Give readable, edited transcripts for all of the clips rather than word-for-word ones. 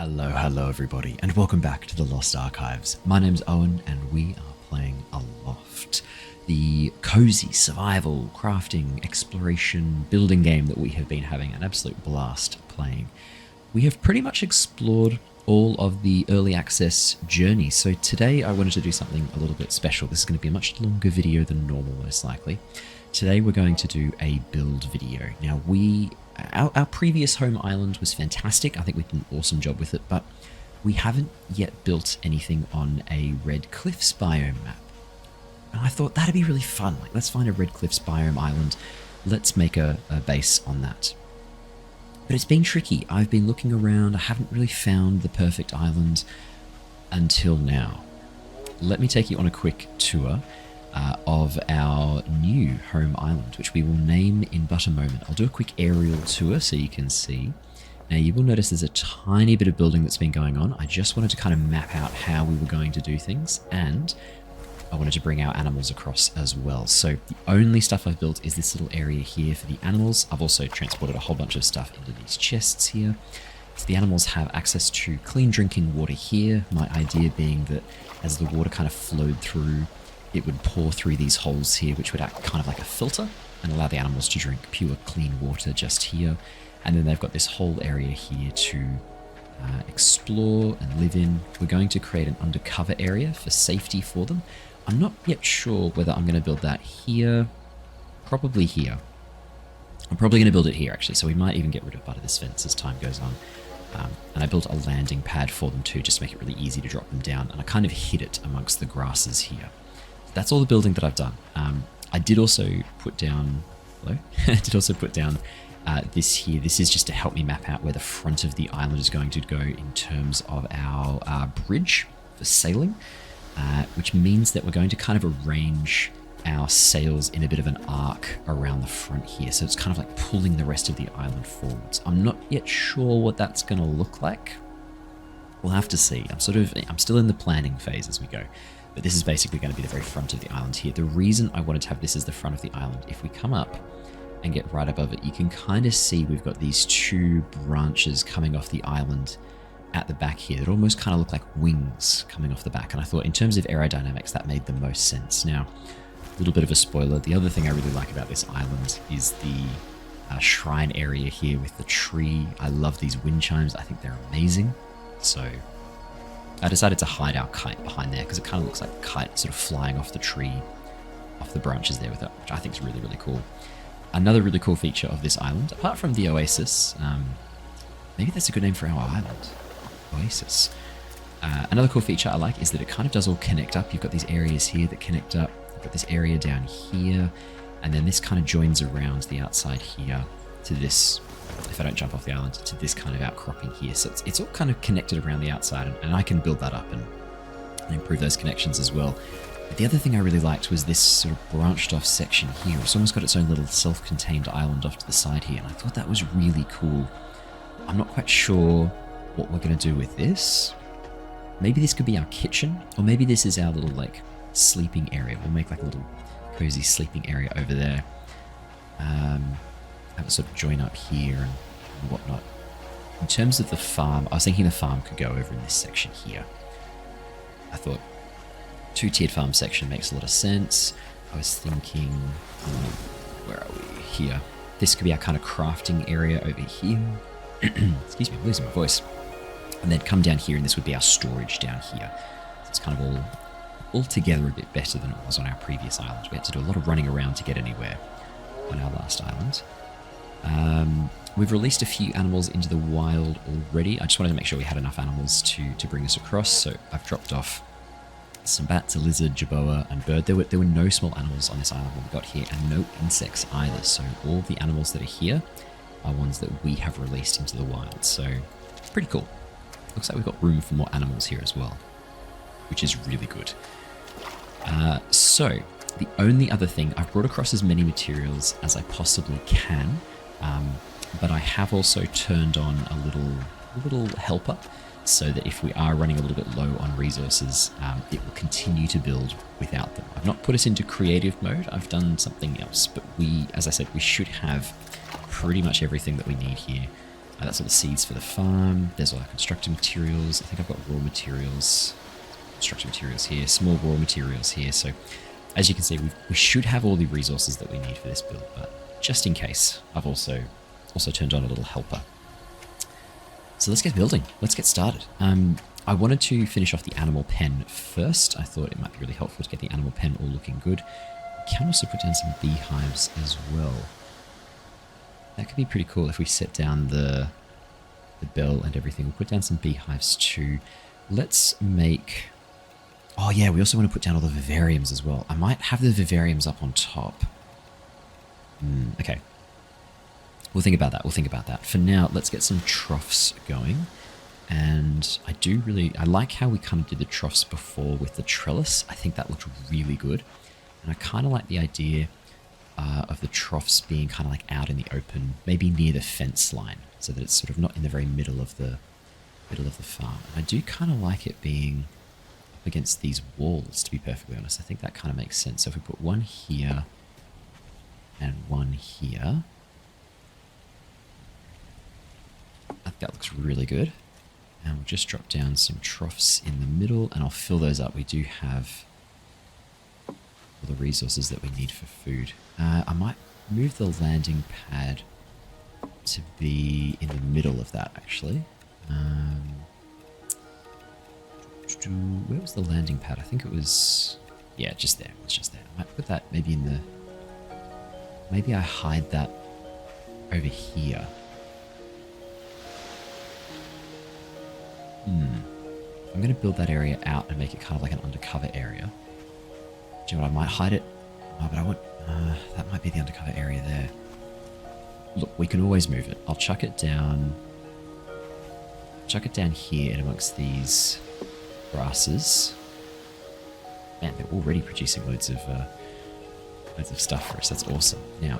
Hello everybody, and welcome back to the Lost Archives. My name's Owen, and we are playing Aloft, the cozy survival, crafting, exploration, building game that we have been having an absolute blast playing. We have pretty much explored all of the early access journey, so today I wanted to do something a little bit special. This is going to be a much longer video than normal, most likely. Today we're going to do a build video. Now our previous home island was fantastic. I think we did an awesome job with it, but we haven't yet built anything on a Red Cliffs biome map. And I thought that'd be really fun. Like, let's find a Red Cliffs biome island. Let's make a base on that. But it's been tricky. I've been looking around. I haven't really found the perfect island until now. Let me take you on a quick tour of our new home island, which we will name in but a moment. I'll do a quick aerial tour so you can see. Now you will notice there's a tiny bit of building that's been going on. I just wanted to kind of map out how we were going to do things, and I wanted to bring our animals across as well. So the only stuff I've built is this little area here for the animals. I've also transported a whole bunch of stuff into these chests here. So the animals have access to clean drinking water here. My idea being that as the water kind of flowed through, it would pour through these holes here, which would act kind of like a filter and allow the animals to drink pure, clean water just here. And then they've got this whole area here to explore and live in. We're going to create an undercover area for safety for them. I'm not yet sure whether I'm going to build that here. Probably here. I'm probably going to build it here, actually, so we might even get rid of part of this fence as time goes on. And I built a landing pad for them too, just to make it really easy to drop them down. And I kind of hid it amongst the grasses here. That's all the building that I've done. I did also put down, this here. This is just to help me map out where the front of the island is going to go in terms of our bridge for sailing, which means that we're going to kind of arrange our sails in a bit of an arc around the front here. So it's kind of like pulling the rest of the island forwards. I'm not yet sure what that's going to look like. We'll have to see. I'm still in the planning phase as we go. But this is basically going to be the very front of the island here. The reason I wanted to have this as the front of the island, if we come up and get right above it, you can kind of see we've got these two branches coming off the island at the back here that almost kind of look like wings coming off the back. And I thought in terms of aerodynamics, that made the most sense. Now, a little bit of a spoiler. The other thing I really like about this island is the shrine area here with the tree. I love these wind chimes. I think they're amazing. So I decided to hide our kite behind there because it kind of looks like a kite sort of flying off the tree, off the branches there with it, which I think is really, really cool. Another really cool feature of this island, apart from the Oasis, maybe that's a good name for our island, Oasis. Another cool feature I like is that it kind of does all connect up. You've got these areas here that connect up. You've got this area down here, and then this kind of joins around the outside here to this, if I don't jump off the island, to this kind of outcropping here. So it's all kind of connected around the outside, and I can build that up and improve those connections as well. But the other thing I really liked was this sort of branched off section here. It's almost got its own little self-contained island off to the side here, and I thought that was really cool. I'm not quite sure what we're going to do with this. Maybe this could be our kitchen, or maybe this is our little like sleeping area. We'll make like a little cozy sleeping area over there. Have it sort of join up here and whatnot. In terms of the farm, I was thinking the farm could go over in this section here. I thought two-tiered farm section makes a lot of sense. I was thinking, where are we? Here. This could be our kind of crafting area over here. Excuse me, I'm losing my voice. And then come down here, and this would be our storage down here. So it's kind of all together a bit better than it was on our previous island. We had to do a lot of running around to get anywhere on our last island. We've released a few animals into the wild already. I just wanted to make sure we had enough animals to bring us across. So I've dropped off some bats, a lizard, jerboa, and bird. There were no small animals on this island when we got here, and no insects either. So all the animals that are here are ones that we have released into the wild. So pretty cool. Looks like we've got room for more animals here as well, which is really good. So the only other thing, I've brought across as many materials as I possibly can, but I have also turned on a little helper so that if we are running a little bit low on resources, it will continue to build without them. I've not put us into creative mode, I've done something else, but as I said, we should have pretty much everything that we need here That's all the seeds for the farm. There's all our constructing materials. I think I've got raw materials. Construction materials here. Small raw materials here. So as you can see, we should have all the resources that we need for this build. But just in case, I've also turned on a little helper. So let's get building. Let's get started. I wanted to finish off the animal pen first. I thought it might be really helpful to get the animal pen all looking good. We can also put down some beehives as well. That could be pretty cool if we set down the bell and everything. We'll put down some beehives too. Let's make... Oh yeah, we also want to put down all the vivariums as well. I might have the vivariums up on top. Okay. We'll think about that. For now, let's get some troughs going. And I like how we kind of did the troughs before with the trellis. I think that looked really good. And I kind of like the idea of the troughs being kind of like out in the open, maybe near the fence line, so that it's sort of not in the very middle of the farm. And I do kind of like it being up against these walls, to be perfectly honest. I think that kind of makes sense. So if we put one here and one here, I think that looks really good. And we'll just drop down some troughs in the middle, and I'll fill those up. We do have all the resources that we need for food. I might move the landing pad to be in the middle of that, actually. Where was the landing pad? I think it was... Yeah, just there. It's just there. I might put that maybe in the... Maybe I hide that over here. I'm going to build that area out and make it kind of like an undercover area. Do you know what? I might hide it. Oh, but I want... that might be the undercover area there. Look, we can always move it. I'll chuck it down... Chuck it down here in amongst these grasses. Man, they're already producing loads of stuff for us. That's awesome. Now,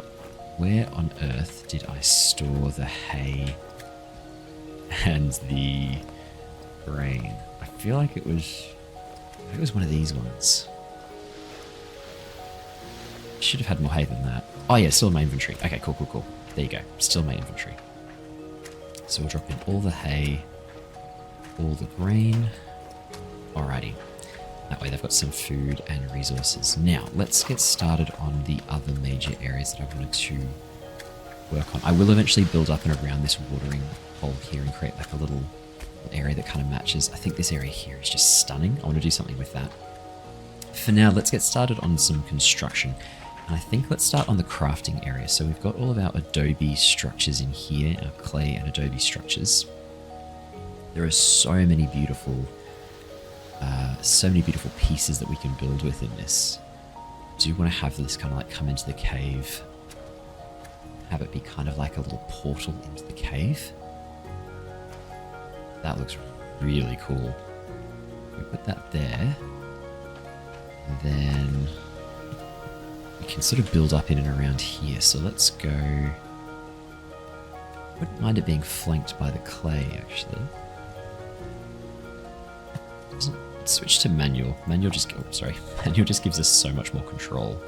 where on earth did I store the hay and the grain? I feel like it was one of these ones. Should have had more hay than that. Oh yeah, still in my inventory. Okay, cool. There you go. Still in my inventory. So we'll drop in all the hay, all the grain. Alrighty. That way they've got some food and resources. Now, let's get started on the other major areas that I wanted to work on. I will eventually build up and around this watering hole here and create like a little area that kind of matches. I think this area here is just stunning. I want to do something with that. For now, let's get started on some construction. And I think let's start on the crafting area. So we've got all of our adobe structures in here, our clay and adobe structures. There are so many beautiful pieces that we can build within this. I do want to have this kind of like come into the cave, have it be kind of like a little portal into the cave. That looks really cool. We put that there, and then we can sort of build up in and around here. So let's go... I wouldn't mind it being flanked by the clay, actually. Let's switch to manual. Manual just gives us so much more control.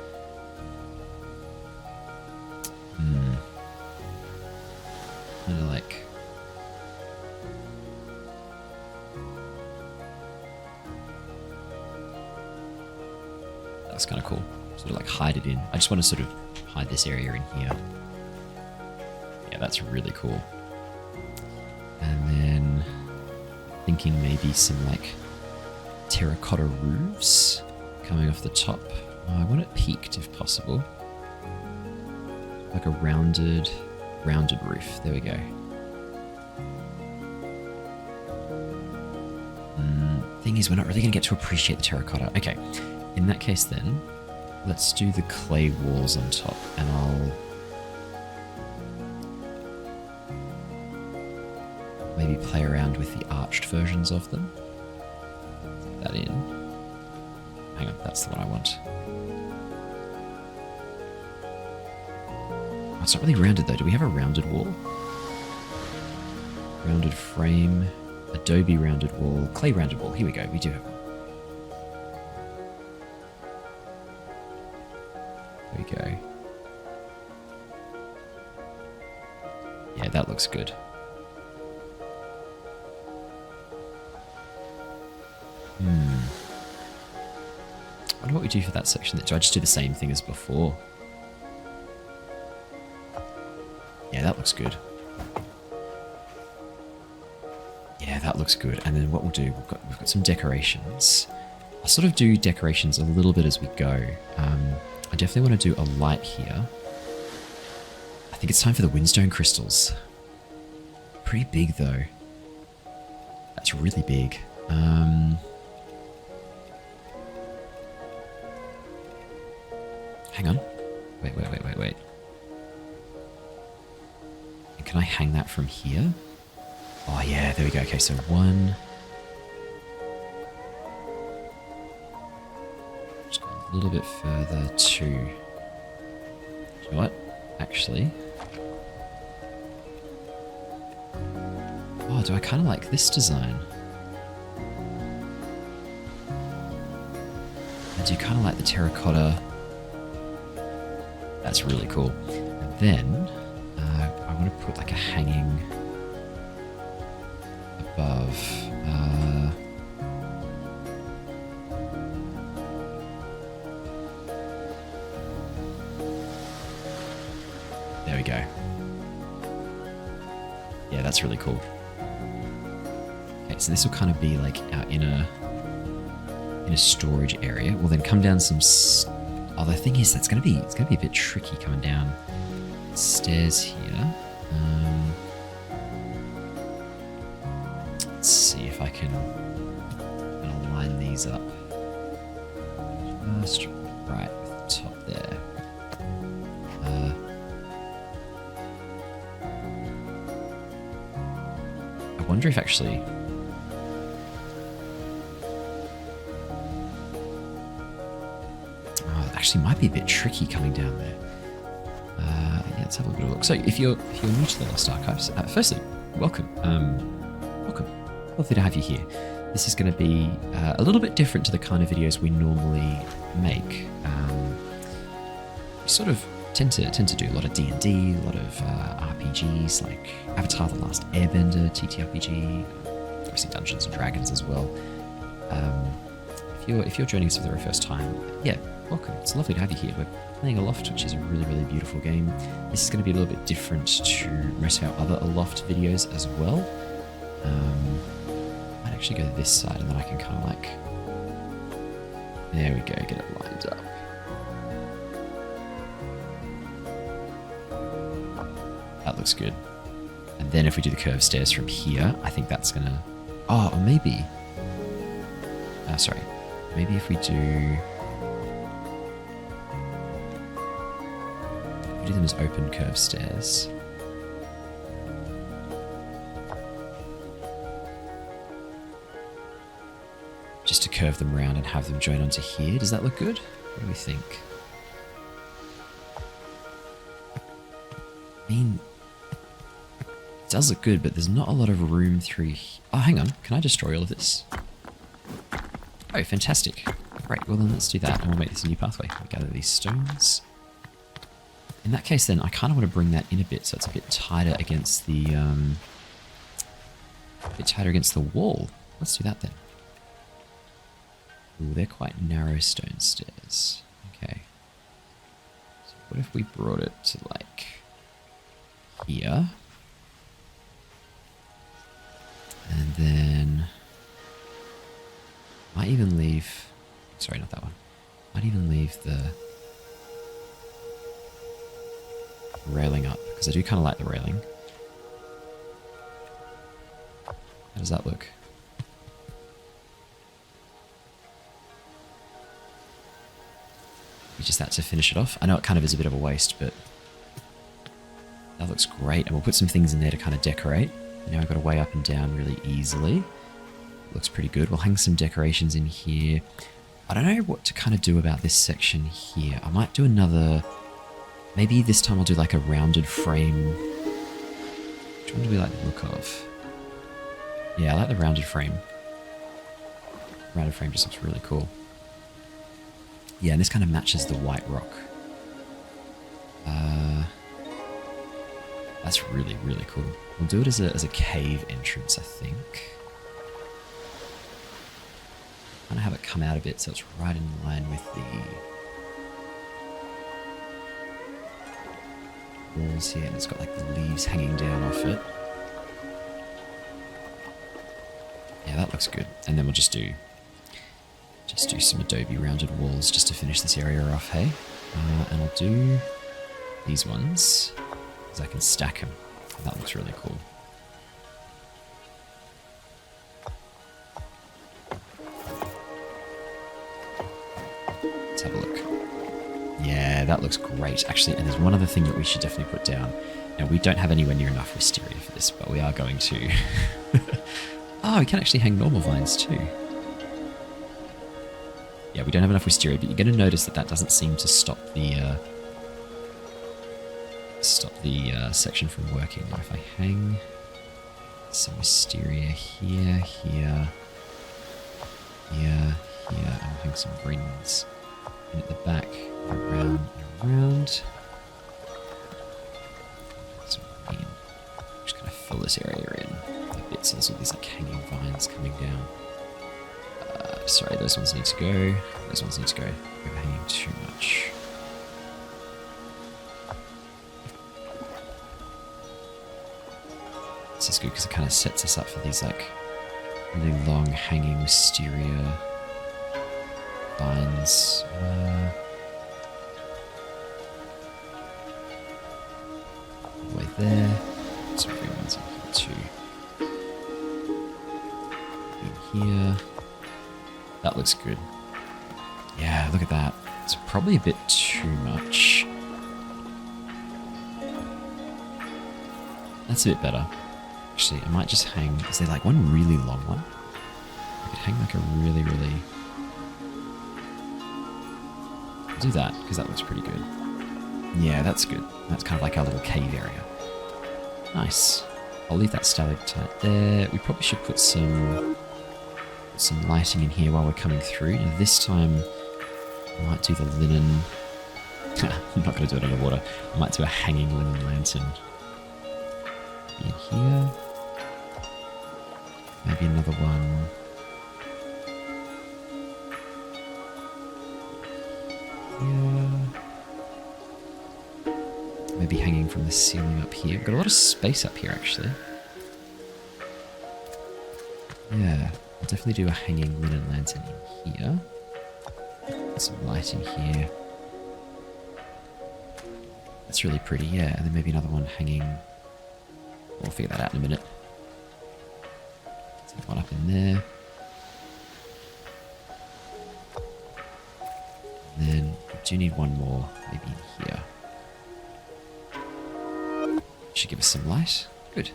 Kind of like... That's kind of cool. Sort of like hide it in. I just want to sort of hide this area in here. Yeah, that's really cool. And then thinking maybe some like terracotta roofs coming off the top. I want it peaked if possible. Like a rounded roof. There we go. Thing is, we're not really going to get to appreciate the terracotta. Okay, in that case then, let's do the clay walls on top, and I'll maybe play around with the arched versions of them. Put that in. Hang on, that's the one I want. Oh, it's not really rounded though. Do we have a rounded wall? Rounded frame, adobe rounded wall, clay rounded wall. Here we go, we do have one. There we go. Yeah, that looks good. I wonder what we do for that section. Do I just do the same thing as before? Yeah, that looks good. Yeah, that looks good. And then what we'll do, we've got some decorations. I'll sort of do decorations a little bit as we go. I definitely want to do a light here. I think it's time for the windstone crystals. Pretty big though. That's really big. Hang on. Wait. And can I hang that from here? Oh yeah, there we go. Okay, so one. Just go a little bit further, two. You know what? Actually. Oh, do I kind of like this design? I do kind of like the terracotta. That's really cool. And then I want to put like a hanging above. There we go. Yeah, that's really cool. Okay, so this will kind of be like our inner storage area. We'll then come down some. Oh, the thing is, it's gonna be a bit tricky coming down stairs here. Let's see if I can align these up. Just right with the top there. I wonder if actually. Actually might be a bit tricky coming down there. Yeah, let's have a bit of a look. So if you're new to the Lost Archives, firstly, welcome. Welcome. Lovely to have you here. This is going to be a little bit different to the kind of videos we normally make. We sort of tend to do a lot of D&D, a lot of RPGs like Avatar: The Last Airbender, TTRPG, obviously Dungeons and Dragons as well. If you're joining us for the very first time, yeah, welcome. It's lovely to have you here. We're playing Aloft, which is a really, really beautiful game. This is going to be a little bit different to most of our other Aloft videos as well. I might actually go this side and then I can kind of like... There we go, get it lined up. That looks good. And then if we do the curved stairs from here, I think that's going to... Oh, or maybe... sorry. Maybe if we do them as open curved stairs. Just to curve them around and have them join onto here. Does that look good? What do we think? I mean, it does look good, but there's not a lot of room through here. Oh, hang on. Can I destroy all of this? Oh, fantastic. Right, well then let's do that and we'll make this a new pathway. We'll gather these stones. In that case then, I kind of want to bring that in a bit so it's a bit tighter against the wall. Let's do that then. Ooh, they're quite narrow stone stairs. Okay. So what if we brought it to like here? And then might even leave, sorry, not that one. Might even leave the railing up, because I do kind of like the railing. How does that look? Just that to finish it off. I know it kind of is a bit of a waste, but that looks great. And we'll put some things in there to kind of decorate. Now I've got a way up and down really easily. Looks pretty good. We'll hang some decorations in here. I don't know what to kind of do about this section here. I might do another... Maybe this time I'll do like a rounded frame. Which one do we like the look of? Yeah, I like the rounded frame. Rounded frame just looks really cool. Yeah, and this kind of matches the white rock. That's really, really cool. We'll do it as a cave entrance, I think. want to have it come out a bit so it's right in line with the walls here, and it's got like the leaves hanging down off it. Yeah, that looks good. And then we'll just do some adobe rounded walls just to finish this area off, hey? And I'll do these ones because I can stack them. That looks really cool. Let's have a look. Yeah, that looks great. Actually, and there's one other thing that we should definitely put down. Now, we don't have anywhere near enough wisteria for this, but we are going to. Oh, we can actually hang normal vines too. Yeah, we don't have enough wisteria, but you're going to notice that that doesn't seem to stop the section from working. Now, if I hang some wisteria here, here, here, here, and hang some greens in at the back, around and around. Some green. Just going to fill this area in a bit, so there's all these like hanging vines coming down. Sorry, those ones need to go. Those ones need to go. Overhanging too much. This is good because it kind of sets us up for these like really long hanging wisteria vines. All the way there. Some green ones in here too. In here. That looks good. Yeah, look at that. It's probably a bit too much. That's a bit better. Actually, I might just hang... Is there like one really long one? I could hang like a really... I'll do that, because that looks pretty good. Yeah, that's good. That's kind of like our little cave area. Nice. I'll leave that stalactite there. We probably should put some lighting in here while we're coming through. Now this time I might do the linen. I'm not going to do it underwater. I might do a hanging linen lantern in here. Maybe another one. Here. Maybe hanging from the ceiling up here. We've got a lot of space up here actually. Yeah. I'll definitely do a hanging linen lantern in here. Put some light in here. That's really pretty, yeah. And then maybe another one hanging. We'll figure that out in a minute. Let's one up in there. And then I do need one more, maybe in here. Should give us some light. Good.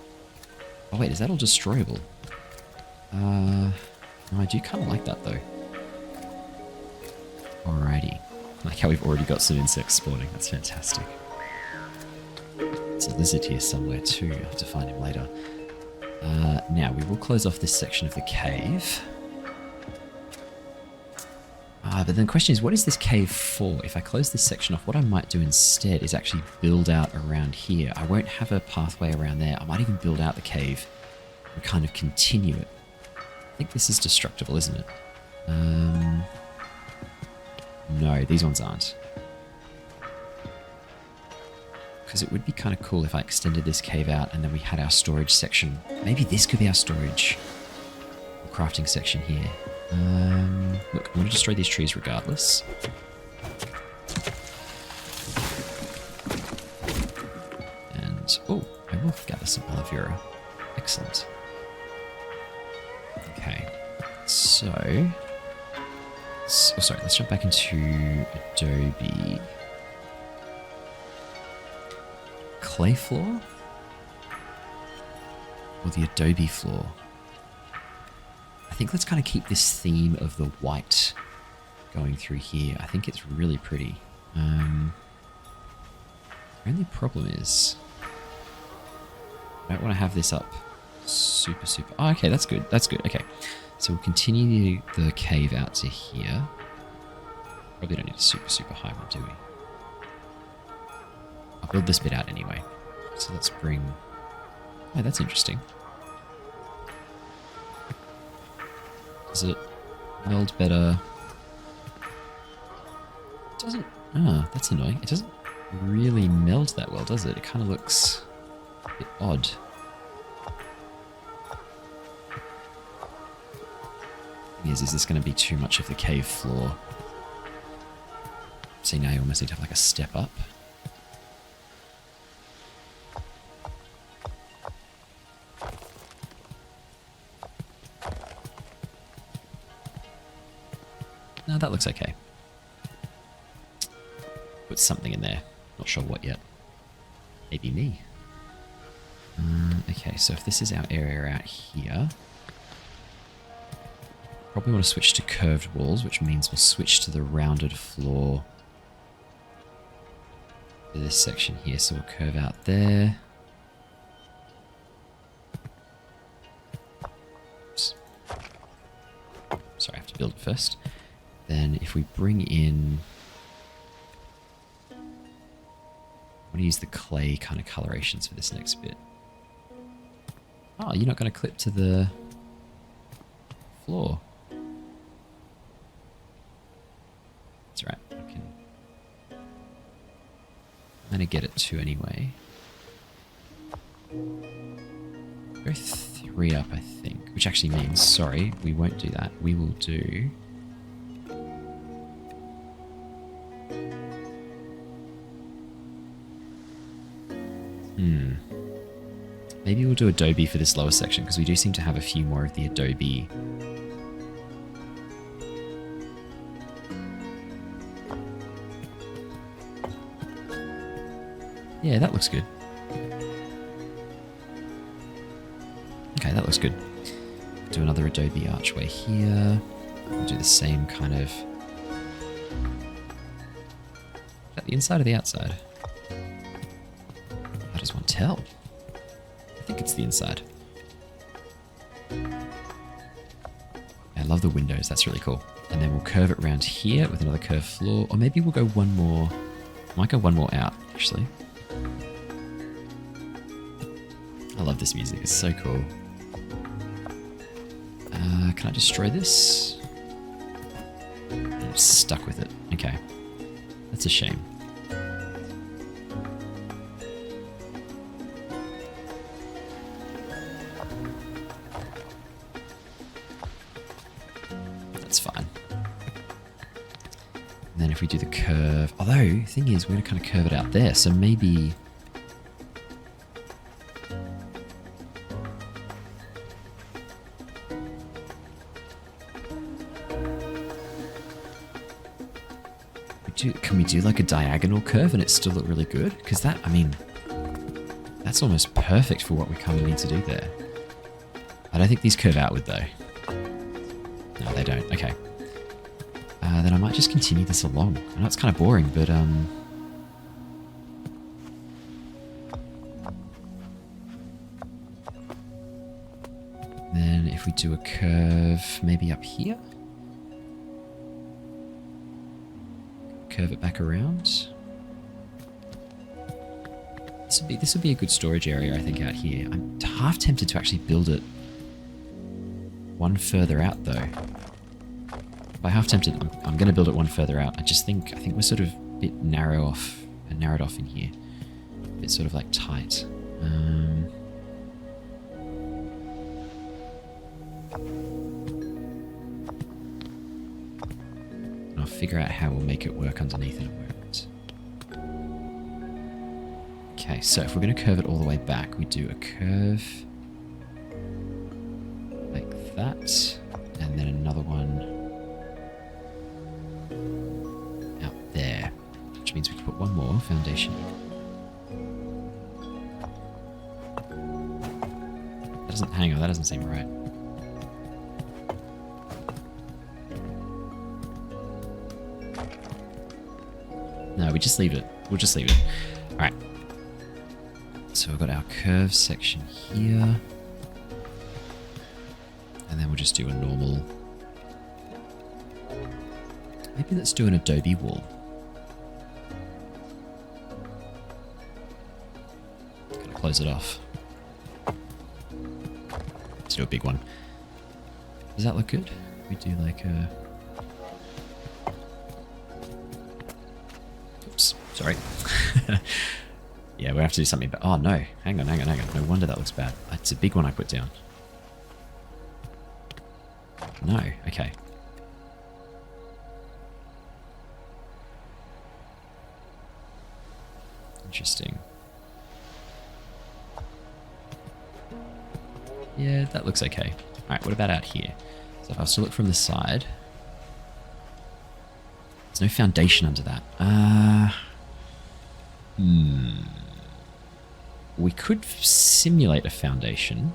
Oh wait, is that all destroyable? No, I do kind of like that though. Alrighty. I like how we've already got some insects spawning. That's fantastic. There's a lizard here somewhere too. I'll have to find him later. Now, we will close off this section of the cave. But then the question is, what is this cave for? If I close this section off, what I might do instead is actually build out around here. I won't have a pathway around there. I might even build out the cave and kind of continue it. I think this is destructible, isn't it? No, these ones aren't. Because it would be kind of cool if I extended this cave out and then we had our storage section. Maybe this could be our storage crafting section here. Look, I'm going to destroy these trees regardless. And, oh, I will gather some aloe vera. Excellent. Okay, so... Oh, sorry, let's jump back into Adobe. Clay floor? Or the Adobe floor? I think let's kind of keep this theme of the white going through here. I think it's really pretty. The only problem is I don't want to have this up super... Oh, okay, that's good. That's good. Okay. So we'll continue the cave out to here. Probably don't need a super high one, do we? I'll build this bit out anyway. So let's bring... Oh, that's interesting. Does it Meld better. It doesn't... Ah, that's annoying. It doesn't really meld that well, does it? It kind of looks a bit odd. Is this going to be too much of the cave floor? See, now you almost need to have like a step up. No, that looks okay. Put something in there. Not sure what yet. Maybe me. Okay, so if this is our area out here, probably want to switch to curved walls, which means we'll switch to the rounded floor for this section here. So we'll curve out there. Oops. Sorry, I have to build it first. Then if we bring in... I want to use the clay kind of colorations for this next bit. Oh, you're not going to clip to the floor. That's right. I'm going to get it to anyway. Go 3 up, I think. Which actually means, sorry, we won't do that. We will do... Maybe we'll do adobe for this lower section, because we do seem to have a few more of the adobe. Yeah, that looks good. Okay, that looks good. Do another adobe archway here. We'll do the same kind of... Is that the inside or the outside? How does one tell? I think it's the inside. I love the windows, that's really cool. And then we'll curve it around here with another curved floor. Or maybe we'll go one more... Might go one more out, actually. I love this music, it's so cool. Can I destroy this? I'm stuck with it. Okay. That's a shame. That's fine. And then if we do the curve... Although, the thing is, we're going to kind of curve it out there, so maybe... Can we do like a diagonal curve and it still look really good? Because that, I mean, that's almost perfect for what we kind of need to do there. I don't think these curve outward though. No, they don't. Okay. Then I might just continue this along. I know it's kind of boring, but then if we do a curve maybe up here. Curve it back around. This would be a good storage area, I think, out here. I'm half tempted to actually build it one further out, though. By half tempted, I'm going to build it one further out. I think we're sort of a bit narrowed off in here. A bit sort of like tight. I'll figure out how we'll make it work underneath in a moment. Okay, so if we're going to curve it all the way back, we do a curve like that, and then another one out there, which means we can put one more foundation. Hang on, that doesn't seem right. No, we just leave it. We'll just leave it. Alright. So we've got our curve section here. And then we'll just do a normal... Maybe let's do an adobe wall. Gotta close it off. Let's do a big one. Does that look good? We do like a... Oops, sorry. Yeah, we have to do something, but oh no, hang on. No wonder that looks bad. It's a big one I put down. No, okay. Interesting. Yeah, that looks okay. Alright, what about out here? So if I was to look from the side... There's no foundation under that. We could simulate a foundation.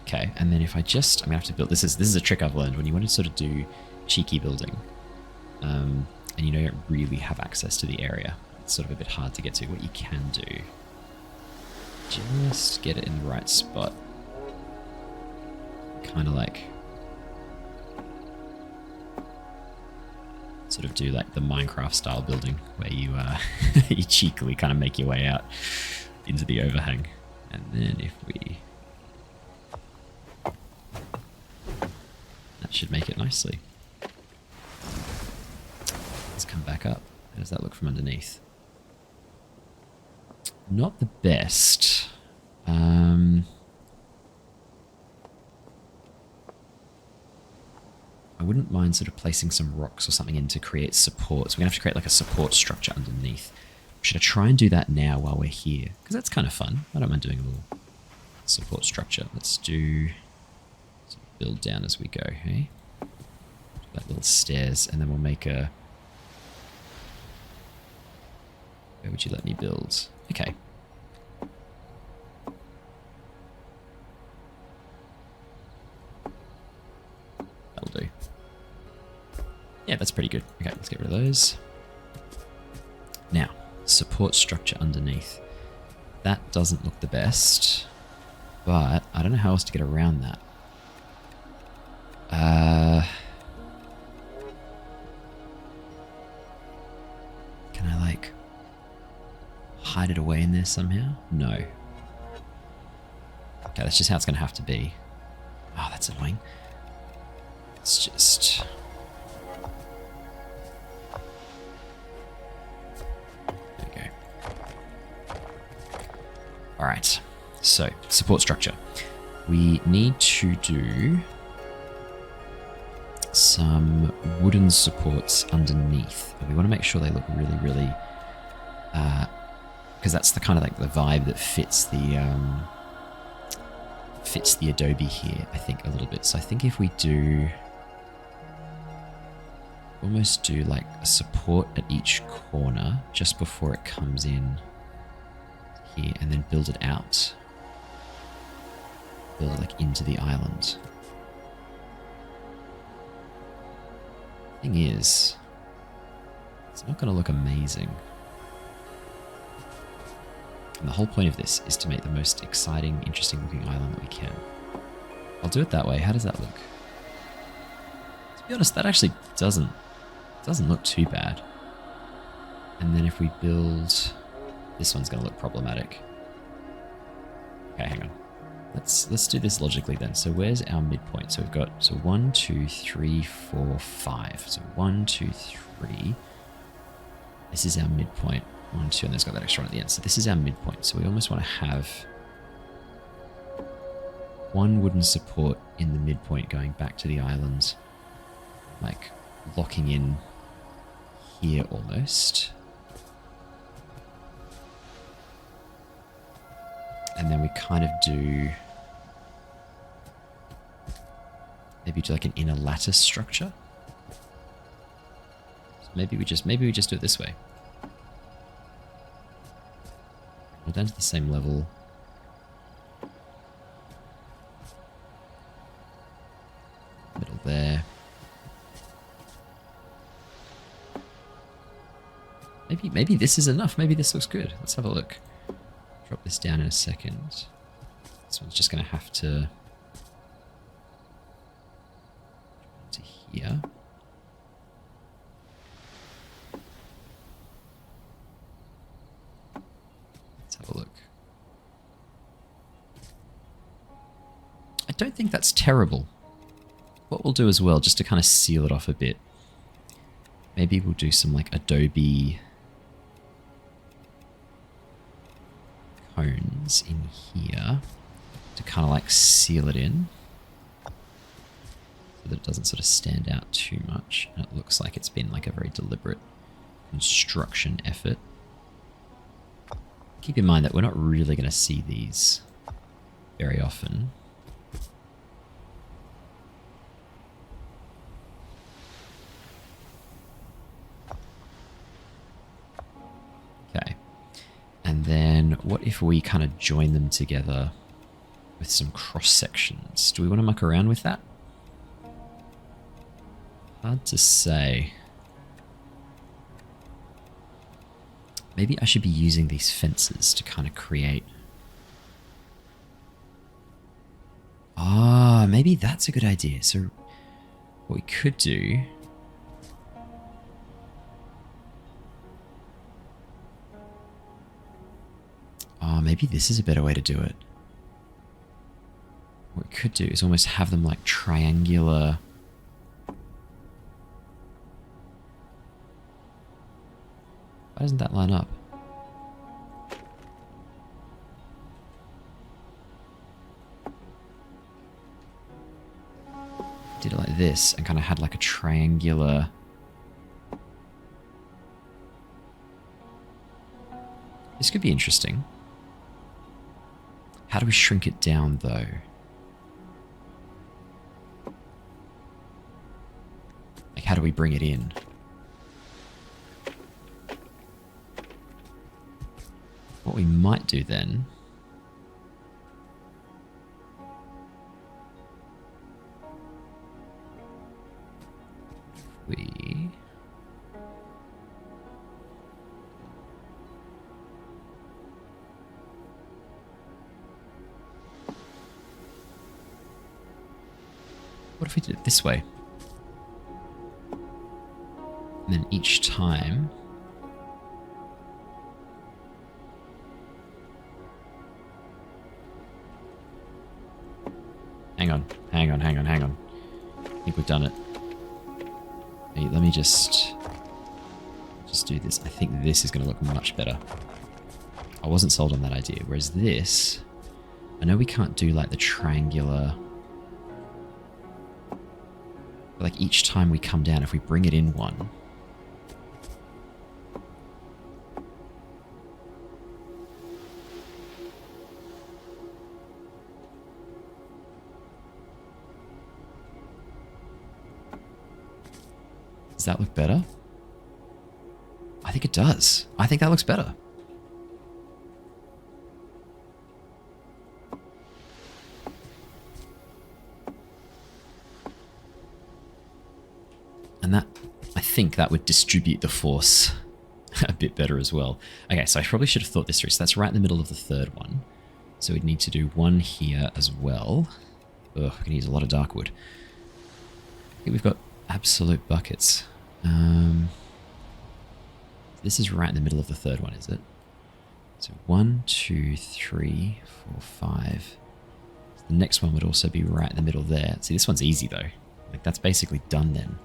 Okay, and then if I just... I'm going to have to build... This is a trick I've learned. When you want to sort of do cheeky building, and you don't really have access to the area, it's sort of a bit hard to get to. What you can do... Just get it in the right spot. Kind of like... Sort of do like the Minecraft style building, where you, you cheekily kind of make your way out into the overhang. And then if we... That should make it nicely. Let's come back up. How does that look from underneath? Not the best. I wouldn't mind sort of placing some rocks or something in to create support. So we're going to have to create like a support structure underneath. Should I try and do that now while we're here? Because that's kind of fun. I don't mind doing a little support structure. Let's do... Sort of build down as we go, hey? Like little stairs, and then we'll make a... Where would you let me build? Okay. That'll do. Yeah, that's pretty good. Okay, let's get rid of those. Now, support structure underneath. That doesn't look the best, but I don't know how else to get around that. Can I like hide it away in there somehow? No. Okay, that's just how it's going to have to be. Oh, that's annoying. It's just... There we go. Alright, so support structure. We need to do some wooden supports underneath. And we want to make sure they look really, really... because that's the kind of like the vibe that fits the adobe here, I think, a little bit. So I think if we do... Almost do like a support at each corner just before it comes in here, and then build it out. Build it like into the island. Thing is, it's not going to look amazing. And the whole point of this is to make the most exciting, interesting looking island that we can. I'll do it that way. How does that look? To be honest, that actually doesn't look too bad. And then if we build... This one's going to look problematic. Okay, hang on. Let's do this logically then. So where's our midpoint? So we've got 1, 2, 3, 4, 5. So 1, 2, 3. This is our midpoint. 1, 2, and there's got that extra one at the end. So this is our midpoint. So we almost want to have one wooden support in the midpoint going back to the island, like locking in here almost. And then we kind of do maybe do like an inner lattice structure. So maybe we just do it this way. We're down to the same level. Middle there. Maybe this is enough. Maybe this looks good. Let's have a look. Drop this down in a second. This one's just going to have to here. don't think that's terrible. What we'll do as well, just to kind of seal it off a bit, maybe we'll do some like adobe cones in here to kind of like seal it in so that it doesn't sort of stand out too much. And it looks like it's been like a very deliberate construction effort. Keep in mind that we're not really going to see these very often. Okay. And then what if we kind of join them together with some cross sections? Do we want to muck around with that? Hard to say. Maybe I should be using these fences to kind of create... Ah, maybe that's a good idea. So what we could do... Oh, maybe this is a better way to do it. What we could do is almost have them like triangular... Why doesn't that line up? Did it like this and kind of had like a triangular... This could be interesting. How do we shrink it down though? Like how do we bring it in? What we might do then... We... What if we did it this way? And then each time... Hang on. I think we've done it. Hey, let me just do this. I think this is going to look much better. I wasn't sold on that idea. Whereas this, I know we can't do like the triangular... But like each time we come down, if we bring it in one... Does that look better? I think it does. I think that looks better. And that, I think that would distribute the force a bit better as well. Okay, so I probably should have thought this through. So that's right in the middle of the third one. So we'd need to do one here as well. Ugh, we're going to use a lot of dark wood. I think we've got absolute buckets. This is right in the middle of the third one, is it? So 1, 2, 3, 4, 5. So the next one would also be right in the middle there. See, this one's easy though. Like that's basically done then.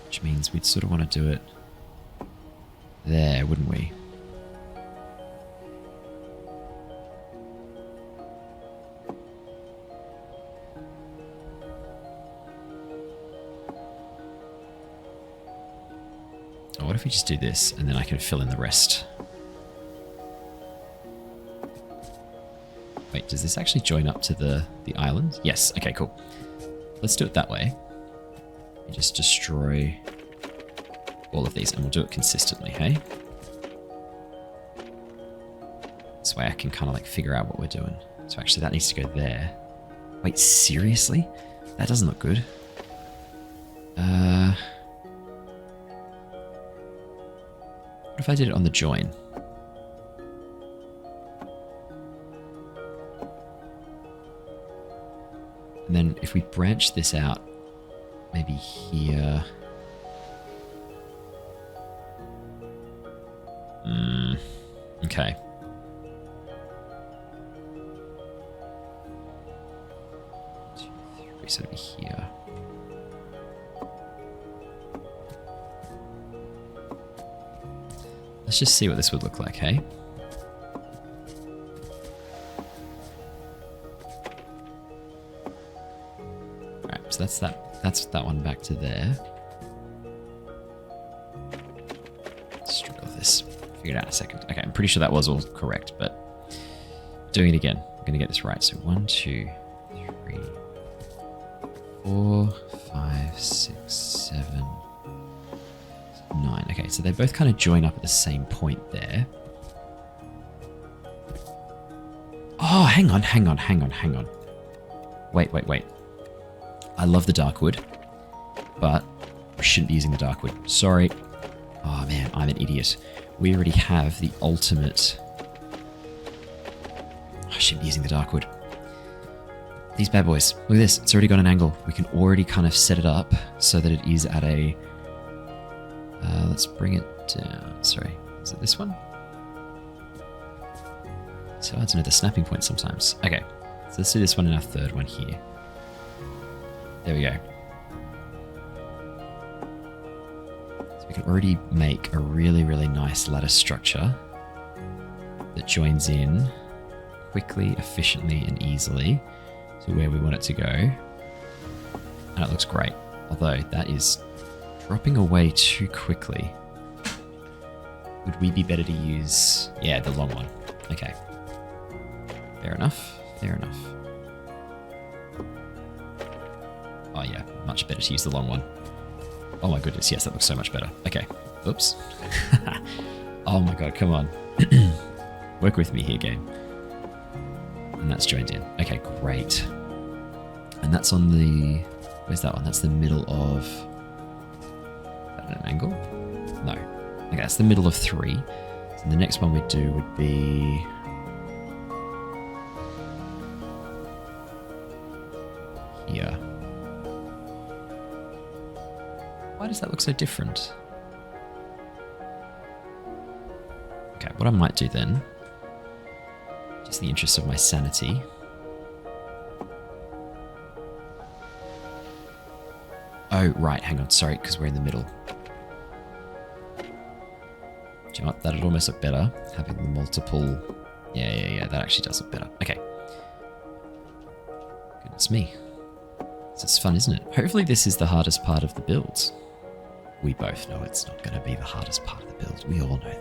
Which means we'd sort of want to do it there, wouldn't we? What if we just do this and then I can fill in the rest? Wait, does this actually join up to the island? Yes, okay, cool. Let's do it that way. You just destroy all of these and we'll do it consistently, hey? This way I can kind of like figure out what we're doing. So actually that needs to go there. Wait, seriously? That doesn't look good. What if I did it on the join? And then if we branch this out, maybe here. Okay. said it'd be here. Let's just see what this would look like, hey? Alright, so that's that one back to there. Let's strip off this. Figure it out in a second. Okay, I'm pretty sure that was all correct, but doing it again. I'm gonna get this right. So 1, 2, 3, 4, 5, 6, 7, 9. Okay, so they both kind of join up at the same point there. Oh, hang on. Wait. I love the dark wood, but we shouldn't be using the dark wood. Sorry. Oh man, I'm an idiot. We already have the ultimate... I shouldn't be using the dark wood. These bad boys. Look at this. It's already got an angle. We can already kind of set it up so that it is at a... let's bring it down. Sorry. Is it this one? So hard to know the snapping point sometimes. Okay. So let's do this one and our third one here. There we go. So we can already make a really, really nice ladder structure that joins in quickly, efficiently, and easily to where we want it to go. And it looks great. Although that is dropping away too quickly. Would we be better to use... Yeah, the long one. Okay. Fair enough. Oh yeah, much better to use the long one. Oh my goodness, yes, that looks so much better. Okay, oops. Oh my god, come on. Work with me here, game. And that's joined in. Okay, great. And that's on the... Where's that one? That's the middle of... Is that at an angle? No. Okay, that's the middle of 3. So the next one we'd do would be... Here. Why does that look so different? Okay, what I might do then, just in the interest of my sanity, oh, right, hang on, sorry, because we're in the middle. Do you know what? That'd almost look better, having the multiple... Yeah, that actually does look better. Okay. Goodness me. It's fun, isn't it? Hopefully this is the hardest part of the build. We both know it's not going to be the hardest part of the build. We all know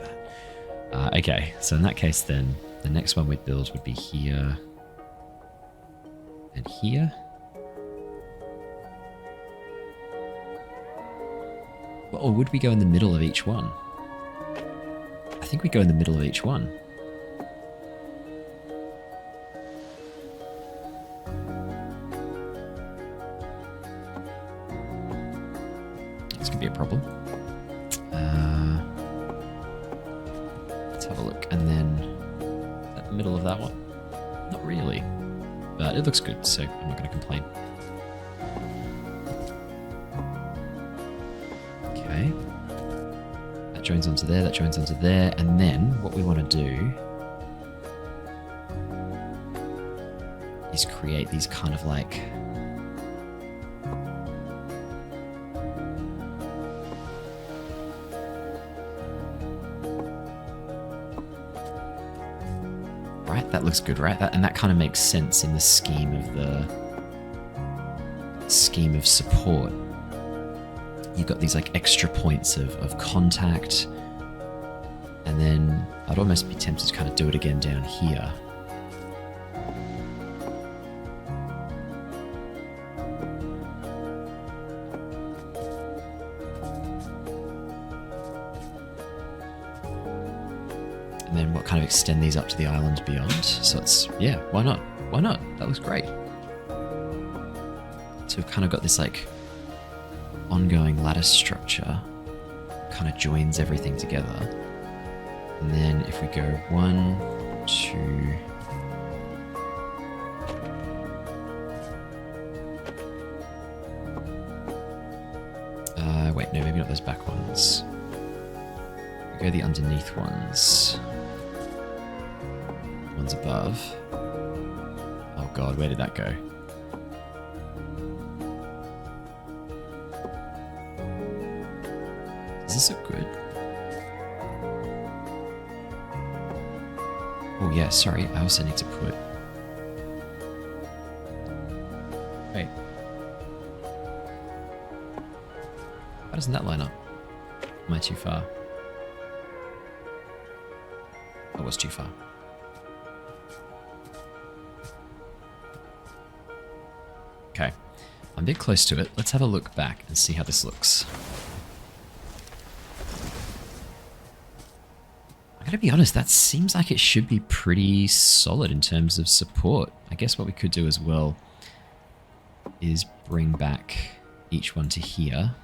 that. Okay, so in that case then, the next one we'd build would be here and here. Or would we go in the middle of each one? I think we go in the middle of each one. This could be a problem. Let's have a look. And then that middle of that one? Not really. But it looks good, so I'm not going to complain. Okay. That joins onto there, that joins onto there. And then what we want to do is create these kind of like... That looks good, right? And that kind of makes sense in the scheme of support. You've got these like extra points of contact, and then I'd almost be tempted to kind of do it again down here. And then what kind of extend these up to the island beyond. So it's, yeah, why not? Why not? That looks great. So we've kind of got this like ongoing lattice structure, kind of joins everything together. And then if we go 1, 2, wait, no, maybe not those back ones. We go the underneath ones. Ones above. Oh god, where did that go? this look good? Oh yeah, sorry, I also need to put... Wait. Why doesn't that line up? Am I too far? I was too far. Okay, I'm a bit close to it. Let's have a look back and see how this looks. I gotta be honest, that seems like it should be pretty solid in terms of support. I guess what we could do as well is bring back each one to here.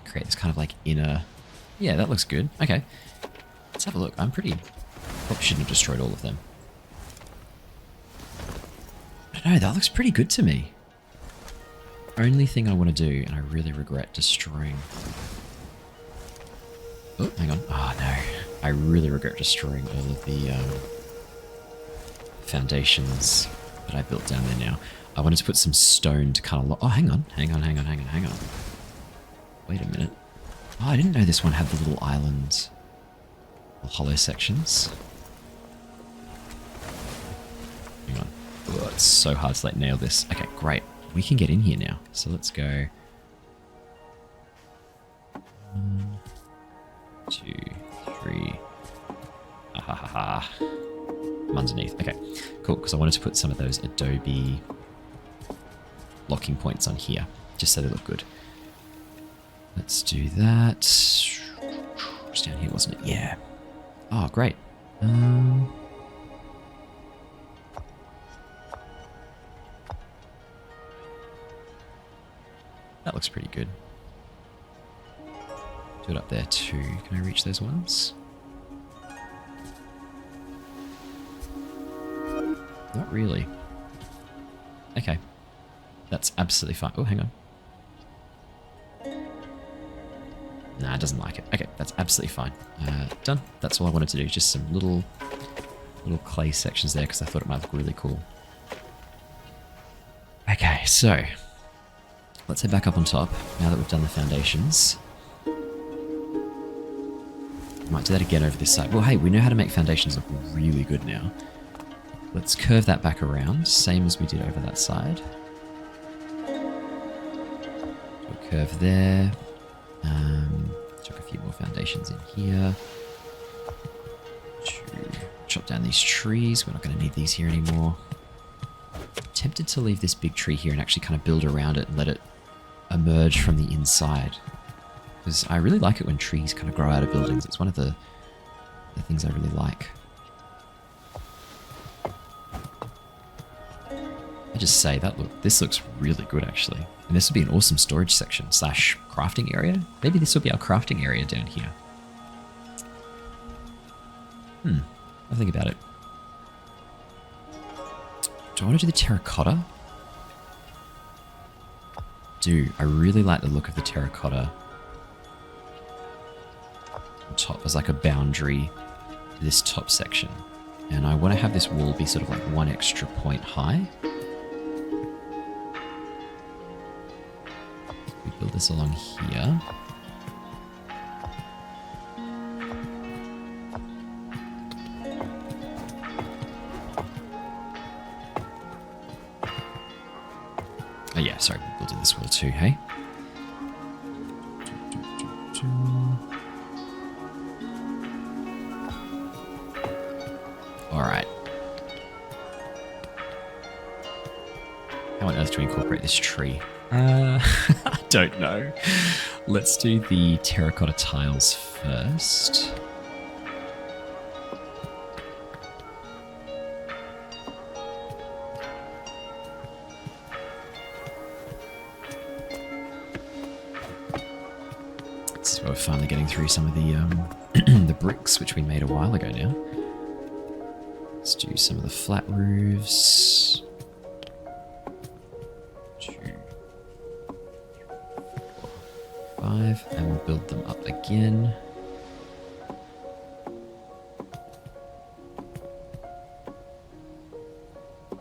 Create this kind of like inner... Yeah, that looks good. Okay, let's have a look. I'm pretty... Probably shouldn't have destroyed all of them. I don't know, that looks pretty good to me. Only thing I want to do, and I really regret destroying... Oh, hang on. Oh, no. I really regret destroying all of the foundations that I built down there now. I wanted to put some stone to kind of... Oh, hang on. Hang on. Wait a minute. Oh, I didn't know this one had the little island, little hollow sections. Hang on. Oh, it's so hard to like nail this. Okay, great. We can get in here now. So let's go. 1, 2, 3. I'm underneath. Okay, cool. Because I wanted to put some of those adobe locking points on here, just so they look good. Let's do that. It's down here, wasn't it? Yeah. Oh, great. That looks pretty good. Do it up there too. Can I reach those ones? Not really. Okay. That's absolutely fine. Oh, hang on. Nah, it doesn't like it. Okay, that's absolutely fine. Done. That's all I wanted to do. Just some little clay sections there because I thought it might look really cool. Okay, so let's head back up on top now that we've done the foundations. Might do that again over this side. Well, hey, we know how to make foundations look really good now. Let's curve that back around, same as we did over that side. We'll curve there. Chuck a few more foundations in here. Chop down these trees. We're not going to need these here anymore. I'm tempted to leave this big tree here and actually kind of build around it and let it emerge from the inside. Because I really like it when trees kind of grow out of buildings. It's one of the things I really like. I just say that this looks really good actually. And this would be an awesome storage section / crafting area. Maybe this will be our crafting area down here. I'll think about it. Do I want to do the terracotta? I really like the look of the terracotta on top as like a boundary to this top section. And I want to have this wall be sort of like 1 extra point high. We build this along here. Oh yeah, sorry, we're building this wall too, hey? Alright. How on earth do we incorporate this tree? I don't know. Let's do the terracotta tiles first. This is where we're finally getting through some of the the bricks, which we made a while ago now. Let's do some of the flat roofs. 2, 4, 5, and we'll build them up again.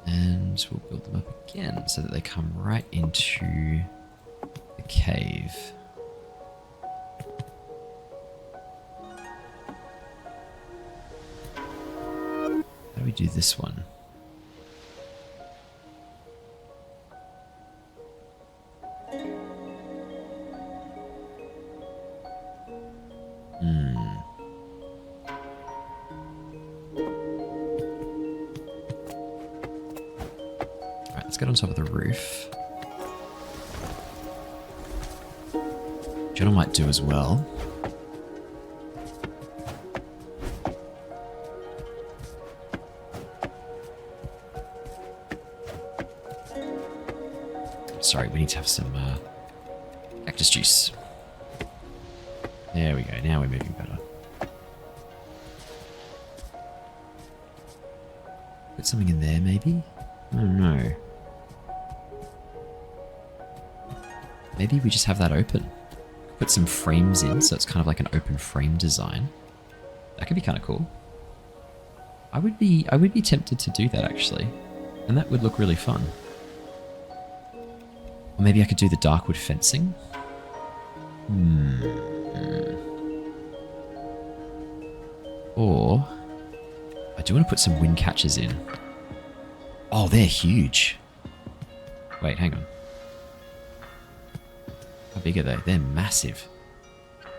And we'll build them up again so that they come right into the cave. How do we do this one? Alright, let's get on top of the roof. Which I might do as well. Sorry, we need to have some cactus juice. There we go, now we're moving better. Put something in there, maybe? I don't know. Maybe we just have that open. Put some frames in, so it's kind of like an open frame design. That could be kind of cool. I would be tempted to do that, actually. And that would look really fun. Or maybe I could do the darkwood fencing. Or I do want to put some wind catchers in. Oh, they're huge. Wait, hang on. How big are they? They're massive.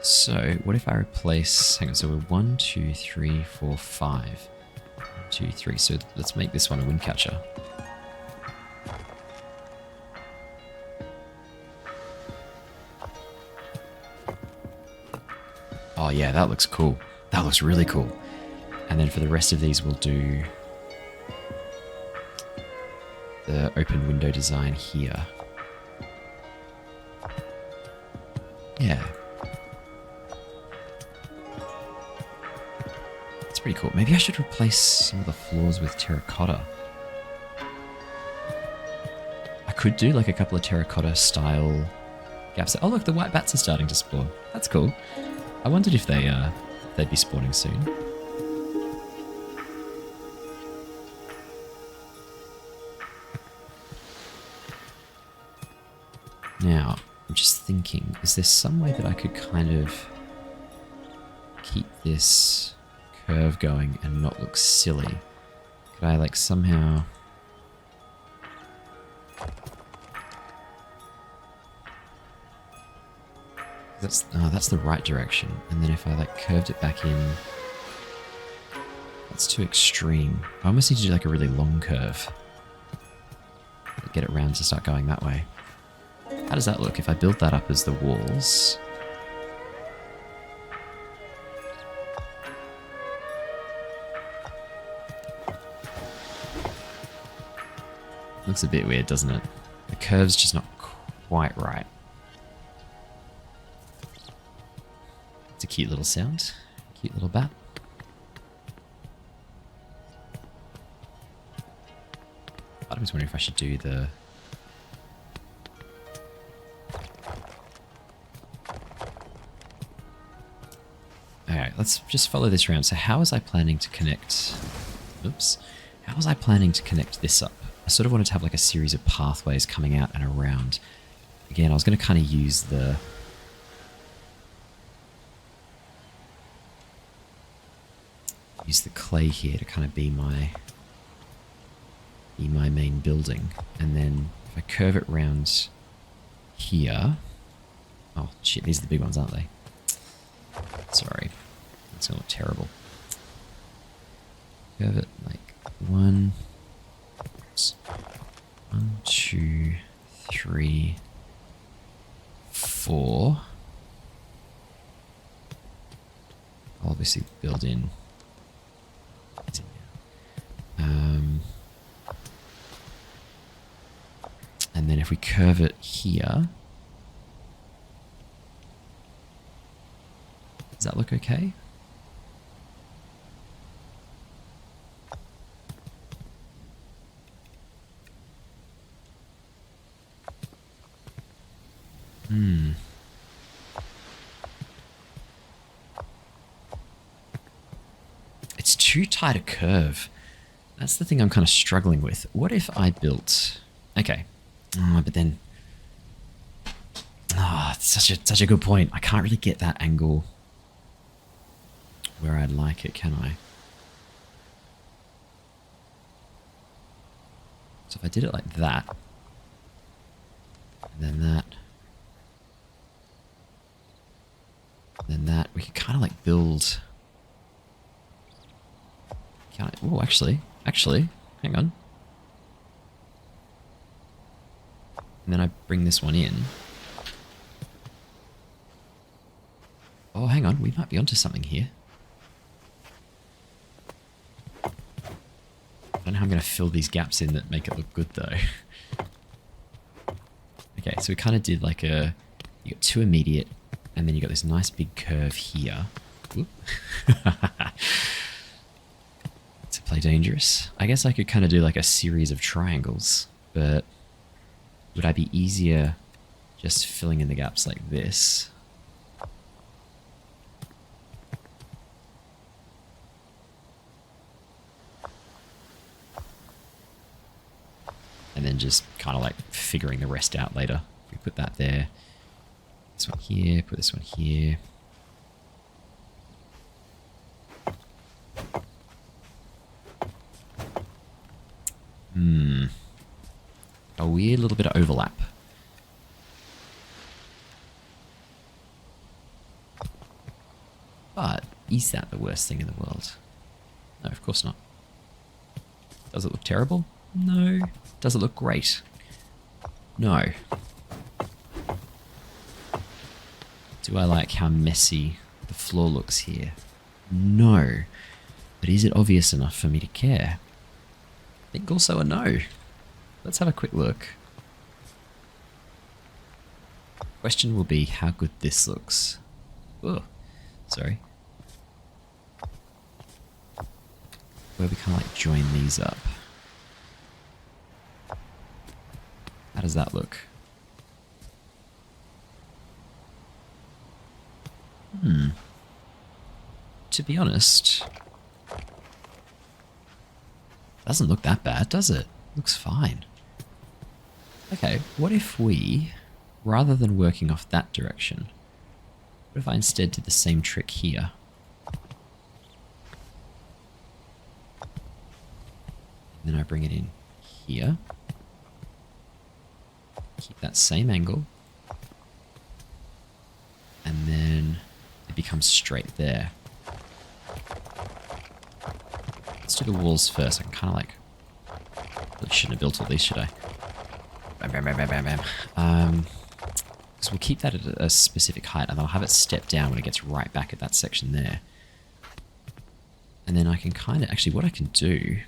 So what if I replace... Hang on, so we're 1, 2, 3, 4, 5. 1, 2, 3. So let's make this one a wind catcher. Oh yeah, that looks cool. That looks really cool. And then for the rest of these, we'll do the open window design here. Yeah. That's pretty cool. Maybe I should replace some of the floors with terracotta. I could do like a couple of terracotta style gaps. Oh look, the white bats are starting to spawn. That's cool. I wondered if they'd be spawning soon. Now, I'm just thinking, is there some way that I could kind of keep this curve going and not look silly? Could I like somehow... That's the right direction. And then if I like curved it back in, that's too extreme. I almost need to do like a really long curve. Get it round to start going that way. How does that look if I build that up as the walls? Looks a bit weird, doesn't it? The curve's just not quite right. It's a cute little sound. Cute little bat. I was wondering if I should do the... Alright, let's just follow this around. So how was I planning to connect... Oops. How was I planning to connect this up? I sort of wanted to have like a series of pathways coming out and around. Again, I was going to kind of use the... clay here to kind of be my main building. And then if I curve it round here... Oh shit, these are the big ones, aren't they? Sorry. That's going to look terrible. Curve it like 1, 2, 3, 4. I'll obviously build in. And then if we curve it here, does that look okay? It's too tight a curve. That's the thing I'm kind of struggling with. What if I built... Okay. But then... such a good point. I can't really get that angle where I'd like it, can I? So if I did it like that, and then that, and then that, we could kind of like build. Oh, actually, hang on. And then I bring this one in. Oh, hang on, we might be onto something here. I don't know how I'm going to fill these gaps in that make it look good, though. Okay, so we kind of did like you got 2 immediate, and then you got this nice big curve here. Whoop. To play dangerous. I guess I could kind of do like a series of triangles, but would I be easier just filling in the gaps like this? And then just kind of like figuring the rest out later. If we put that there, this one here, put this one here. A weird little bit of overlap. But is that the worst thing in the world? No, of course not. Does it look terrible? No. Does it look great? No. Do I like how messy the floor looks here? No. But is it obvious enough for me to care? I think also a no. Let's have a quick look. Question will be how good this looks. Oh, sorry. Where we kind of like join these up. How does that look? To be honest, doesn't look that bad, does it? Looks fine. Okay, what if we, rather than working off that direction, what if I instead did the same trick here? Then I bring it in here. Keep that same angle. And then it becomes straight there. Let's do the walls first. I can kind of like... Really shouldn't have built all these, should I? Bam, bam, bam, bam, bam, bam. So we'll keep that at a specific height, and I'll have it step down when it gets right back at that section there. And then I can kind of... Actually, what I can do...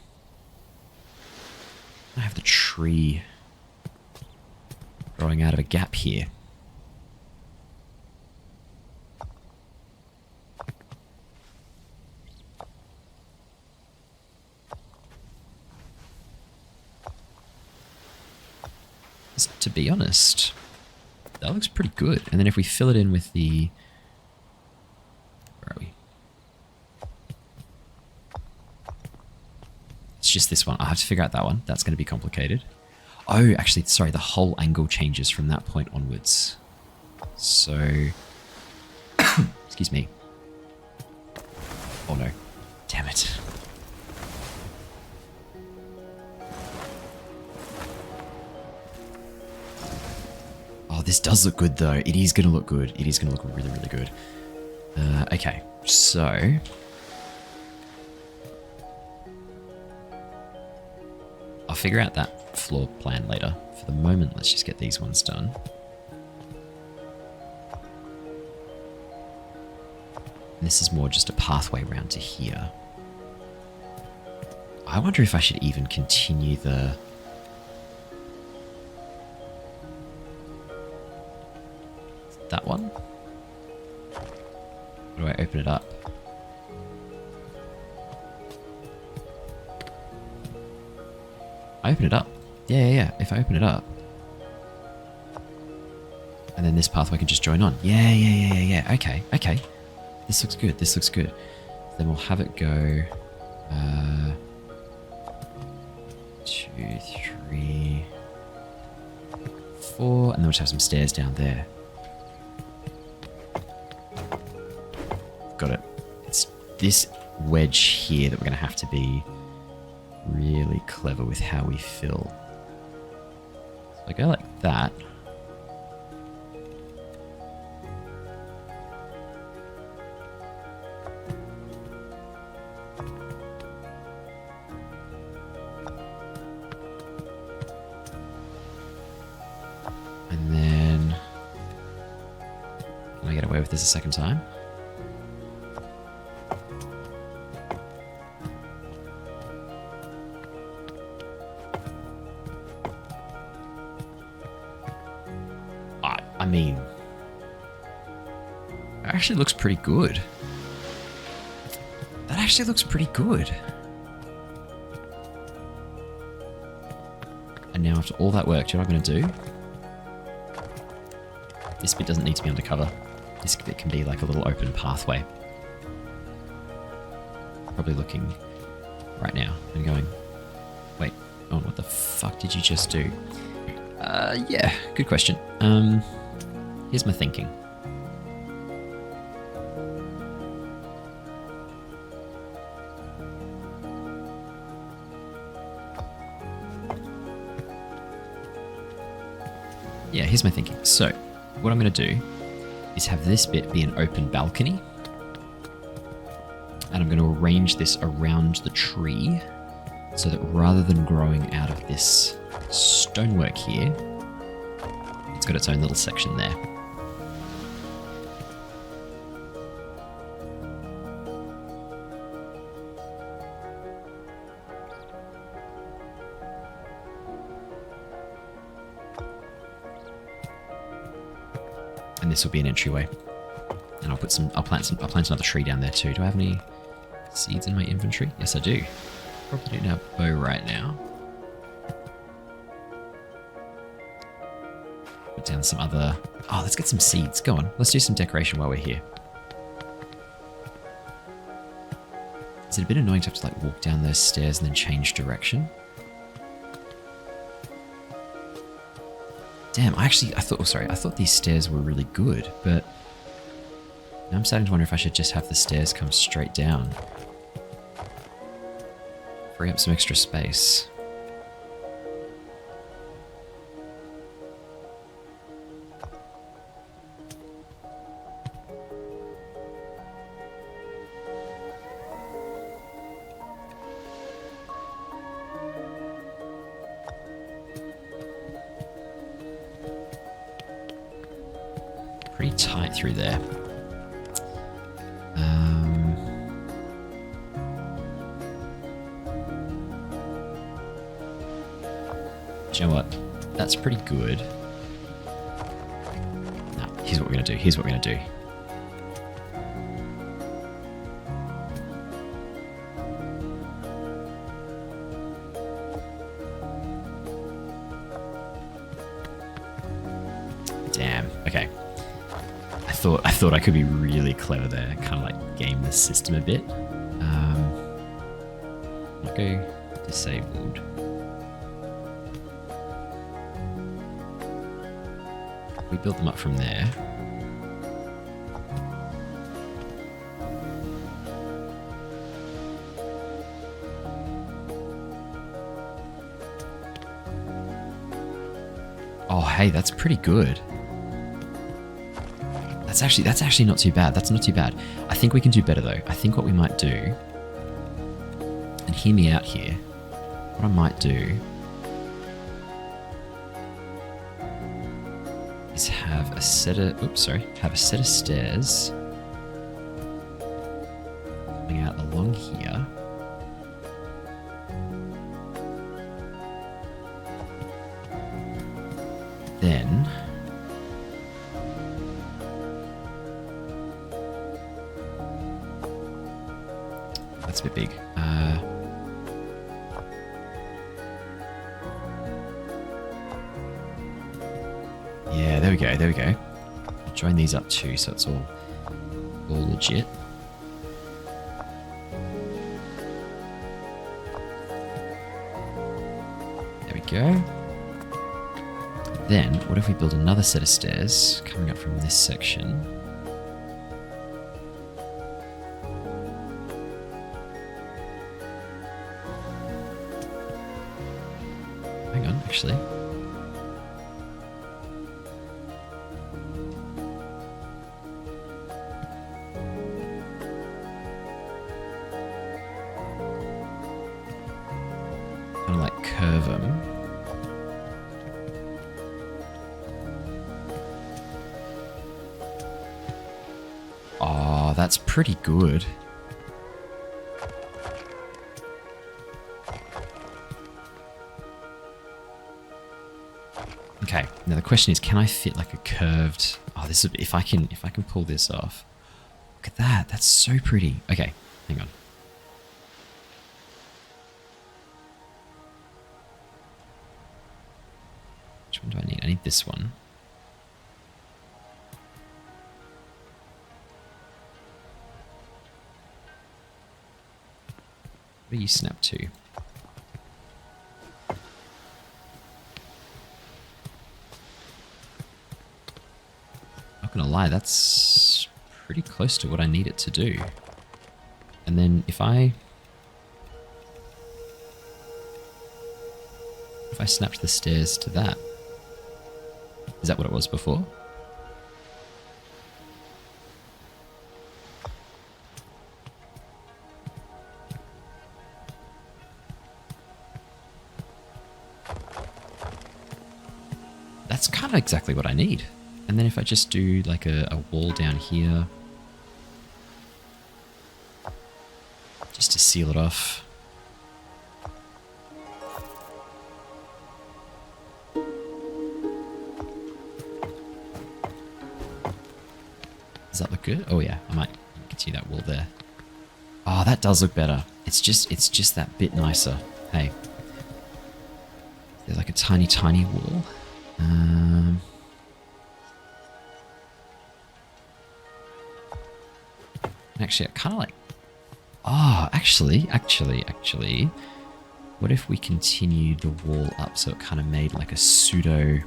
I have the tree growing out of a gap here. To be honest, that looks pretty good. And then if we fill it in with the... Where are we? It's just this one. I'll have to figure out that one. That's going to be complicated. Oh, actually, sorry, the whole angle changes from that point onwards. So... Excuse me. Oh no. Damn it. Oh, this does look good though. It is going to look good. It is going to look really, really good. Okay, so... I'll figure out that floor plan later. For the moment, let's just get these ones done. And this is more just a pathway round to here. I wonder if I should even continue the... That one? Or do I open it up? I open it up. Yeah. If I open it up. And then this pathway can just join on. Yeah. Okay. This looks good. Then we'll have it go... 2, 3, 4... And then we'll just have some stairs down there. got it. It's this wedge here that we're going to have to be really clever with how we fill. So I go like that. And then, can I get away with this a second time? I mean, that actually looks pretty good. That actually looks pretty good. And now after all that work, do you know what I'm going to do? This bit doesn't need to be undercover. This bit can be like a little open pathway. Probably looking right now and going, wait, oh, what the fuck did you just do? Yeah, good question. Here's my thinking. Yeah, here's my thinking. So, what I'm going to do is have this bit be an open balcony. And I'm going to arrange this around the tree so that rather than growing out of this stonework here, it's got its own little section there. And this will be an entryway. And I'll plant another tree down there too. Do I have any seeds in my inventory? Yes, I do. Probably don't have a bow right now. Put down some other... Oh, let's get some seeds. Go on. Let's do some decoration while we're here. Is it a bit annoying to have to like walk down those stairs and then change direction? Damn, I thought these stairs were really good, but now I'm starting to wonder if I should just have the stairs come straight down. Free up some extra space. Pretty tight through there. Do you know what? That's pretty good. No, here's what we're going to do. Here's what we're going to do. Damn. Okay. I thought I could be really clever there, kind of like game the system a bit. I'll go disabled. We build them up from there. Oh, hey, that's pretty good. That's actually not too bad. That's not too bad. I think we can do better though. I think what we might do, and hear me out here, what I might do is have a set of stairs coming out along here. Then that's a bit big. Yeah, there we go, there we go. I'll join these up too, so it's all legit. There we go. Then, what if we build another set of stairs coming up from this section? actually. Kind of like curve them. Oh, that's pretty good. Okay, now the question is, can I fit like a curved... Oh, this is... if I can pull this off. Look at that, that's so pretty. Okay, hang on. Which one do I need? I need this one. What do you snap to? Not gonna lie, that's pretty close to what I need it to do. And then if I snapped the stairs to that, is that what it was before? That's kind of exactly what I need. And then if I just do like a wall down here, just to seal it off. Does that look good? Oh yeah, I might continue that wall there. Oh, that does look better. It's just that bit nicer. Hey. There's like a tiny, tiny wall. Actually, I kind of like... Oh, actually, what if we continued the wall up so it kind of made like a pseudo...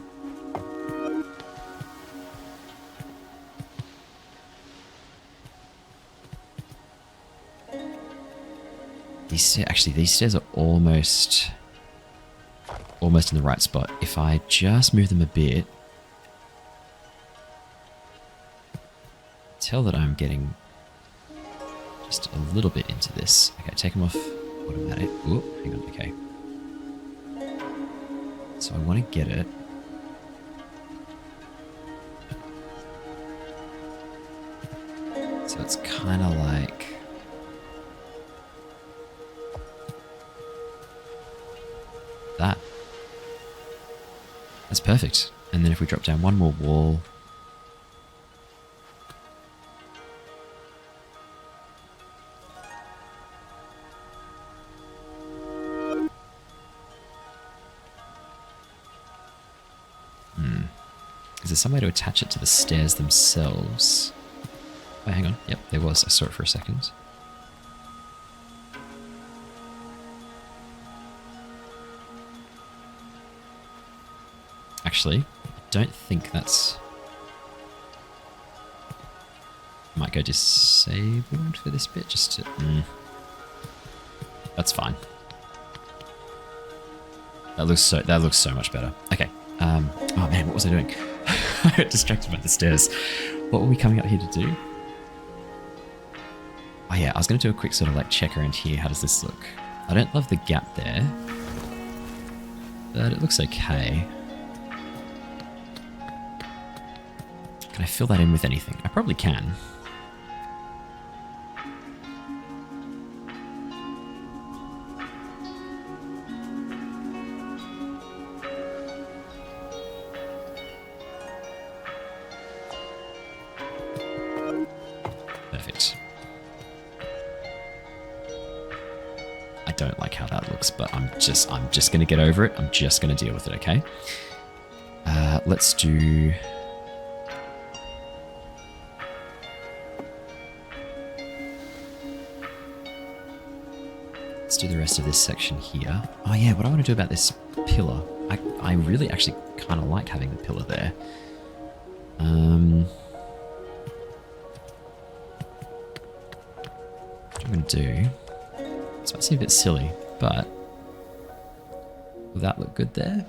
These stairs are almost in the right spot. If I just move them a bit, tell that I'm getting just a little bit into this. Okay, take them off automatic. Oh, hang on, okay. So I want to get it. So it's kind of like... that. That's perfect. And then if we drop down one more wall... Is there some way to attach it to the stairs themselves? Oh, hang on. Yep, there was. I saw it for a second. Actually, I don't think that's... I might go disabled for this bit just to... That's fine. That looks so much better. Okay. Oh man, what was I doing? I got distracted by the stairs. What were we coming up here to do? Oh yeah, I was going to do a quick sort of like check around here. How does this look? I don't love the gap there, but it looks okay. Can I fill that in with anything? I probably can. Perfect. I don't like how that looks, but I'm just going to get over it. I'm just going to deal with it, okay? Let's do... Let's do the rest of this section here. Oh yeah, what I want to do about this pillar. I really actually kind of like having the pillar there. What I'm going to do... This might seem a bit silly, but... Will that look good there?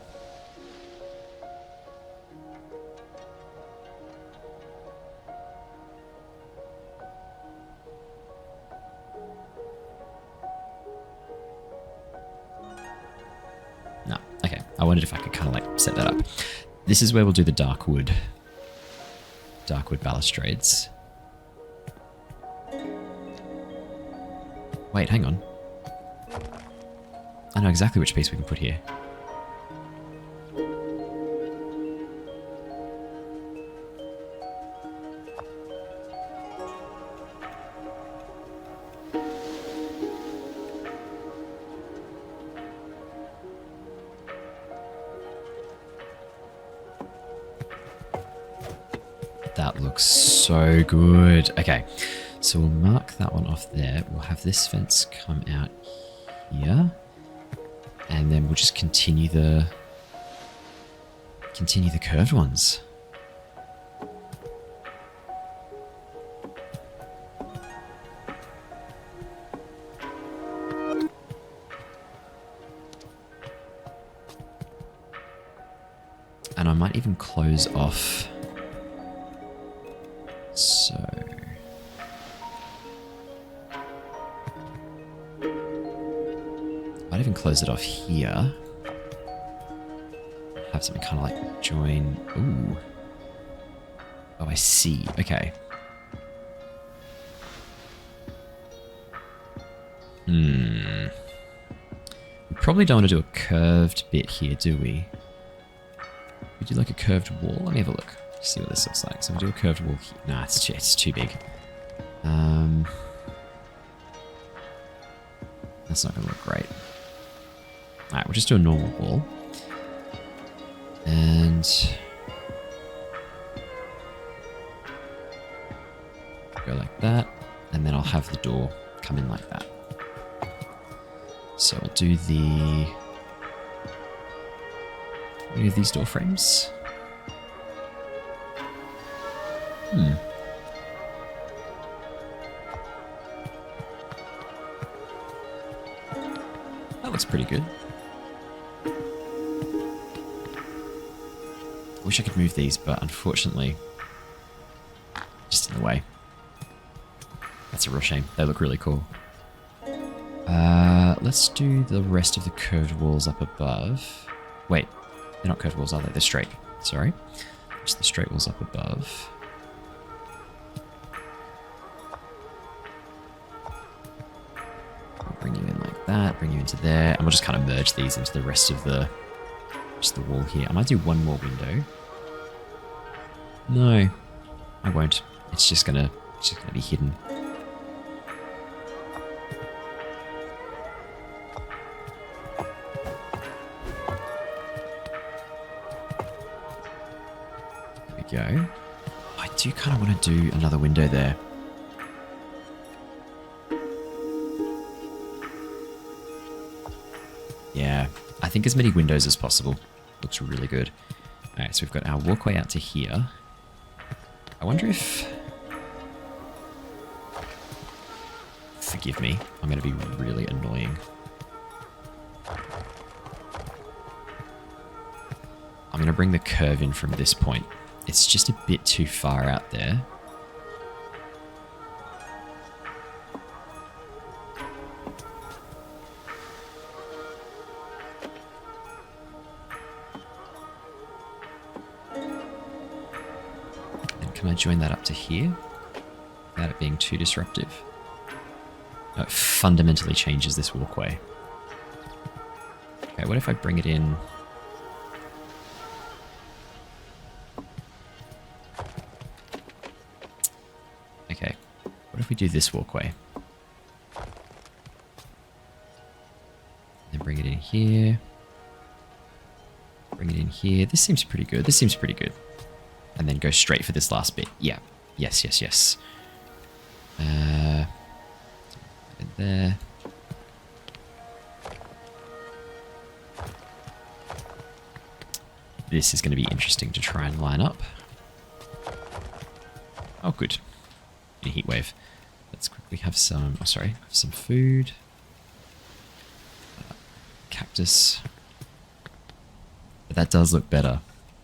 wondered if I could kind of like set that up. This is where we'll do the dark wood balustrades. Wait, hang on. I know exactly which piece we can put here. That looks so good. Okay, so we'll mark that one off there. We'll have this fence come out here. And then we'll just continue the curved ones. And I might even close off. So I'd even close it off here. Have something kind of like join. Ooh. Oh, I see. Okay. We probably don't want to do a curved bit here, do we? We do like a curved wall. Let me have a look. See what this looks like. So we do a curved wall here. Nah, it's too big. That's not going to look great. Alright, we'll just do a normal wall. And go like that. And then I'll have the door come in like that. So I'll do any of these door frames. That looks pretty good. I wish I could move these, but unfortunately, just in the way. That's a real shame. They look really cool. Let's do the rest of the curved walls up above. Wait, they're not curved walls, are they? They're straight. Sorry. Just the straight walls up above. I'll bring you in like that, bring you into there, and we'll just kind of merge these into the rest of the wall here. I might do one more window. No, I won't. It's just gonna be hidden. Go. I do kind of want to do another window there. Yeah, I think as many windows as possible. Looks really good. Alright, so we've got our walkway out to here. I wonder if... Forgive me, I'm going to be really annoying. I'm going to bring the curve in from this point. It's just a bit too far out there. And can I join that up to here without it being too disruptive? No, it fundamentally changes this walkway. Okay, what if I bring it in... Okay, what if we do this walkway? Then bring it in here. Bring it in here. This seems pretty good. This seems pretty good. And then go straight for this last bit. Yeah. Yes, yes, yes. In there. This is going to be interesting to try and line up. Oh, good. A heat wave. Let's quickly have some, oh sorry, have some food. Cactus. But that does look better.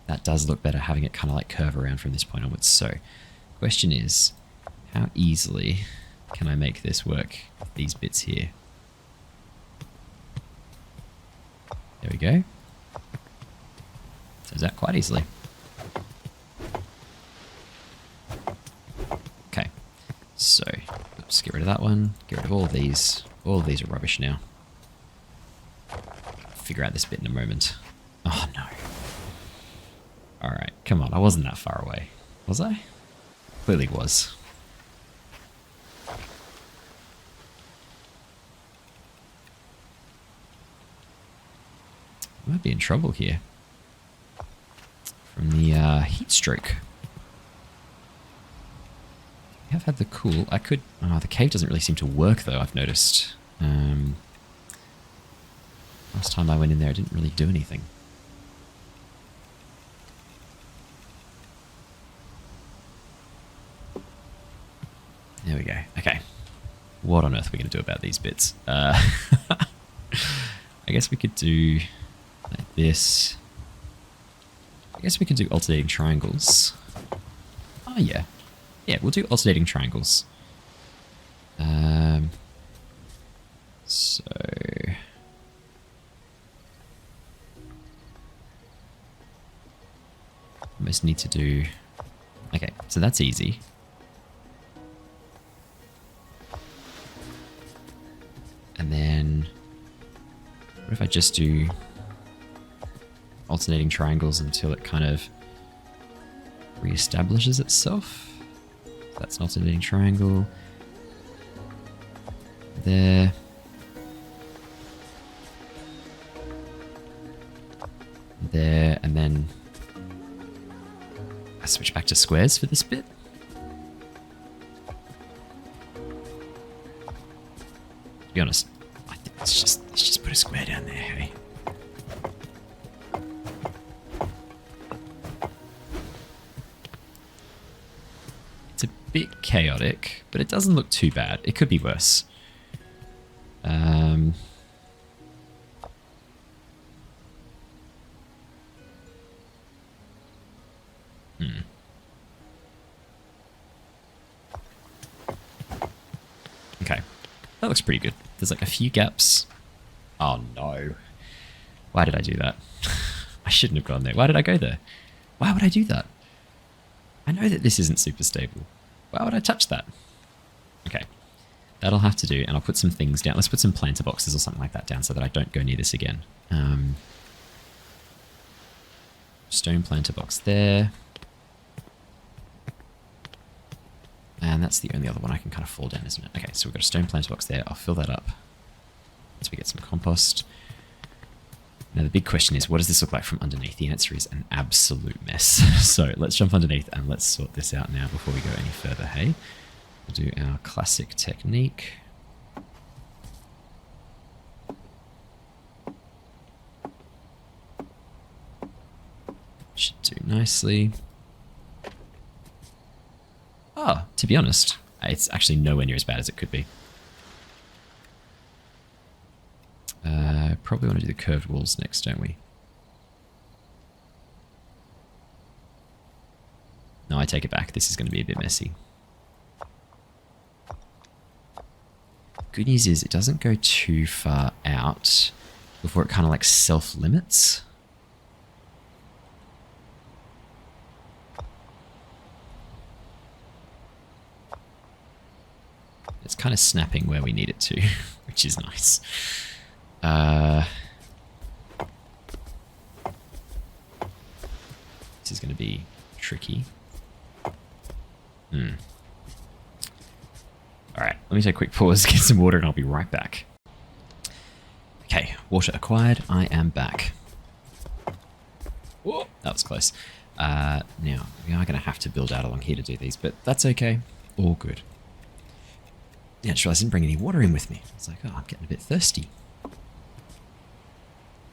That does look better, having it kind of like curve around from this point onwards. So, question is, how easily can I make this work with these bits here? There we go. Turns out quite easily. Okay, so let's get rid of that one. Get rid of all of these. All of these are rubbish now. Figure out this bit in a moment. Oh no. Alright, come on, I wasn't that far away. Was I? Clearly was. I might be in trouble here. From the heat stroke. We have had the cool. I could... Oh, the cave doesn't really seem to work though, I've noticed. Last time I went in there, it didn't really do anything. There we go. Okay. What on earth are we going to do about these bits? I guess we could do like this. I guess we could do alternating triangles. Oh, yeah. Yeah, we'll do alternating triangles. So... almost need to do... Okay, so that's easy. And then... what if I just do alternating triangles until it kind of reestablishes itself? That's an alternating triangle. There. There, and then I switch back to squares for this bit. To be honest, I think let's just put a square down there, hey. It's a bit chaotic, but it doesn't look too bad. It could be worse. Okay, that looks pretty good. There's like a few gaps. Oh no. Why did I do that? I shouldn't have gone there. Why did I go there? Why would I do that? I know that this isn't super stable. Why would I touch that? Okay, that'll have to do, and I'll put some things down. Let's put some planter boxes or something like that down so that I don't go near this again. Stone planter box there. And that's the only other one I can kind of fall down, isn't it? Okay, so we've got a stone planter box there. I'll fill that up once we get some compost. Now the big question is, what does this look like from underneath? The answer is an absolute mess. So let's jump underneath and let's sort this out now before we go any further, hey? We'll do our classic technique. Should do nicely. Oh, to be honest, it's actually nowhere near as bad as it could be. Probably want to do the curved walls next, don't we? No, I take it back. This is going to be a bit messy. Good news is it doesn't go too far out before it kind of like self-limits. It's kind of snapping where we need it to, which is nice. This is going to be tricky. Alright, let me take a quick pause, get some water, and I'll be right back. Okay, water acquired. I am back. Whoa, that was close. Now, we are going to have to build out along here to do these, but that's okay. All good. Yeah, I just realized I didn't bring any water in with me. I was like, oh, I'm getting a bit thirsty.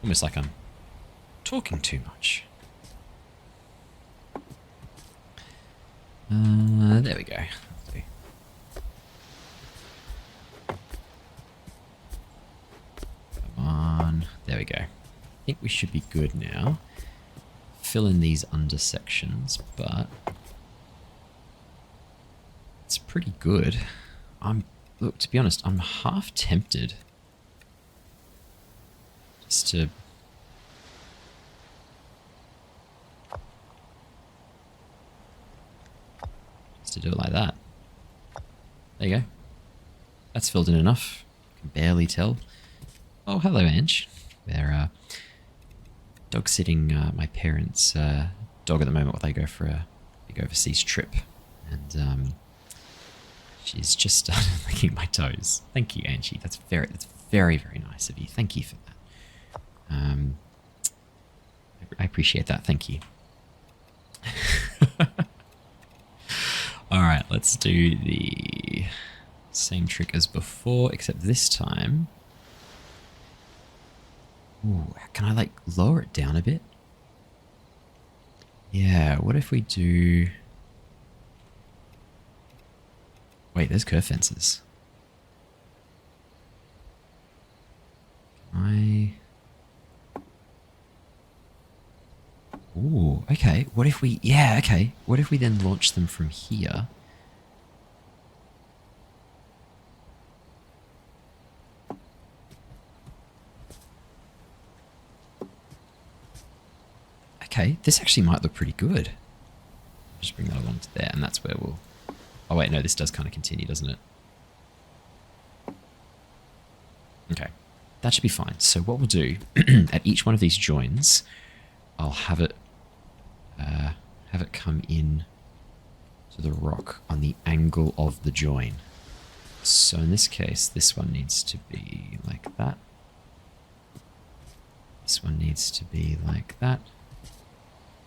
Almost like I'm talking too much. There we go. Come on. There we go. I think we should be good now. Fill in these under sections, but it's pretty good. Look, to be honest, I'm half tempted just to do it like that. There you go. That's filled in enough. You can barely tell. Oh, hello, Ange. They're dog sitting my parents' dog at the moment while they go for a big overseas trip. And she's just started licking my toes. Thank you, Angie. That's very, very nice of you. Thank you for that. I appreciate that. Thank you. All right, let's do the same trick as before, except this time. Ooh, can I like lower it down a bit? Yeah, what if we do... Wait, there's curve fences. Can I... Ooh, okay. What if we... Yeah, okay. What if we then launch them from here? Okay, this actually might look pretty good. Just bring that along to there, and that's where we'll... Oh wait, no, this does kind of continue, doesn't it? Okay, that should be fine. So what we'll do, at each one of these joins, I'll have it come in to the rock on the angle of the join. So in this case, this one needs to be like that. This one needs to be like that.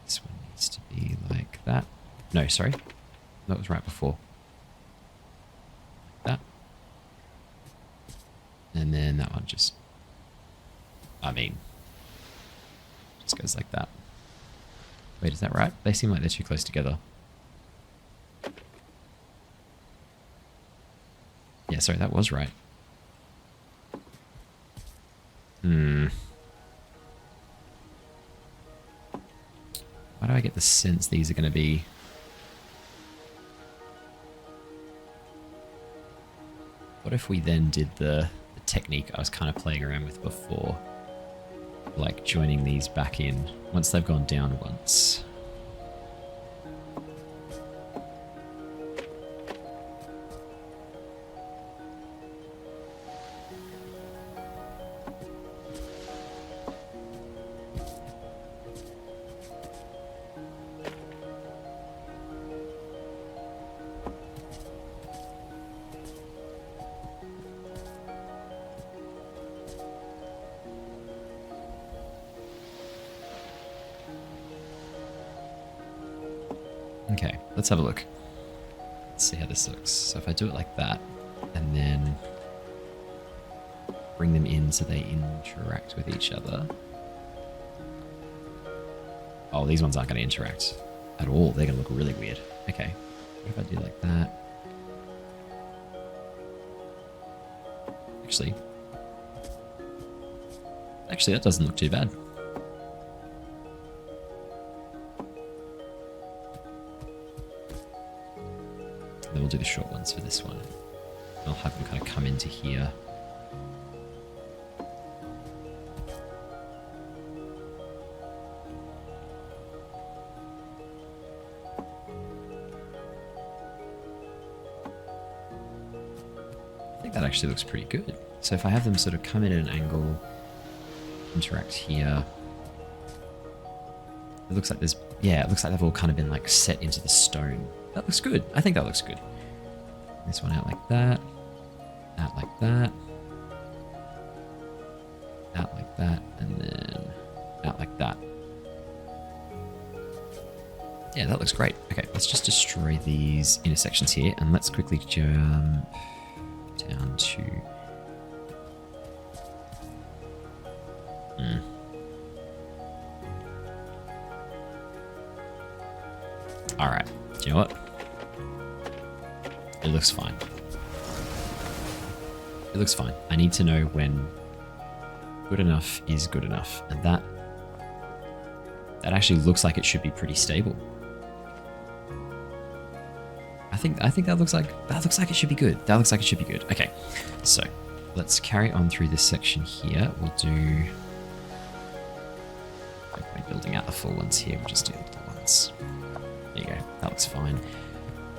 This one needs to be like that. No, sorry. That was right before. Like that. And then that one just... I mean... just goes like that. Wait, is that right? They seem like they're too close together. Yeah, sorry, that was right. Why do I get the sense these are going to be... What if we then did the technique I was kind of playing around with before? Like joining these back in once they've gone down once. Okay, let's have a look. Let's see how this looks. So if I do it like that, and then bring them in so they interact with each other. Oh, these ones aren't going to interact at all. They're going to look really weird. Okay, what if I do like that? Actually, that doesn't look too bad. Then we'll do the short ones for this one. I'll have them kind of come into here. I think that actually looks pretty good. So if I have them sort of come in at an angle, interact here. It looks like there's, yeah, it looks like they've all kind of been like set into the stone. That looks good. I think that looks good. This one out like that. Out like that. Out like that. And then out like that. Yeah, that looks great. Okay, let's just destroy these intersections here. And let's quickly jump down to... Alright, do you know what? It looks fine. It looks fine. I need to know when good enough is good enough. And that actually looks like it should be pretty stable. I think that looks like it should be good. That looks like it should be good. Okay, so let's carry on through this section here. We'll do... We're building out the full ones here. We'll just do the little ones. There you go. That looks fine.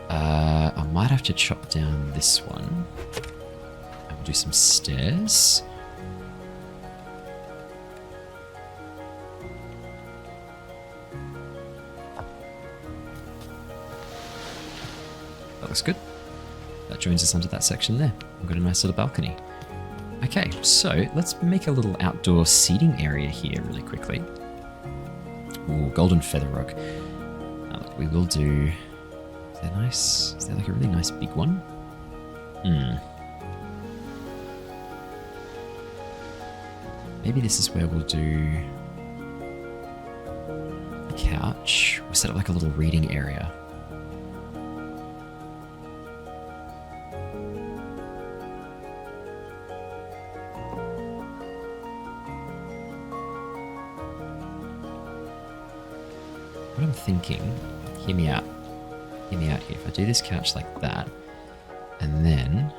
I might have to chop down this one. And we'll do some stairs. That looks good. That joins us onto that section there. We've got a nice little balcony. Okay, so let's make a little outdoor seating area here really quickly. Ooh, golden feather rug. Look, we will do... Is that nice? Is that like a really nice big one? Maybe this is where we'll do a couch. We'll set up like a little reading area. What I'm thinking, hear me out here. If I do this couch like that, and then...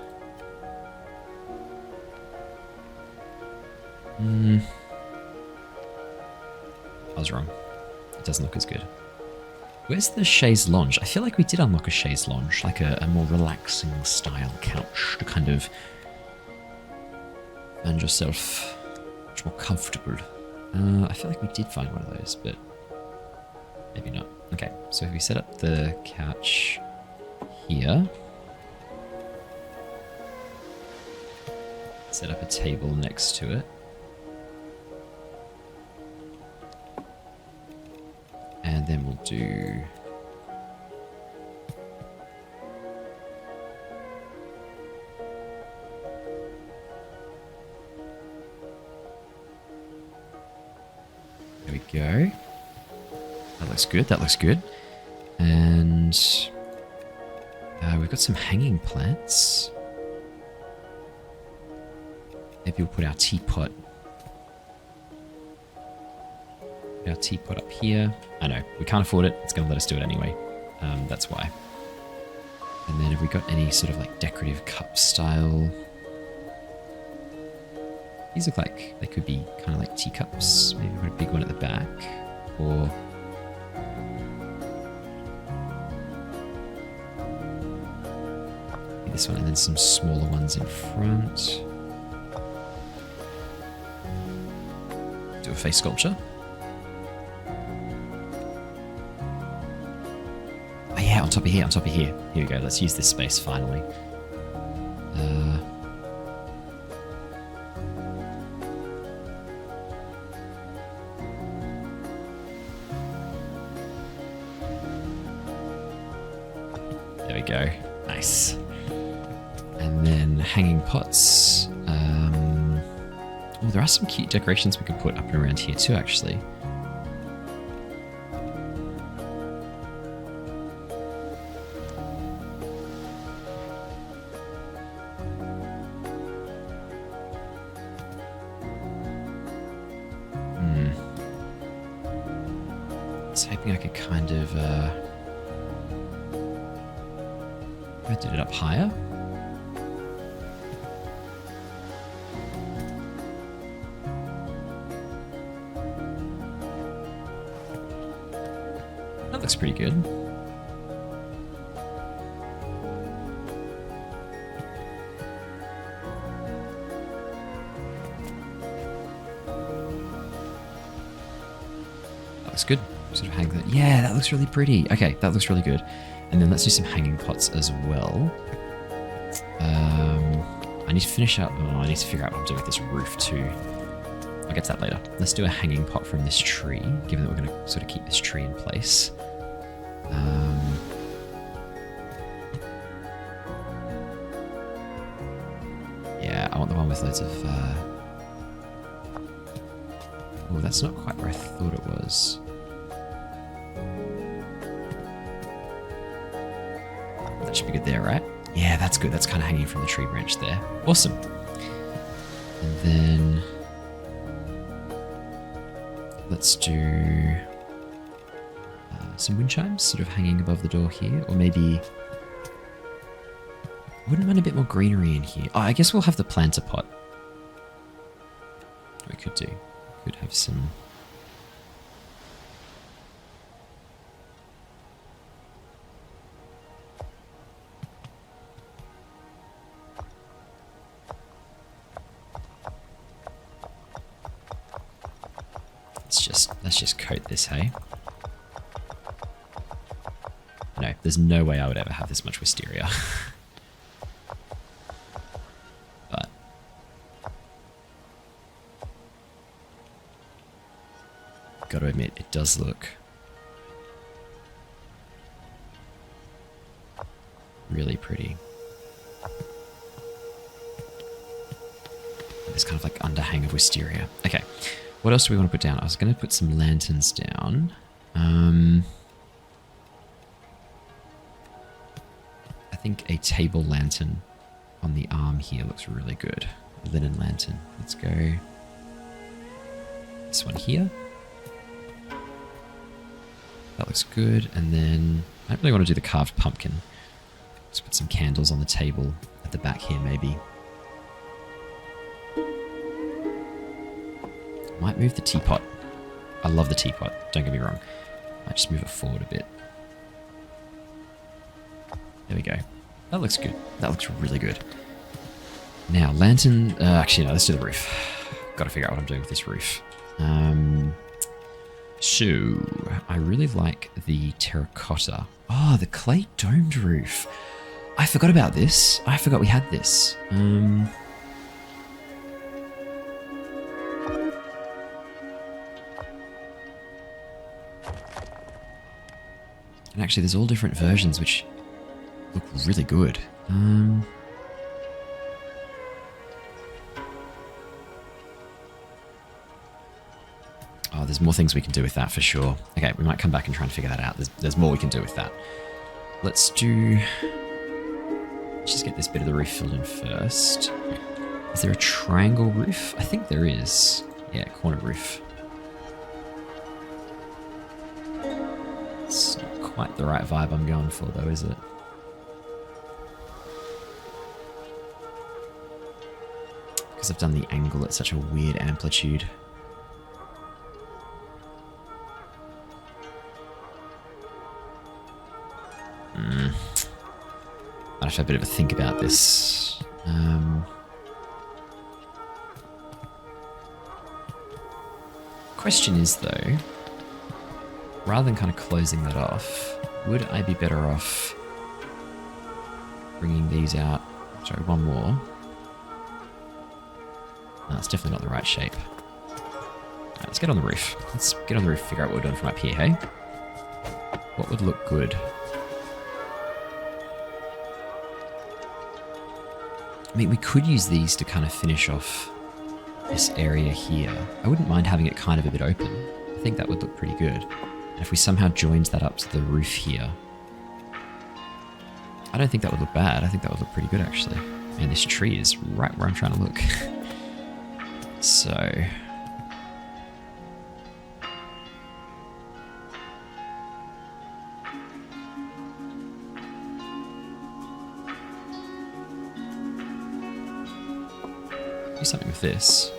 I was wrong. It doesn't look as good. Where's the chaise lounge? I feel like we did unlock a chaise lounge, like a more relaxing style couch to kind of find yourself much more comfortable. I feel like we did find one of those, but maybe not. Okay, so if we set up the couch here, set up a table next to it, and then we'll do there we go. That looks good, that looks good. And we've got some hanging plants. Maybe we'll put our teapot up here. I know, we can't afford it. It's going to let us do it anyway. That's why. And then have we got any sort of like decorative cup style? These look like they could be kind of like teacups. Maybe put a big one at the back. Or... this one, and then some smaller ones in front. Do a face sculpture. Oh yeah, on top of here, on top of here. Here we go, let's use this space finally. There we go, nice. And then hanging pots. Oh, there are some cute decorations we could put up and around here too, actually. I was hoping I could kind of... I did it up higher. That looks pretty good. That looks good. Sort of hang that. Yeah, that looks really pretty. Okay, that looks really good. And then let's do some hanging pots as well. I need to finish up. Oh, I need to figure out what I'm doing with this roof too. I'll get to that later. Let's do a hanging pot from this tree, given that we're going to sort of keep this tree in place. Yeah, I want the one with loads of... Oh, that's not quite where I thought it was. That should be good there, right? Yeah, that's good. That's kind of hanging from the tree branch there. Awesome. And then... let's do some wind chimes sort of hanging above the door here, or maybe... I wouldn't mind a bit more greenery in here. Oh, I guess we'll have the planter pot. We could do. We could have some... just coat this, hey? No, there's no way I would ever have this much wisteria. But gotta admit, it does look really pretty. This kind of like underhang of wisteria. Okay, what else do we want to put down? I was going to put some lanterns down. I think a table lantern on the arm here looks really good. A linen lantern. Let's go this one here. That looks good. And then I don't really want to do the carved pumpkin. Let's put some candles on the table at the back here maybe. Might move the teapot. I love the teapot, don't get me wrong. Might just move it forward a bit. There we go. That looks good. That looks really good. Now, lantern... actually, no, let's do the roof. Gotta figure out what I'm doing with this roof. So, I really like the terracotta. Oh, the clay domed roof. I forgot about this. I forgot we had this. And actually, there's all different versions which look really good. Oh, there's more things we can do with that for sure. Okay, we might come back and try and figure that out. There's more we can do with that. Let's just get this bit of the roof filled in first. Is there a triangle roof? I think there is. Yeah, corner roof. It's not quite the right vibe I'm going for though, is it? Because I've done the angle at such a weird amplitude. I'd have to have a bit of a think about this. Question is though, rather than kind of closing that off, would I be better off bringing these out? Sorry, one more. No, that's definitely not the right shape. Right, let's get on the roof. Let's get on the roof, figure out what we're doing from up here, hey? What would look good? I mean, we could use these to kind of finish off this area here. I wouldn't mind having it kind of a bit open. I think that would look pretty good. And if we somehow joined that up to the roof here, I don't think that would look bad. I think that would look pretty good, actually. Man, this tree is right where I'm trying to look. So... do something with this.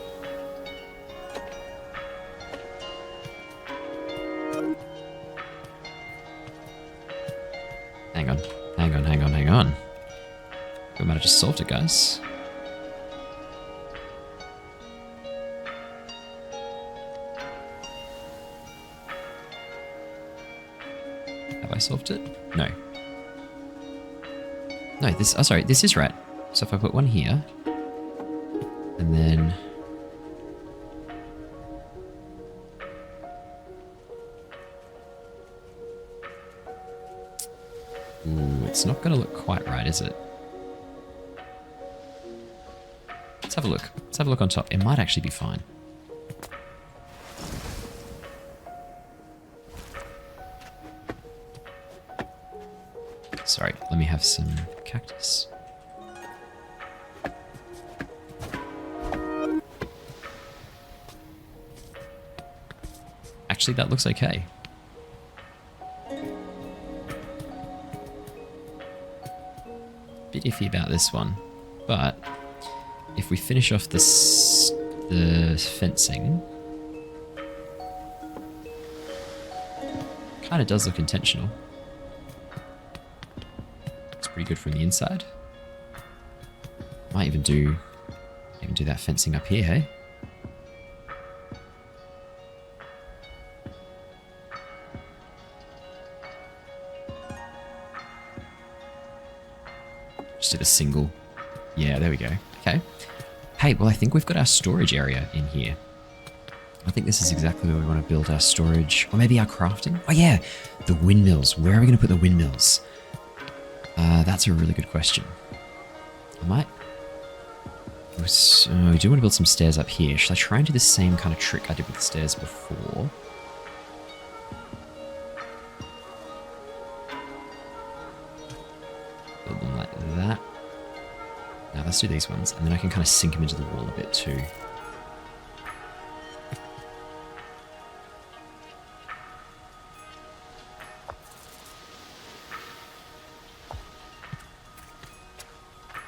Hang on. We might have just solved it, guys. Have I solved it? No. No, this... oh, sorry, this is right. So if I put one here... and then... ooh, it's not going to look quite right, is it? Let's have a look. Let's have a look on top. It might actually be fine. Sorry, let me have some cactus. Actually, that looks okay. Bit iffy about this one, but if we finish off this, the fencing, kind of does look intentional. It's pretty good from the inside. Might even do that fencing up here, hey? Just did a single. Yeah, there we go. Okay. Hey, well, I think we've got our storage area in here. I think this is exactly where we want to build our storage. Or maybe our crafting? Oh, yeah. The windmills. Where are we going to put the windmills? That's a really good question. I might... we do want to build some stairs up here. Should I try and do the same kind of trick I did with the stairs before? Build them like that. Now let's do these ones, and then I can kind of sink them into the wall a bit too.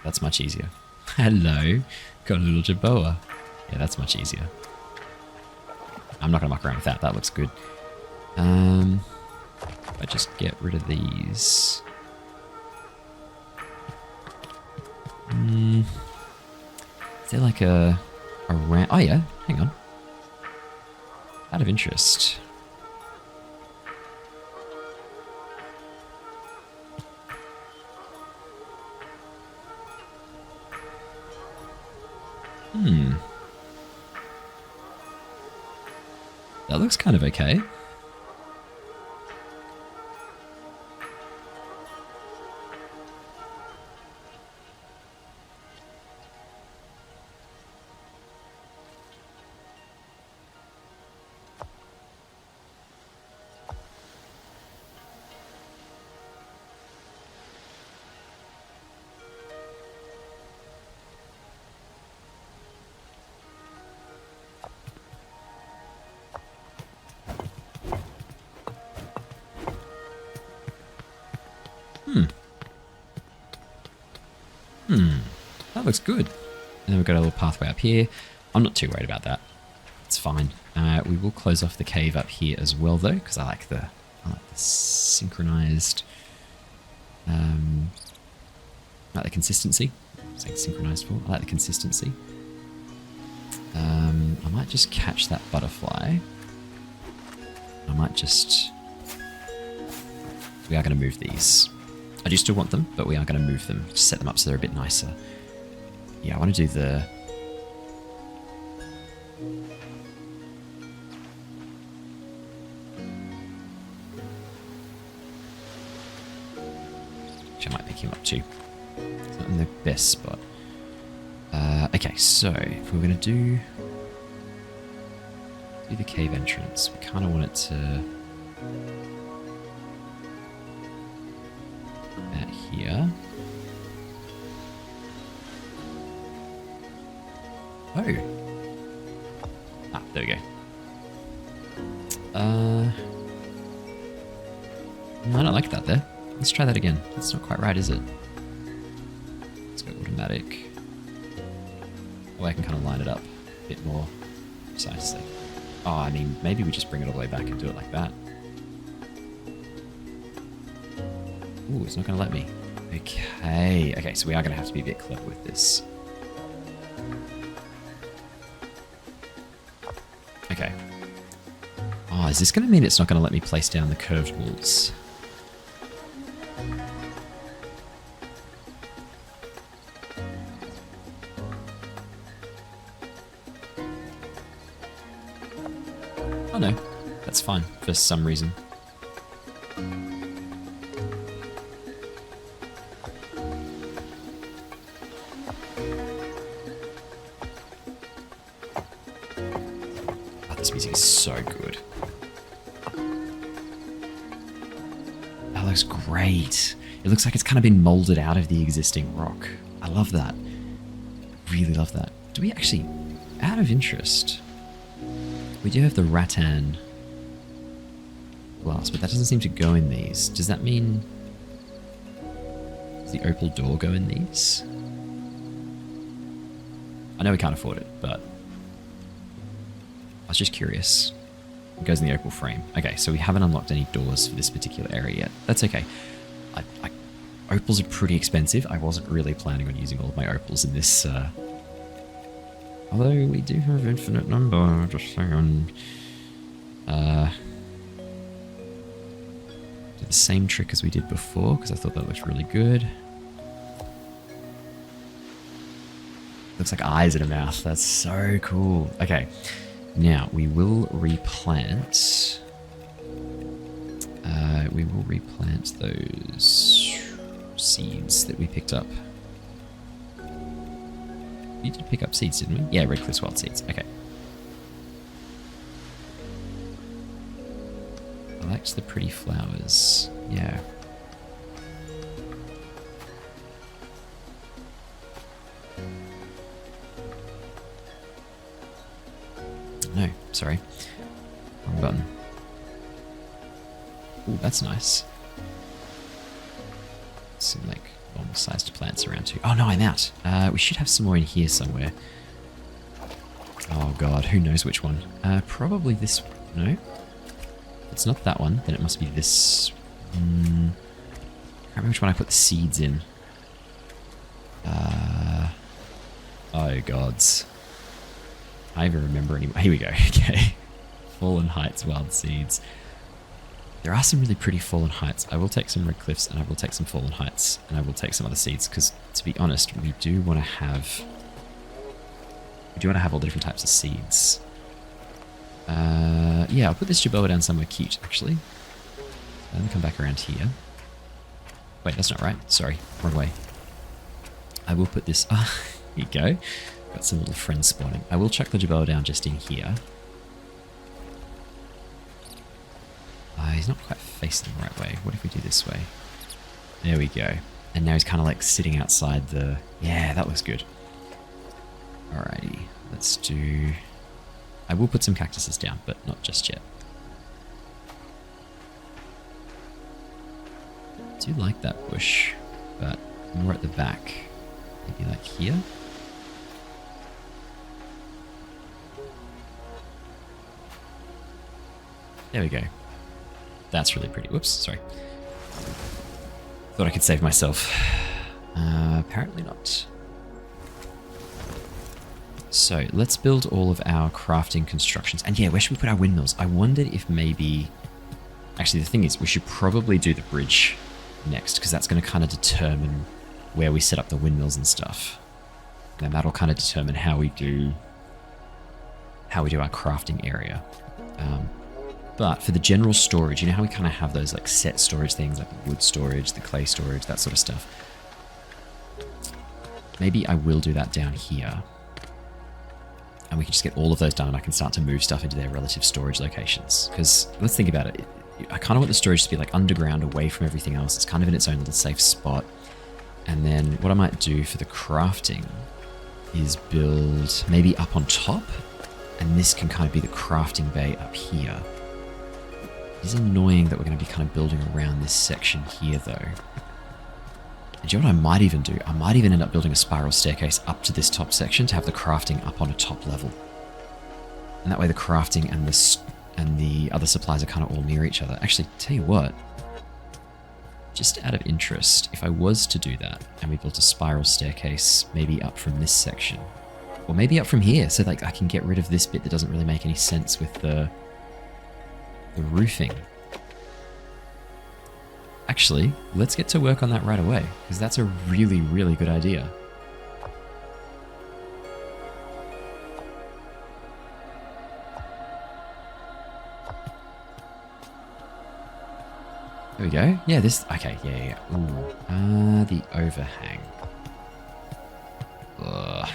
That's much easier. Hello, got a little Jerboa. Yeah, that's much easier. I'm not gonna muck around with that. That looks good. If I just get rid of these. Is there like a ramp? Oh yeah, hang on. Out of interest. That looks kind of okay. That looks good. And then we've got a little pathway up here. I'm not too worried about that. It's fine. We will close off the cave up here as well, though, because I like the synchronized. I like the consistency. I'm saying synchronized for. I like the consistency. I might just catch that butterfly. I might just. We are going to move these. I do still want them, but we are going to move them. Just set them up so they're a bit nicer. Yeah, I want to do the... Actually, I might pick him up too. It's not in the best spot. Okay, so if we're going to do the cave entrance, we kind of want it to... that here. Oh. Ah, there we go. No, I don't like that there. Let's try that again. That's not quite right, is it? Let's go automatic. Oh, I can kind of line it up a bit more precisely. Oh, I mean, maybe we just bring it all the way back and do it like that. Ooh, it's not going to let me. Okay. Okay, so we are going to have to be a bit clever with this. Okay. Oh, is this going to mean it's not going to let me place down the curved walls? Oh no, that's fine for some reason. This music is so good. That looks great. It looks like it's kind of been molded out of the existing rock. I love that. Really love that. Do we actually, out of interest, we do have the rattan glass, but that doesn't seem to go in these. Does that mean, does the opal door go in these? I know we can't afford it, but I was just curious. It goes in the opal frame. Okay, so we haven't unlocked any doors for this particular area yet. That's okay. Opals are pretty expensive. I wasn't really planning on using all of my opals in this. Although we do have infinite number, just saying. Do the same trick as we did before, because I thought that looked really good. Looks like eyes in a mouth. That's so cool. Okay, now we will replant. We will replant those seeds that we picked up. We did pick up seeds, didn't we? Yeah, Red Cliff's wild seeds. Okay. I liked the pretty flowers. Yeah. No, sorry. Wrong button. Ooh, that's nice. Some like normal-sized plants around too. Oh no, I'm out. We should have some more in here somewhere. Oh god, who knows which one? Probably this. No, if it's not that one. Then it must be this. I can't remember which one I put the seeds in. Oh gods. I even remember anymore. Here we go. Okay. Fallen Heights wild seeds. There are some really pretty Fallen Heights. I will take some Red Cliffs and I will take some Fallen Heights and I will take some other seeds because, to be honest, we do want to have all the different types of seeds. Yeah, I'll put this Jerboa down somewhere cute, actually. Let me come back around here. Wait, that's not right. Sorry, wrong way. I will put this... Ah, here you go. Got some little friends spawning. I will chuck the Jerboa down just in here. He's not quite facing the right way. What if we do this way? There we go. And now he's kind of like sitting outside the... Yeah, that looks good. Alrighty, let's do... I will put some cactuses down, but not just yet. I do like that bush, but more at the back. Maybe like here? There we go. That's really pretty. Whoops, sorry. Thought I could save myself. Apparently not. So, let's build all of our crafting constructions. And yeah, where should we put our windmills? I wondered if maybe... Actually, the thing is, we should probably do the bridge next, because that's going to kind of determine where we set up the windmills and stuff. And then that'll kind of determine how we do our crafting area. But for the general storage, you know how we kind of have those like set storage things, like the wood storage, the clay storage, that sort of stuff. Maybe I will do that down here. And we can just get all of those done and I can start to move stuff into their relative storage locations. Because let's think about it. I kind of want the storage to be like underground, away from everything else. It's kind of in its own little safe spot. And then what I might do for the crafting is build maybe up on top. And this can kind of be the crafting bay up here. It's annoying that we're going to be kind of building around this section here, though. And do you know what I might even do? I might even end up building a spiral staircase up to this top section to have the crafting up on a top level. And that way the crafting and the other supplies are kind of all near each other. Actually, tell you what. Just out of interest, if I was to do that, and we built a spiral staircase maybe up from this section, or maybe up from here, so like I can get rid of this bit that doesn't really make any sense with the roofing. Actually, let's get to work on that right away, because that's a really, really good idea. There we go. Yeah, this... Okay, yeah. Ooh. The overhang. Ugh.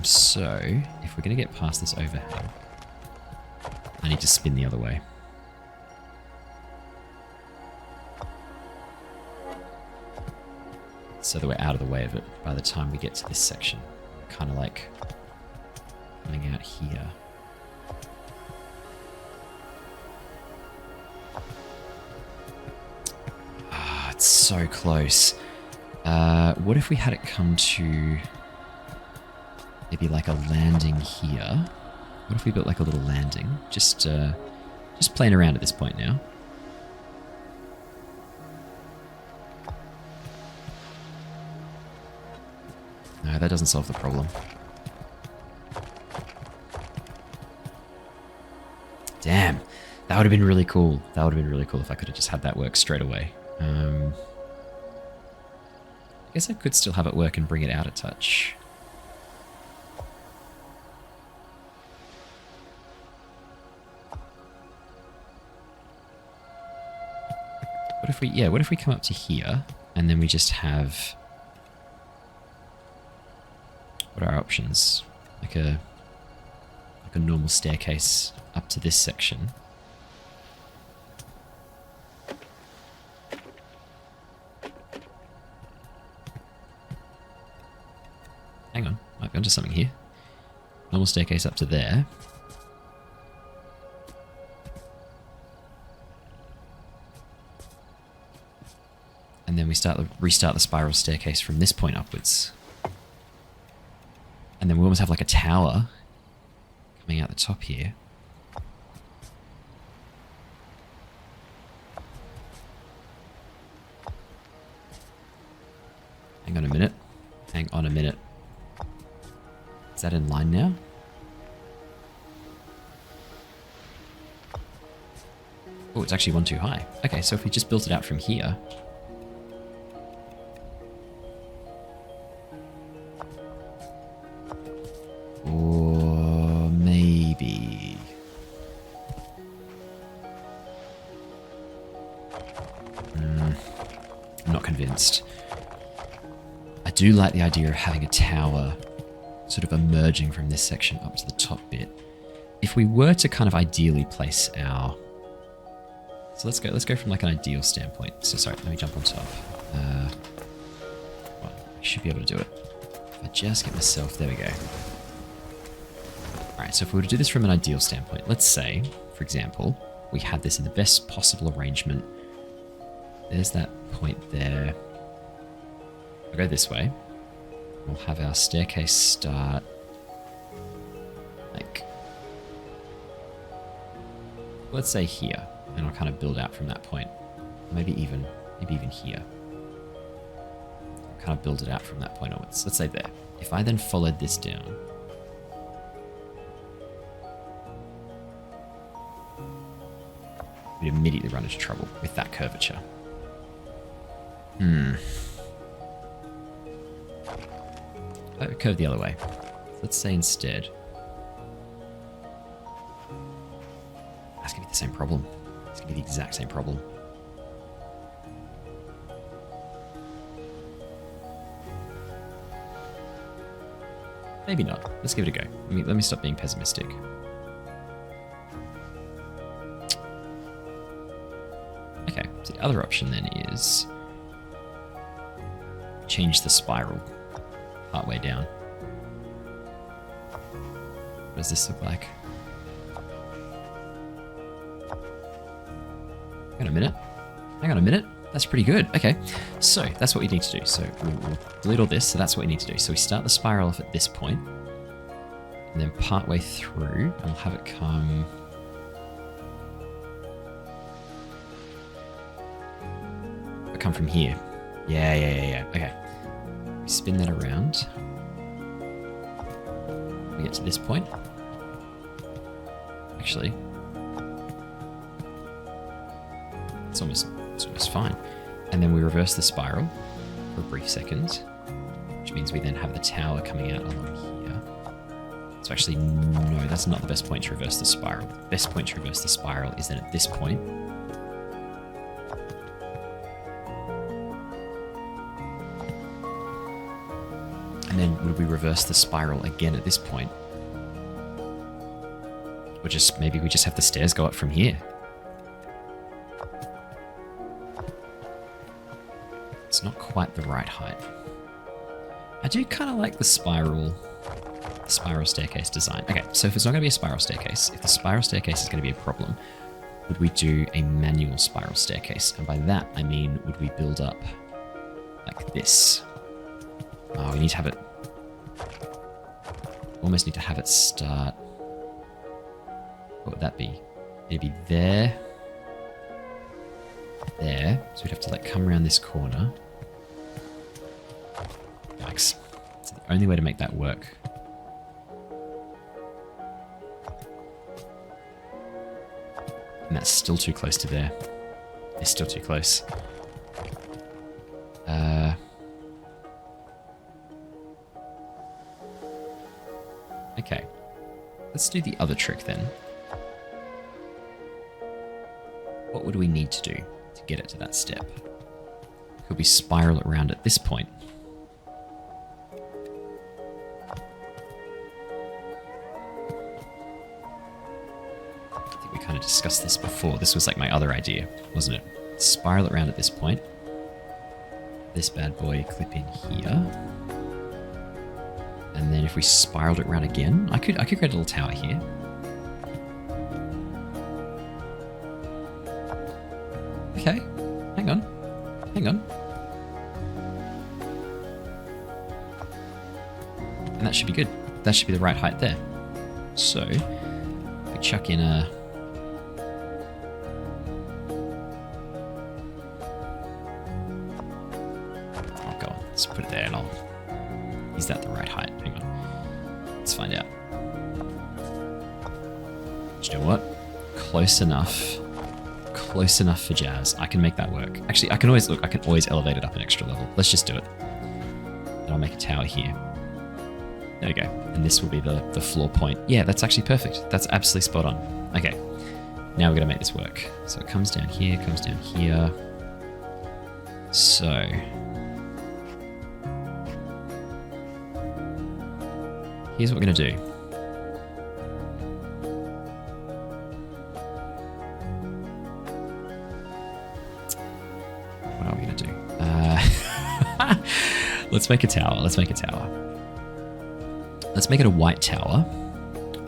So, if we're going to get past this overhang, I need to spin the other way. So that we're out of the way of it by the time we get to this section. Kind of like coming out here. Ah, it's so close. What if we had it come to maybe like a landing here? What if we built like a little landing? Just playing around at this point now. No, that doesn't solve the problem. Damn, that would have been really cool. That would have been really cool if I could have just had that work straight away. I guess I could still have it work and bring it out a touch. what if we come up to here and then we just have, what are our options? Like a normal staircase up to this section. Hang on, might be onto something here. Normal staircase up to there. And then we restart the spiral staircase from this point upwards. And then we almost have like a tower coming out the top here. Hang on a minute. Hang on a minute. Is that in line now? Oh, it's actually one too high. Okay, so if we just built it out from here. Or maybe... I'm not convinced. I do like the idea of having a tower sort of emerging from this section up to the top bit. If we were to kind of ideally place our... So let's go from like an ideal standpoint. So sorry, let me jump on top. Well, I should be able to do it. If I just get myself, there we go. Alright, so if we were to do this from an ideal standpoint, let's say, for example, we had this in the best possible arrangement. There's that point there. I'll go this way. We'll have our staircase start like, let's say here, and I'll kind of build out from that point. Maybe even here. I'll kind of build it out from that point onwards. Let's say there. If I then followed this down, we'd immediately run into trouble with that curvature. I would curve the other way. Let's say instead. That's going to be the same problem. It's going to be the exact same problem. Maybe not. Let's give it a go. Let me stop being pessimistic. Okay, so the other option then is change the spiral partway down. What does this look like? Hang on a minute. That's pretty good. Okay, so that's what we need to do. So we'll delete all this, so that's what we need to do. So we start the spiral off at this point, and then partway through, I'll have it come... It'll come from here. Yeah. Okay. We spin that around. We get to this point. Actually, it's almost fine. And then we reverse the spiral for a brief second, which means we then have the tower coming out along here. So actually, no, that's not the best point to reverse the spiral. The best point to reverse the spiral is then at this point. And then would we reverse the spiral again at this point? Or just, maybe we just have the stairs go up from here. It's not quite the right height. I do kind of like the spiral staircase design. Okay, so if it's not going to be a spiral staircase, if the spiral staircase is going to be a problem, would we do a manual spiral staircase? And by that, I mean, would we build up like this? Oh, we need to have it... Almost need to have it start... What would that be? It'd be there. There. So we'd have to like come around this corner. Yikes. It's the only way to make that work. And that's still too close to there. It's still too close. Okay. Let's do the other trick then. What would we need to do to get it to that step. Could we spiral it around at this point? I think we kind of discussed this before. This was like my other idea, wasn't it? Spiral it around at this point. This bad boy clip in here. And then if we spiraled it around again, I could create a little tower here. Okay, hang on. And that should be good. That should be the right height there. So, if we chuck in a... Oh, go on. Let's put it there and I'll... Is that the right height? Hang on. Let's find out. Do you know what? Close enough. Close enough for jazz. I can make that work. Actually, I can always elevate it up an extra level. Let's just do it. And I'll make a tower here. There we go. And this will be the floor point. Yeah, that's actually perfect. That's absolutely spot on. Okay. Now we're going to make this work. So it comes down here, comes down here. So... here's what we're going to do. What are we going to do? Let's make a tower. Let's make it a white tower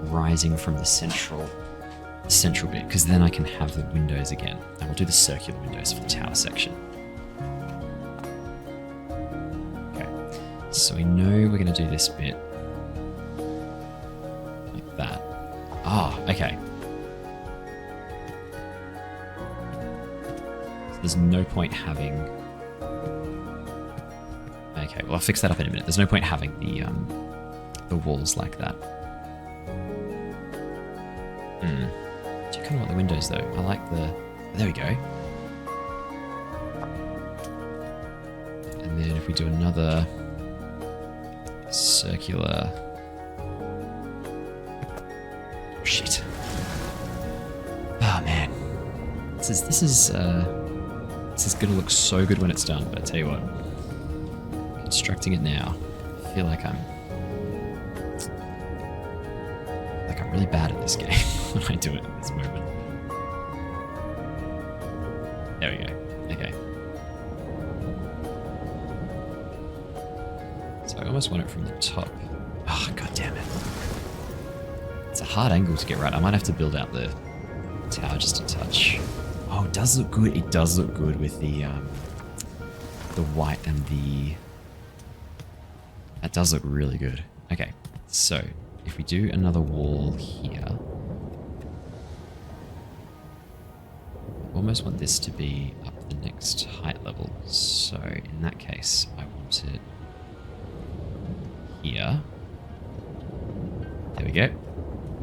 rising from the central bit, because then I can have the windows again. And we'll do the circular windows for the tower section. Okay. So we know we're going to do this bit. That. Ah, okay. So there's no point having... Okay, well I'll fix that up in a minute. There's no point having the walls like that. Do you kind of want the windows though? I like the... There we go. And then if we do another circular... Shit. Oh man, this is gonna look so good when it's done. But I tell you what, constructing it now, I feel like I'm really bad at this game when I do it at this moment. There we go. Okay. So I almost want it from the top. Oh god damn it. It's a hard angle to get right. I might have to build out the tower just a touch. Oh, it does look good. It does look good with the white and the... That does look really good. Okay, so if we do another wall here, I almost want this to be up the next height level. So in that case, I want it here. There we go.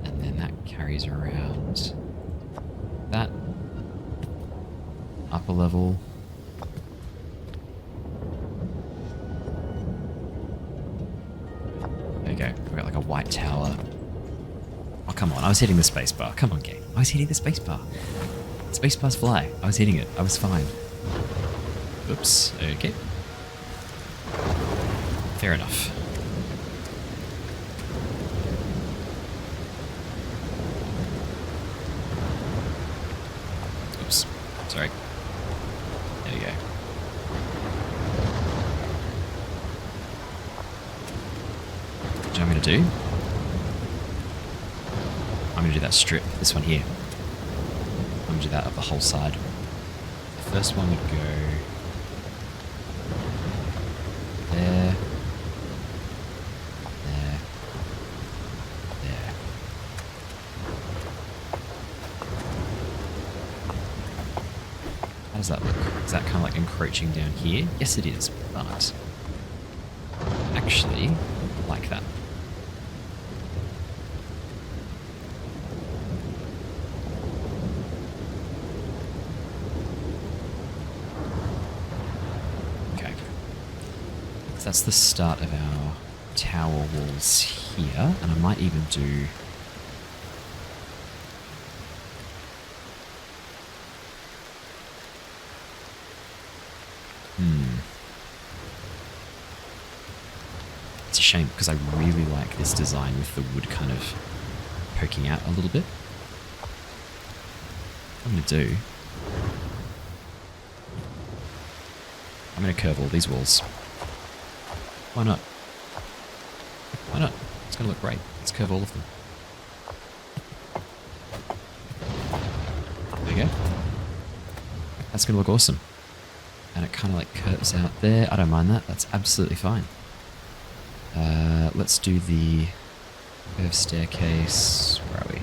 And then that carries around that upper level. There we go. We've got like a white tower. Oh, come on. I was hitting the spacebar. Come on, game. I was hitting the spacebar. Spacebar's fly. I was hitting it. I was fine. Oops. Okay. Fair enough. Oops. Sorry. There you go. What I'm going to do? I'm going to do that strip, this one here. I'm going to do that up the whole side. The first one would go there, there, there. How does that look? Is that kind of like encroaching down here? Yes, it is, but actually, I like that. That's the start of our tower walls here, and I might even do... shame because I really like this design with the wood kind of poking out a little bit. What I'm going to do, I'm going to curve all these walls. Why not? Why not? It's going to look great. Let's curve all of them. There you go. That's going to look awesome. And it kind of like curves out there. I don't mind that. That's absolutely fine. Let's do the curved staircase. Where are we?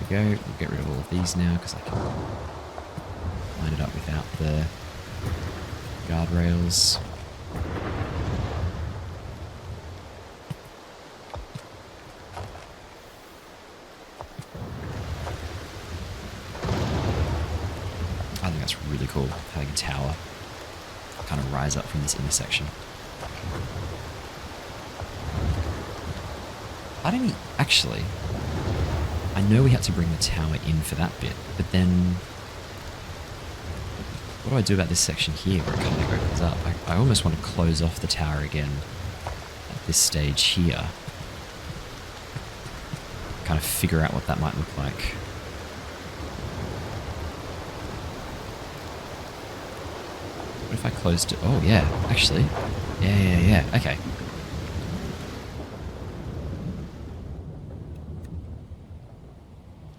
There we go. We'll get rid of all of these now because I can line it up without the guardrails. I think that's really cool, having a tower kind of rise up from this intersection. I don't actually. I know we had to bring the tower in for that bit, but then what do I do about this section here where it kind of opens up? I almost want to close off the tower again at this stage here. Kind of figure out what that might look like. What if I closed it? Oh yeah, actually. Yeah. Okay.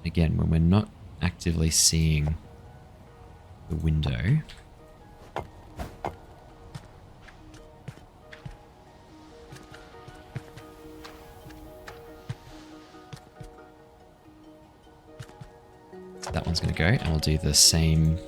Again, when we're not actively seeing the window, so that one's going to go, and we'll do the same.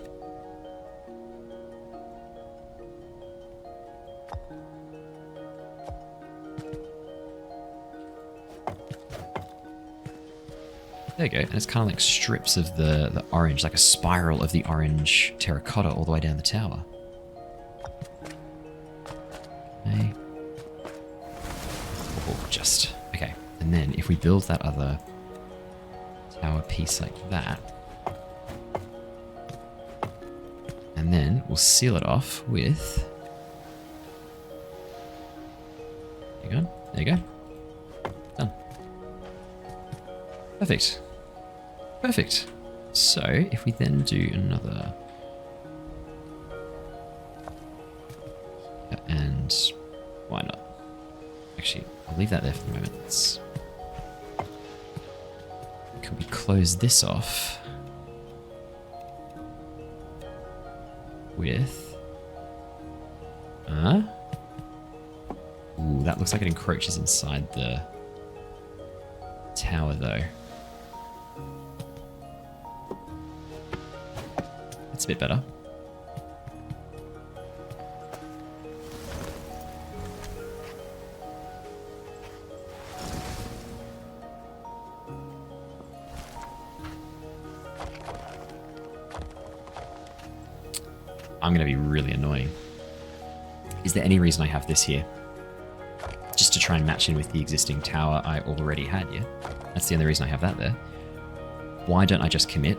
There you go, and it's kind of like strips of the orange, like a spiral of the orange terracotta all the way down the tower. Okay. Oh, just. Okay, and then if we build that other tower piece like that, and then we'll seal it off with... There you go. There you go. Done. Perfect. Perfect. So, if we then do another... And why not? Actually, I'll leave that there for the moment. Could we close this off with... Ooh, that looks like it encroaches inside the tower though. That's a bit better. I'm going to be really annoying. Is there any reason I have this here? Just to try and match in with the existing tower I already had, yeah? That's the only reason I have that there. Why don't I just commit?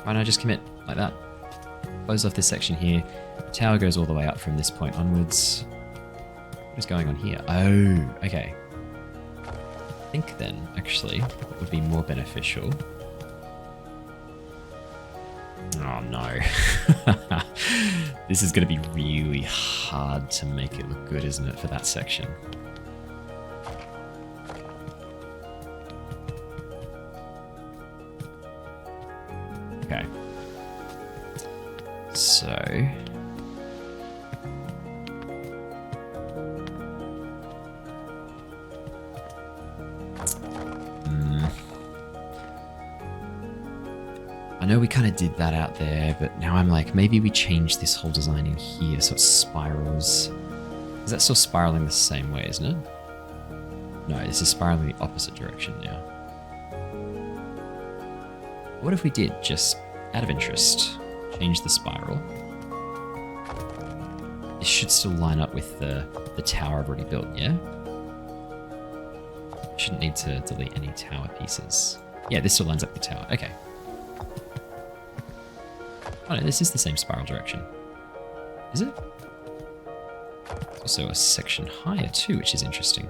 Why don't I just commit like that? Close off this section here. Tower goes all the way up from this point onwards. What is going on here? Oh, okay. I think then, actually, what would be more beneficial... Oh no. This is going to be really hard to make it look good, isn't it, for that section? Okay. So... I know we kind of did that out there, but now I'm like, maybe we change this whole design in here so it spirals. Is that still spiraling the same way, isn't it? No, this is spiraling the opposite direction now. What if we did, just out of interest, change the spiral This should still line up with the tower I've already built, yeah? I shouldn't need to delete any tower pieces. Yeah, this still lines up with the tower. Okay. Oh no, this is the same spiral direction. Is it? It's also a section higher too, which is interesting.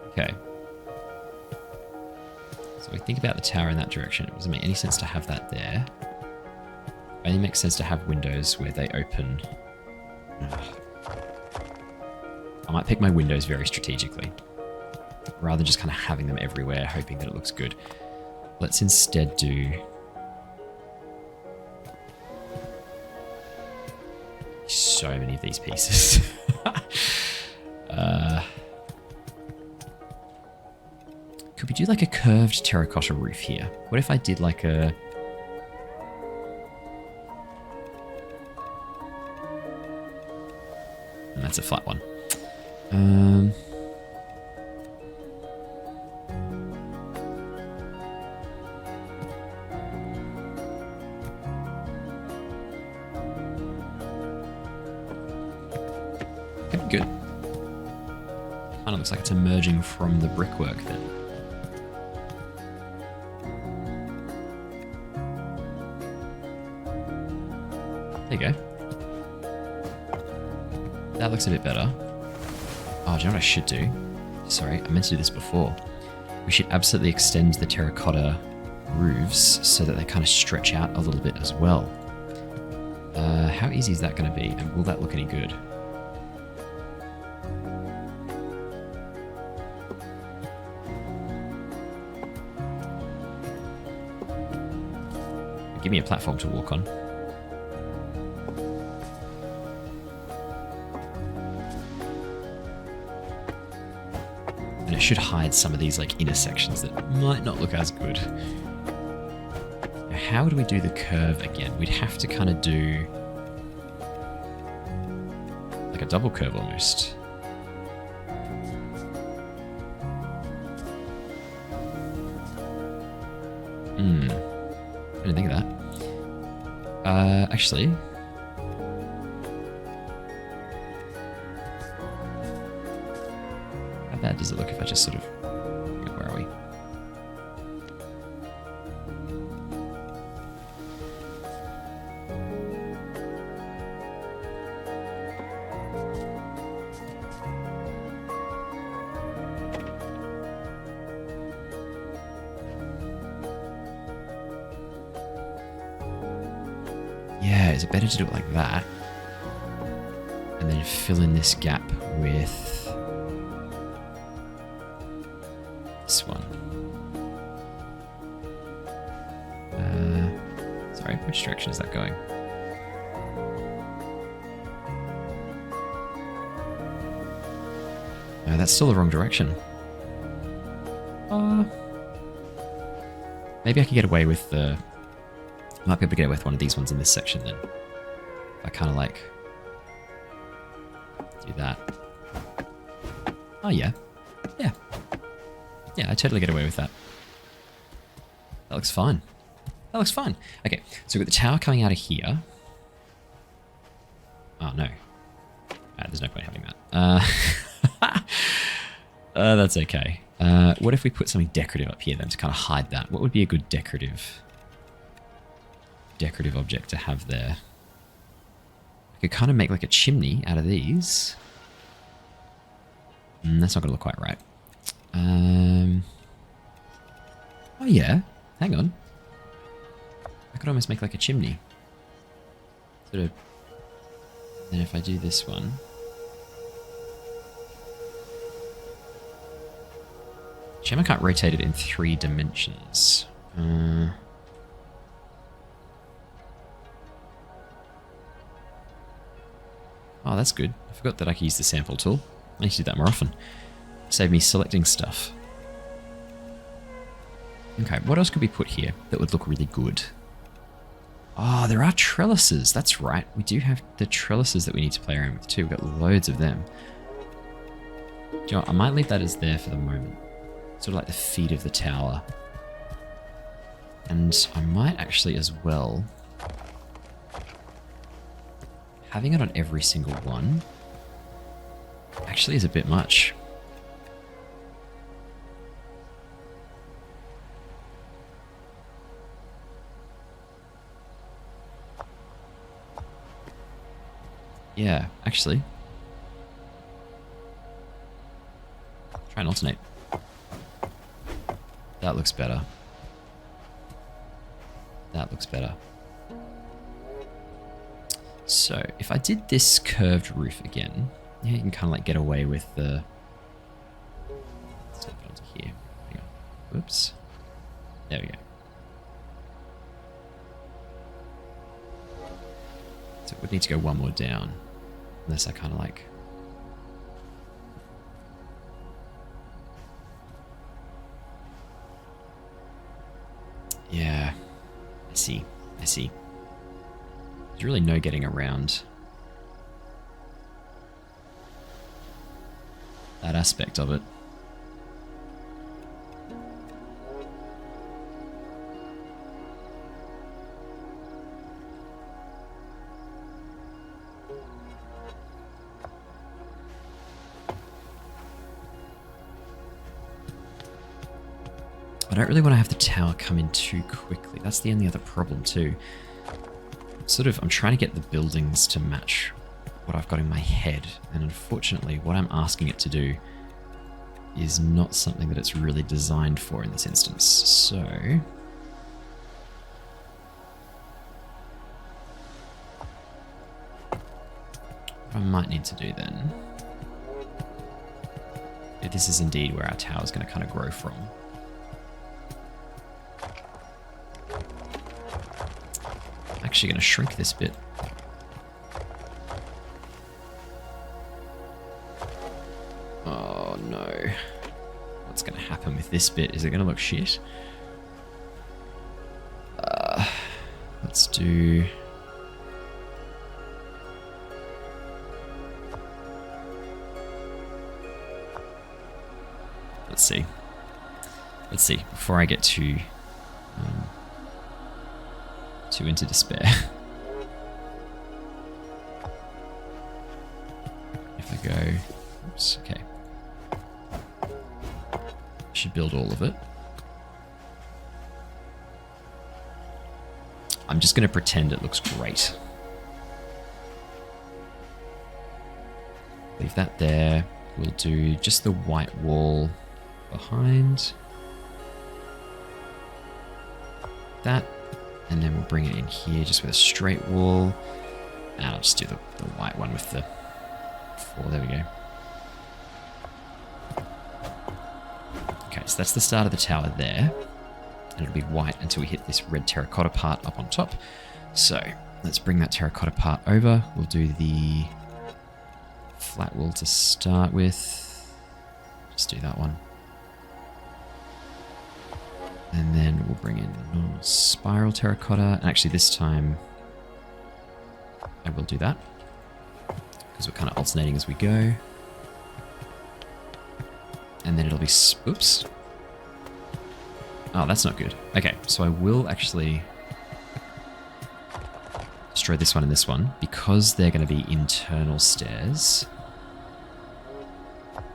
Okay. So we think about the tower in that direction. It doesn't make any sense to have that there. It only makes sense to have windows where they open. I might pick my windows very strategically, rather than just kind of having them everywhere, hoping that it looks good. Let's instead do... so many of these pieces. Could we do like a curved terracotta roof here? What if I did like a... And that's a flat one. Okay, good. Kind of looks like it's emerging from the brickwork then. There you go. That looks a bit better. Oh, do you know what I should do? Sorry, I meant to do this before. We should absolutely extend the terracotta roofs so that they kind of stretch out a little bit as well. How easy is that going to be? And will that look any good? Give me a platform to walk on. And it should hide some of these like intersections that might not look as good. Now, how do we do the curve again? We'd have to kind of do like a double curve almost. I didn't think of that. Actually, how bad does it look if I just sort of... Where are we? Yeah, is it better to do it like that? And then fill in this gap with this one. Sorry, which direction is that going? No, that's still the wrong direction. Maybe I could get away with the... I might be able to get away with one of these ones in this section then. If I kind of like do that. Oh yeah. Yeah. Yeah, I totally get away with that. That looks fine. That looks fine. Okay, so we've got the tower coming out of here. Oh no. There's no point having that. That's okay. What if we put something decorative up here then to kind of hide that? What would be a good decorative object to have there? I could kind of make like a chimney out of these. That's not going to look quite right. Oh yeah, hang on. I could almost make like a chimney. Sort of. Then if I do this one. Shame I can't rotate it in 3 dimensions. Oh, that's good. I forgot that I could use the sample tool. I need to do that more often. Save me selecting stuff. Okay, what else could we put here that would look really good? Oh, there are trellises. That's right. We do have the trellises that we need to play around with too. We've got loads of them. Do you know what? I might leave that as there for the moment. sort of like the feet of the tower. And I might actually as well, having it on every single one actually is a bit much. Yeah, actually. Try and alternate. That looks better. That looks better. So, if I did this curved roof again, yeah, you can kind of like get away with the... Let's step it onto here. Hang on. Whoops. There we go. So it would need to go one more down. Unless I kind of like... Yeah. I see. I see. There's really no getting around that aspect of it. I don't really want to have the tower come in too quickly. That's the only other problem too. I'm trying to get the buildings to match what I've got in my head. And unfortunately, what I'm asking it to do is not something that it's really designed for in this instance. So... what I might need to do then... if this is indeed where our tower is going to kind of grow from. Actually going to shrink this bit. Oh no. What's going to happen with this bit? Is it going to look shit? Let's do... Let's see. Let's see. Before I get too into despair. If I go... Oops, okay. Should build all of it. I'm just going to pretend it looks great. Leave that there. We'll do just the white wall behind. That. And then we'll bring it in here just with a straight wall. And I'll just do the white one with the 4. There we go. Okay, so that's the start of the tower there. And it'll be white until we hit this red terracotta part up on top. So let's bring that terracotta part over. We'll do the flat wall to start with. Just do that one. And then we'll bring in the normal spiral terracotta. And actually this time I will do that, because we're kind of alternating as we go. And then it'll be... Oops. Oh, that's not good. Okay, so I will actually destroy this one and this one. Because they're going to be internal stairs,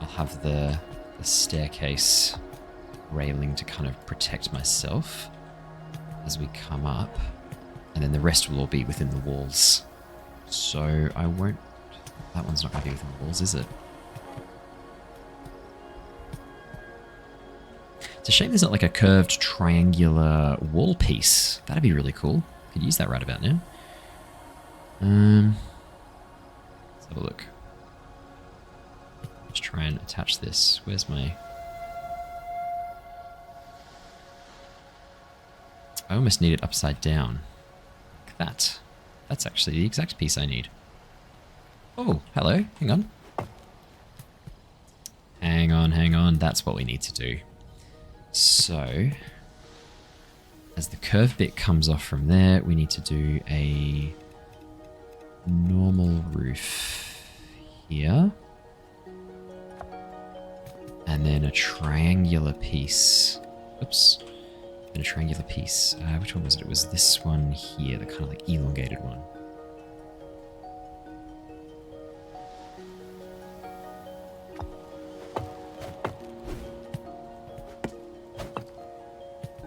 I'll have the staircase railing to kind of protect myself as we come up, and then the rest will all be within the walls. So I won't... That one's not going to be within the walls, is it? It's a shame there's not like a curved triangular wall piece. That'd be really cool. Could use that right about now. Let's have a look. Just try and attach this. Where's my... I almost need it upside down. Like that. That's actually the exact piece I need. Oh, hello. Hang on. Hang on, hang on. That's what we need to do. So, as the curved bit comes off from there, we need to do a normal roof here. And then a triangular piece. Oops. And a triangular piece. Which one was it? It was this one here, the kind of like elongated one.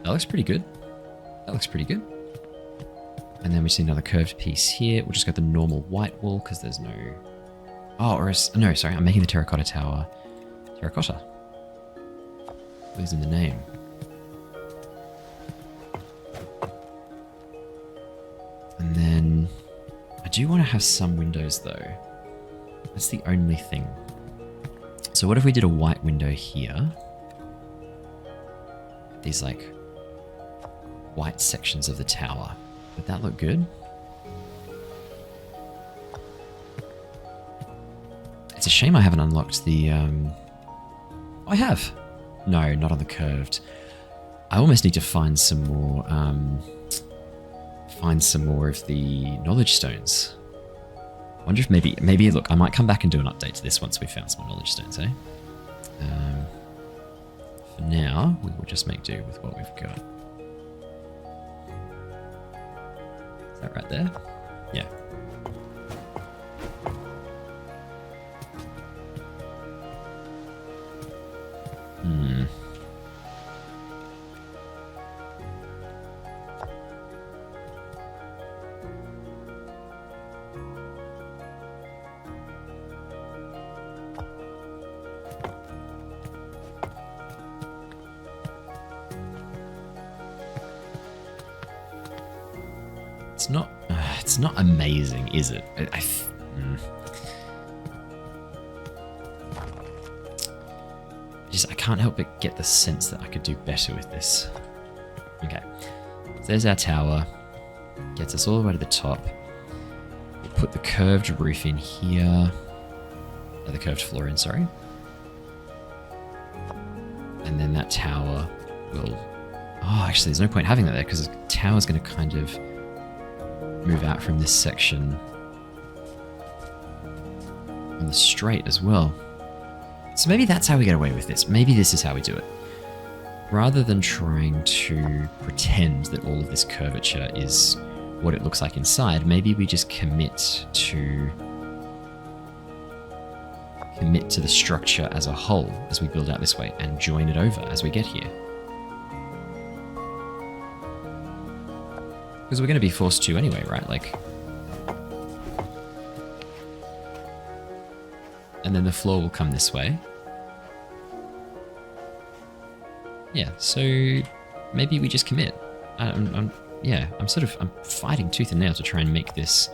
That looks pretty good. That looks pretty good. And then we see another curved piece here. We'll just go the normal white wall because there's no... Oh, or is... No, sorry. I'm making the terracotta tower terracotta. Losing the name. And then... I do want to have some windows though. That's the only thing. So what if we did a white window here? These like... white sections of the tower. Would that look good? It's a shame I haven't unlocked the... Oh, I have. No, not on the curved. I almost need to find some more... find some more of the knowledge stones. I wonder if maybe... Look, I might come back and do an update to this once we've found some more knowledge stones, eh? For now, we will just make do with what we've got. That right there? Yeah. It's not amazing, is it? I can't help but get the sense that I could do better with this. Okay, so there's our tower. Gets us all the way to the top. We'll put the curved roof in here. The curved floor in, sorry. And then that tower will... Oh, actually, there's no point having that there because the tower's going to kind of move out from this section on the straight as well. So maybe that's how we get away with this. Maybe this is how we do it. Rather than trying to pretend that all of this curvature is what it looks like inside, maybe we just commit to the structure as a whole as we build out this way and join it over as we get here. Because we're going to be forced to anyway, right? Like, and then the floor will come this way. Yeah, so maybe we just commit. I'm fighting tooth and nail to try and make this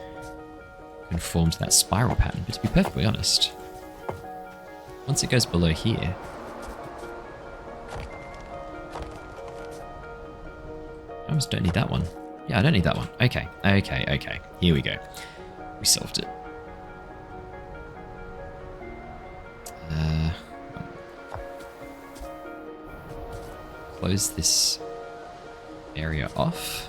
conform to that spiral pattern. But to be perfectly honest, once it goes below here, I almost don't need that one. Yeah, I don't need that one. Okay. Here we go. We solved it. Close this area off.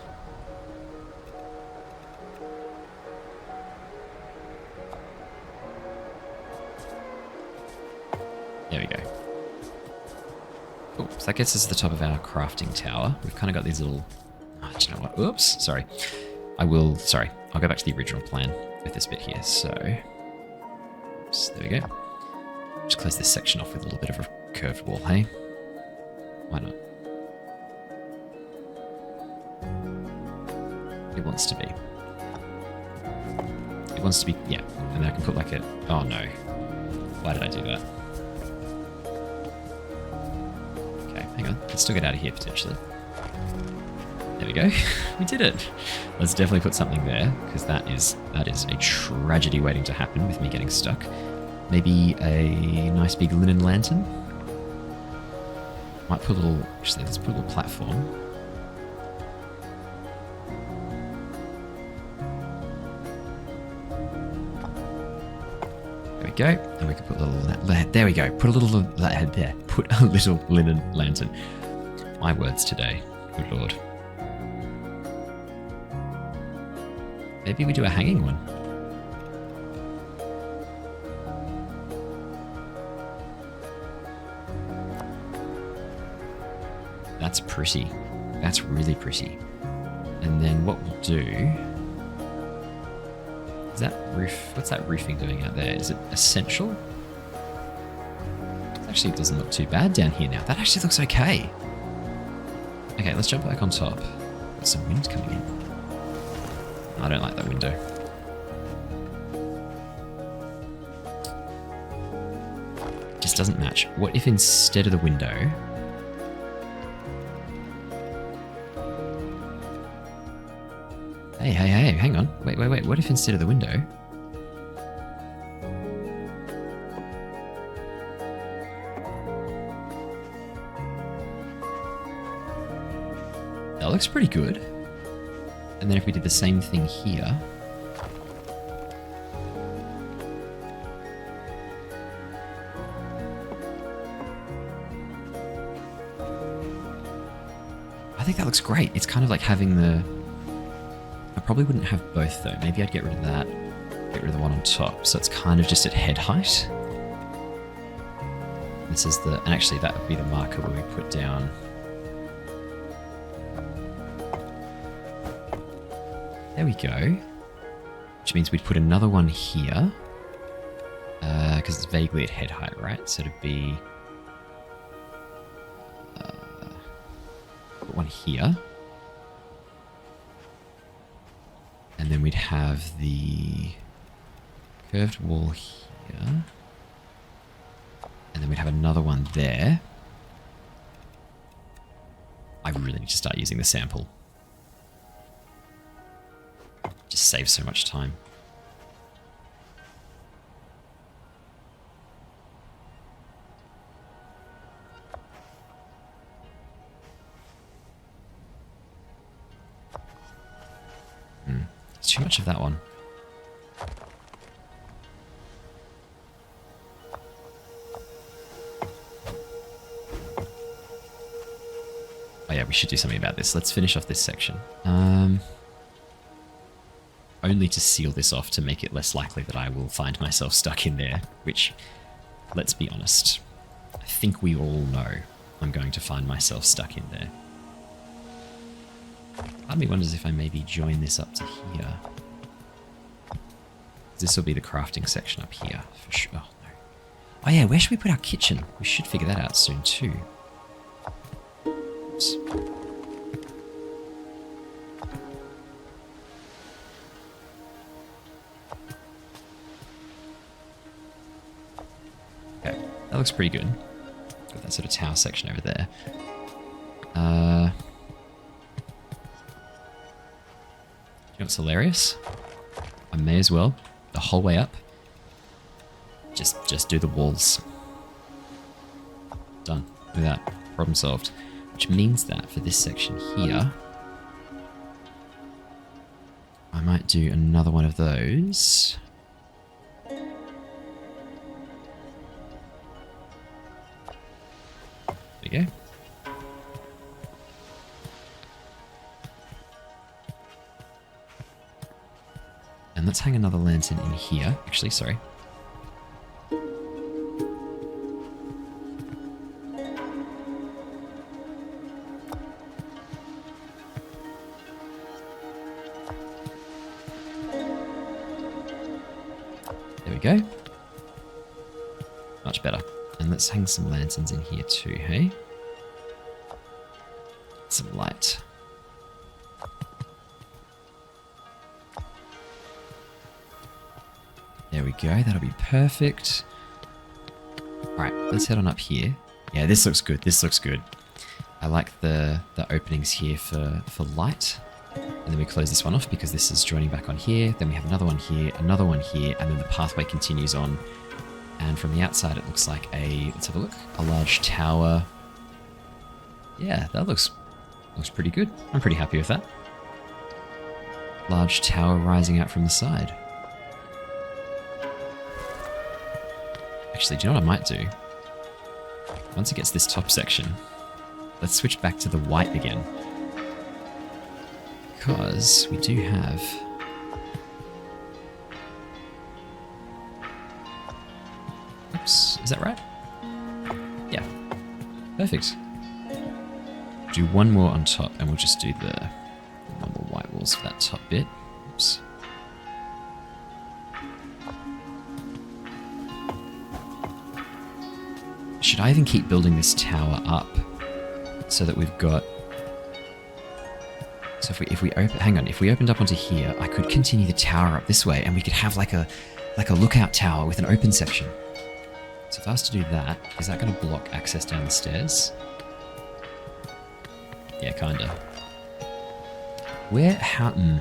There we go. Cool. So that gets us to the top of our crafting tower. We've kind of got these little... Oh, do you know what? Oops, sorry. I'll go back to the original plan with this bit here. So, oops, there we go. Just close this section off with a little bit of a curved wall, hey? Why not? It wants to be. It wants to be, yeah. And then I can put like a, oh no. Why did I do that? Okay, hang on. Let's still get out of here potentially. There we go. We did it. Let's definitely put something there because that is a tragedy waiting to happen with me getting stuck. Maybe a nice big linen lantern. Might put a little, actually let's put a little platform. There we go. And we can put a little, there we go. Put a little there. Put a little linen lantern. My words today. Good Lord. Maybe we do a hanging one. That's pretty. That's really pretty. And then what we'll do... Is that roof... What's that roofing doing out there? Is it essential? Actually, it doesn't look too bad down here now. That actually looks okay. Okay, let's jump back on top. Got some wind coming in. I don't like that window. Just doesn't match. What if instead of the window... Hey, hang on. Wait. What if instead of the window... That looks pretty good. And then if we did the same thing here... I think that looks great. It's kind of like having the... I probably wouldn't have both though. Maybe I'd get rid of that. Get rid of the one on top. So it's kind of just at head height. This is the... And actually that would be the marker where we put down... There we go. Which means we'd put another one here. Because it's vaguely at head height, right? So it'd be... put one here. And then we'd have the curved wall here. And then we'd have another one there. I really need to start using the sample. Just saves so much time. It's too much of that one. Oh yeah, we should do something about this. Let's finish off this section. Only to seal this off to make it less likely that I will find myself stuck in there, which, let's be honest, I think we all know I'm going to find myself stuck in there. Part of me wonders if I maybe join this up to here. This will be the crafting section up here, for sure. Oh, no. Oh yeah, where should we put our kitchen? We should figure that out soon too. Oops. That looks pretty good. Got that sort of tower section over there. You know what's hilarious? I may as well, the whole way up, just do the walls. Done. Look at that. Problem solved. Which means that for this section here, I might do another one of those. There we go. And let's hang another lantern in here. Actually, sorry. There we go. Much better. And let's hang some lanterns in here too, hey? Some light. There we go, that'll be perfect. Alright, let's head on up here. Yeah, this looks good, this looks good. I like the openings here for light. And then we close this one off because this is joining back on here. Then we have another one here, and then the pathway continues on. And from the outside it looks like let's have a look, a large tower. Yeah, that looks pretty good. I'm pretty happy with that. Large tower rising out from the side. Actually, do you know what I might do? Once it gets this top section, let's switch back to the white again. Because we do have... Oops, is that right? Yeah, perfect. Do one more on top, and we'll just do the normal white walls for that top bit. Oops. Should I even keep building this tower up so that we've got... So if we open... Hang on, if we opened up onto here, I could continue the tower up this way, and we could have like a lookout tower with an open section. So if I was to do that, is that going to block access down the stairs? Yeah, kinda.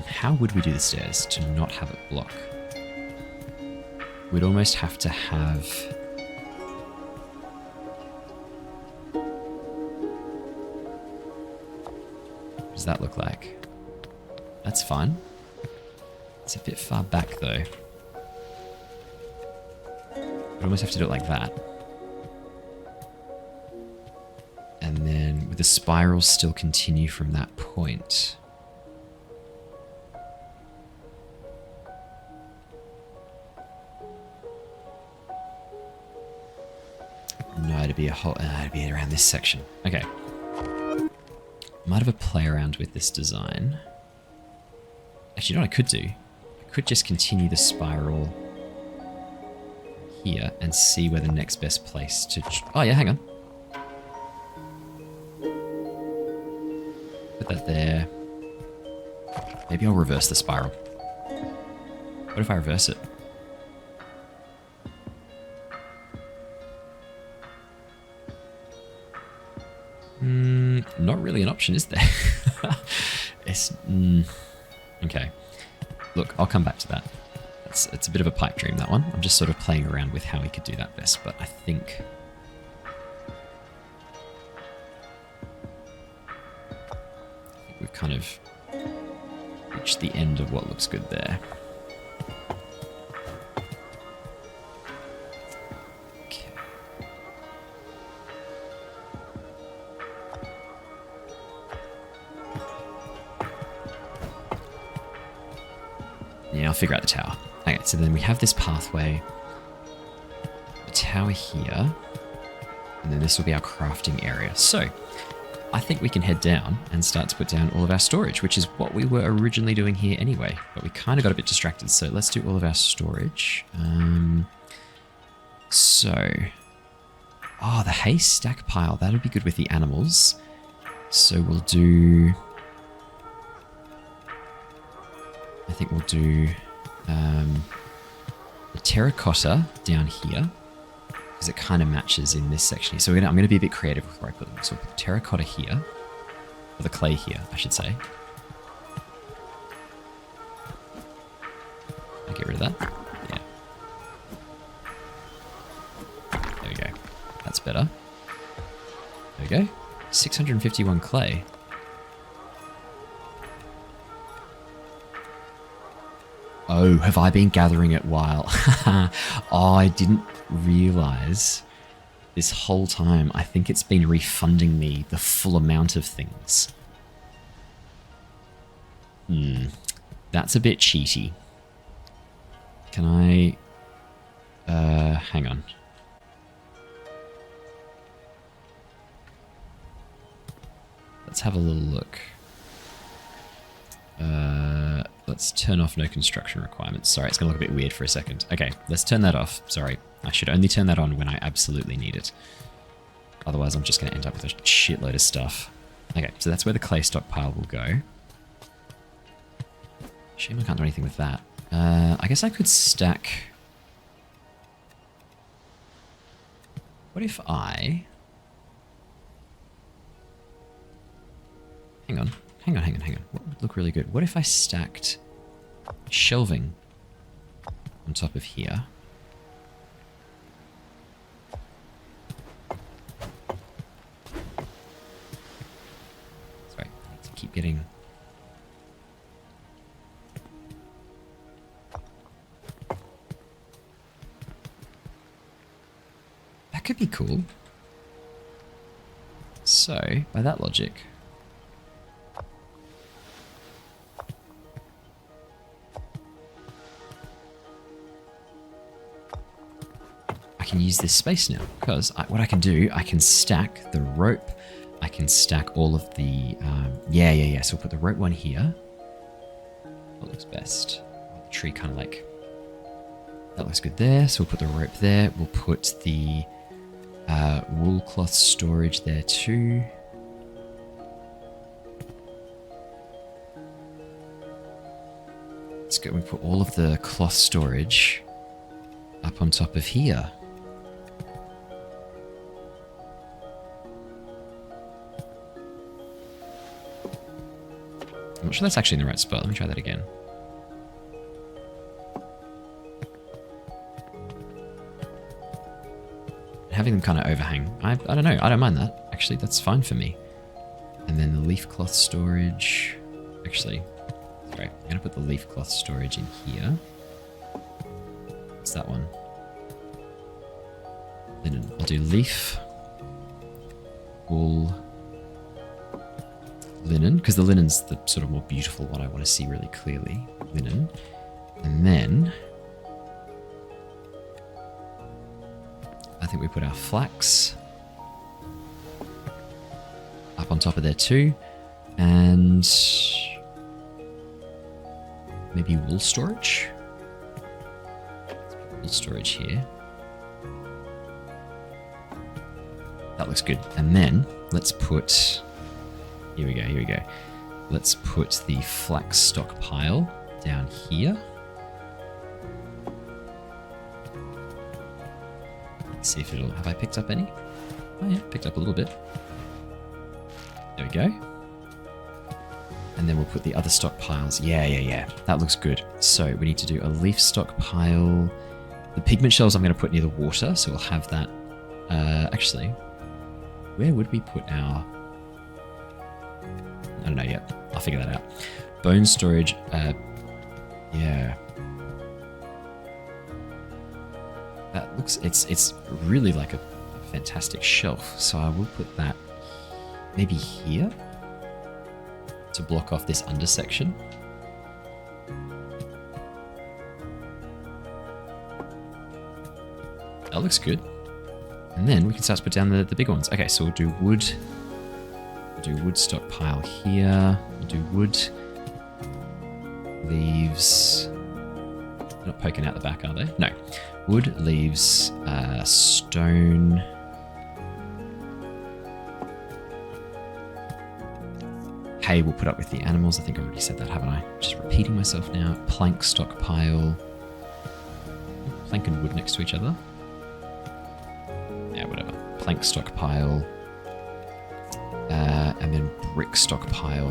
How would we do the stairs to not have it block? We'd almost have to have... What does that look like? That's fine. It's a bit far back though. We'd almost have to do it like that. And then would the spiral still continue from that point? No, it'd be a whole... it'd be around this section. Okay. Might have a play around with this design. Actually, you know what I could do? I could just continue the spiral here and see where the next best place to... Oh yeah, hang on. Put that there. Maybe I'll reverse the spiral. What if I reverse it? Not really an option, is there? It's... okay. Look, I'll come back to that. It's a bit of a pipe dream, that one. I'm just sort of playing around with how we could do that best, but I think we've kind of reached the end of what looks good there. Okay. Yeah, I'll figure out the tower. Okay, so then we have this pathway, the tower here, and then this will be our crafting area. So, I think we can head down and start to put down all of our storage, which is what we were originally doing here anyway, but we kind of got a bit distracted, so let's do all of our storage. Oh, the hay stack pile, that'll be good with the animals. So we'll do... I think we'll do... the terracotta down here, because it kind of matches in this section here. So I'm going to be a bit creative before I put them. So we'll put the terracotta here, or the clay here, I should say. I'll get rid of that. Yeah. There we go. That's better. There we go. 651 clay. Oh, have I been gathering it while... Oh, I didn't realise this whole time. I think it's been refunding me the full amount of things. That's a bit cheaty. Can I... hang on. Let's have a little look. Let's turn off no construction requirements. Sorry, it's going to look a bit weird for a second. Okay, let's turn that off. Sorry, I should only turn that on when I absolutely need it. Otherwise, I'm just going to end up with a shitload of stuff. Okay, so that's where the clay stockpile will go. Shame I can't do anything with that. I guess I could stack... What if I... Hang on. What would look really good? What if I stacked shelving on top of here? Sorry, I need to keep getting... That could be cool. So, by that logic... can use this space now, because what I can do, I can stack the rope, I can stack all of the... yeah. So we'll put the rope one here. What looks best? The tree kind of like... That looks good there. So we'll put the rope there. We'll put the wool cloth storage there too. Let's go and put all of the cloth storage up on top of here. I'm not sure that's actually in the right spot. Let me try that again. Having them kind of overhang. I don't know. I don't mind that. Actually, that's fine for me. And then the leaf cloth storage. Actually, sorry. I'm going to put the leaf cloth storage in here. What's that one? Linen. I'll do leaf, wool, linen, because the linen's the sort of more beautiful one I want to see really clearly. Linen. And then I think we put our flax up on top of there too. And maybe wool storage. Wool storage here. That looks good. And then let's put... Here we go. Let's put the flax stockpile down here. Let's see if it'll... Have I picked up any? Oh yeah, picked up a little bit. There we go. And then we'll put the other stockpiles. Yeah. That looks good. So we need to do a leaf stockpile. The pigment shells I'm going to put near the water, so we'll have that. Actually, where would we put our... I don't know yet. I'll figure that out. Bone storage. Yeah. That looks... It's really like a fantastic shelf. So I will put that maybe here to block off this under section. That looks good. And then we can start to put down the big ones. Okay, so we'll do wood. We'll do wood stockpile here. We'll do wood. Leaves. They're not poking out the back, are they? No. Wood, leaves, stone. Hay we'll put up with the animals. I think I already said that, haven't I? Just repeating myself now. Plank stockpile. Plank and wood next to each other. Yeah, whatever. Plank stockpile. And then brick stockpile.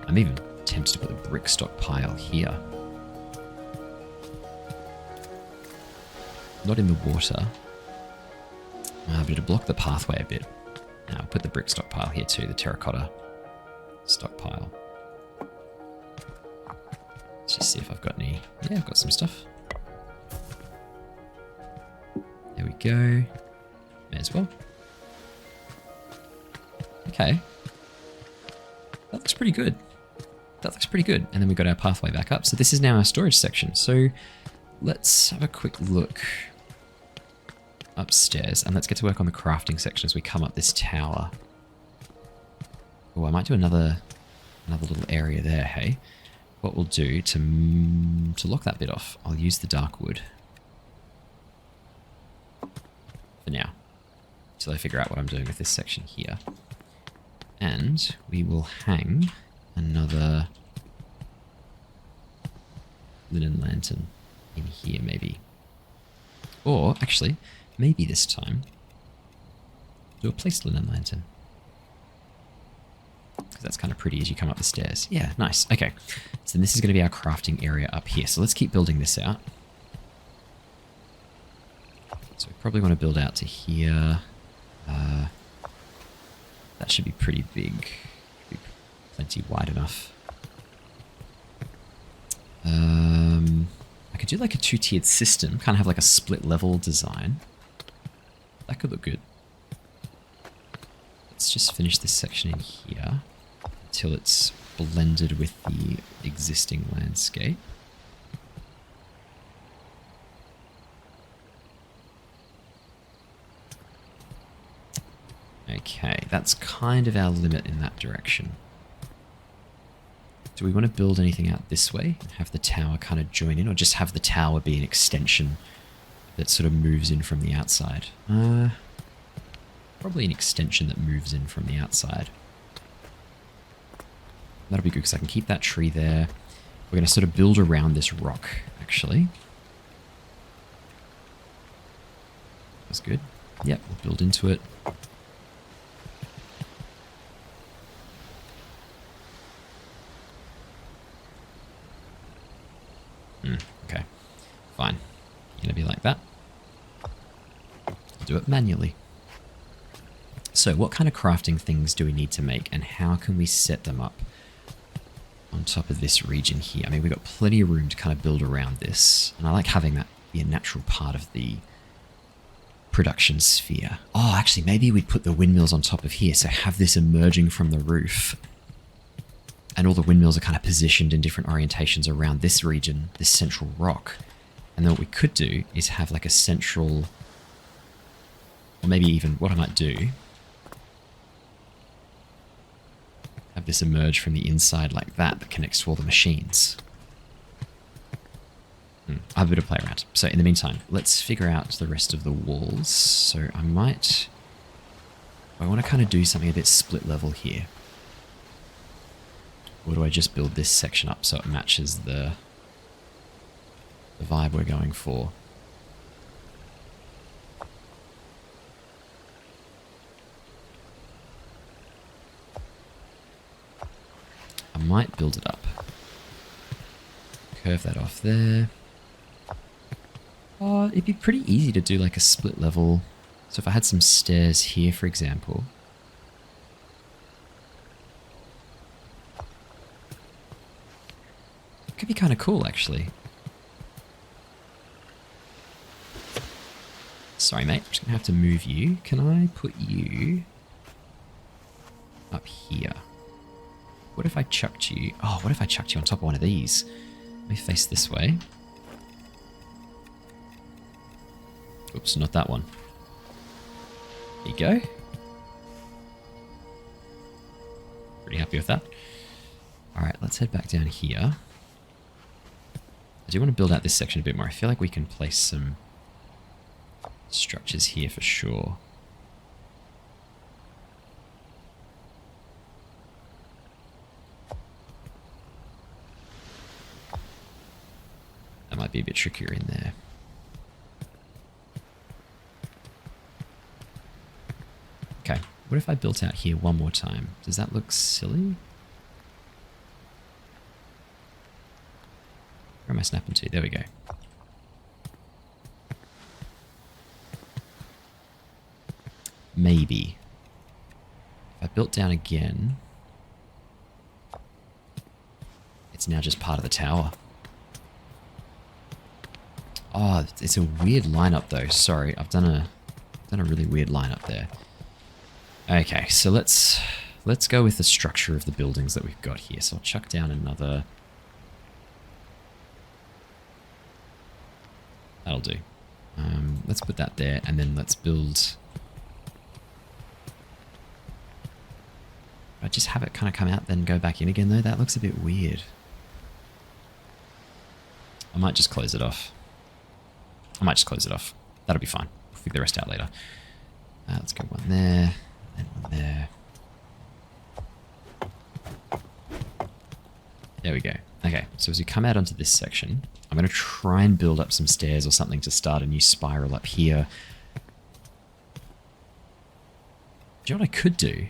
I'm even tempted to put the brick stockpile here. Not in the water. But to block the pathway a bit. Now I'll put the brick stockpile here too, the terracotta stockpile. Let's just see if I've got any. Yeah, I've got some stuff. There we go. May as well. Okay. That looks pretty good. That looks pretty good. And then we've got our pathway back up. So this is now our storage section. So let's have a quick look upstairs and let's get to work on the crafting section as we come up this tower. Oh, I might do another little area there, hey? What we'll do to lock that bit off, I'll use the dark wood for now, until I figure out what I'm doing with this section here. And we will hang another linen lantern in here maybe. Or, actually, maybe this time, do a placed linen lantern. Because that's kind of pretty as you come up the stairs. Yeah, nice. Okay, so then this is going to be our crafting area up here. So let's keep building this out. So we probably want to build out to here. That should be pretty big. Be plenty wide enough. I could do like a two-tiered system, kind of have like a split level design. That could look good. Let's just finish this section in here until it's blended with the existing landscape. that's kind of our limit in that direction. Do we want to build anything out this way? Have the tower kind of join in, or just have the tower be an extension that sort of moves in from the outside? Probably an extension that moves in from the outside. That'll be good because I can keep that tree there. We're going to sort of build around this rock, actually. That's good. Yep, we'll build into it. Okay, fine. Gonna be like that. I'll do it manually. So what kind of crafting things do we need to make, and how can we set them up on top of this region here? I mean, we've got plenty of room to kind of build around this, and I like having that be a natural part of the production sphere. Oh, actually, maybe we'd put the windmills on top of here, so have this emerging from the roof. And all the windmills are kind of positioned in different orientations around this region, this central rock. And then what we could do is have like a central, or maybe even what I might do, have this emerge from the inside like that connects to all the machines. I have a bit of play around. So in the meantime, let's figure out the rest of the walls. So I want to kind of do something a bit split level here. Or do I just build this section up so it matches the vibe we're going for? I might build it up. Curve that off there. Oh, it'd be pretty easy to do like a split level. So if I had some stairs here, for example. Could be kind of cool, actually. Sorry, mate. I'm just going to have to move you. Can I put you up here? What if I chucked you... Oh, what if I chucked you on top of one of these? Let me face this way. Oops, not that one. There you go. Pretty happy with that. Alright, let's head back down here. I do want to build out this section a bit more. I feel like we can place some structures here for sure. That might be a bit trickier in there. Okay, what if I built out here one more time? Does that look silly? Where am I snapping to? There we go. Maybe. If I built down again, it's now just part of the tower. Oh, it's a weird lineup though. Sorry, I've done a really weird lineup there. Okay, so let's go with the structure of the buildings that we've got here. So I'll chuck down another. That'll do. Let's put that there, and then let's build. I just have it kind of come out, then go back in again, though. That looks a bit weird. I might just close it off. That'll be fine. We'll figure the rest out later. Let's go one there, and one there. There we go. Okay, so as we come out onto this section, I'm going to try and build up some stairs or something to start a new spiral up here. Do you know what I could do?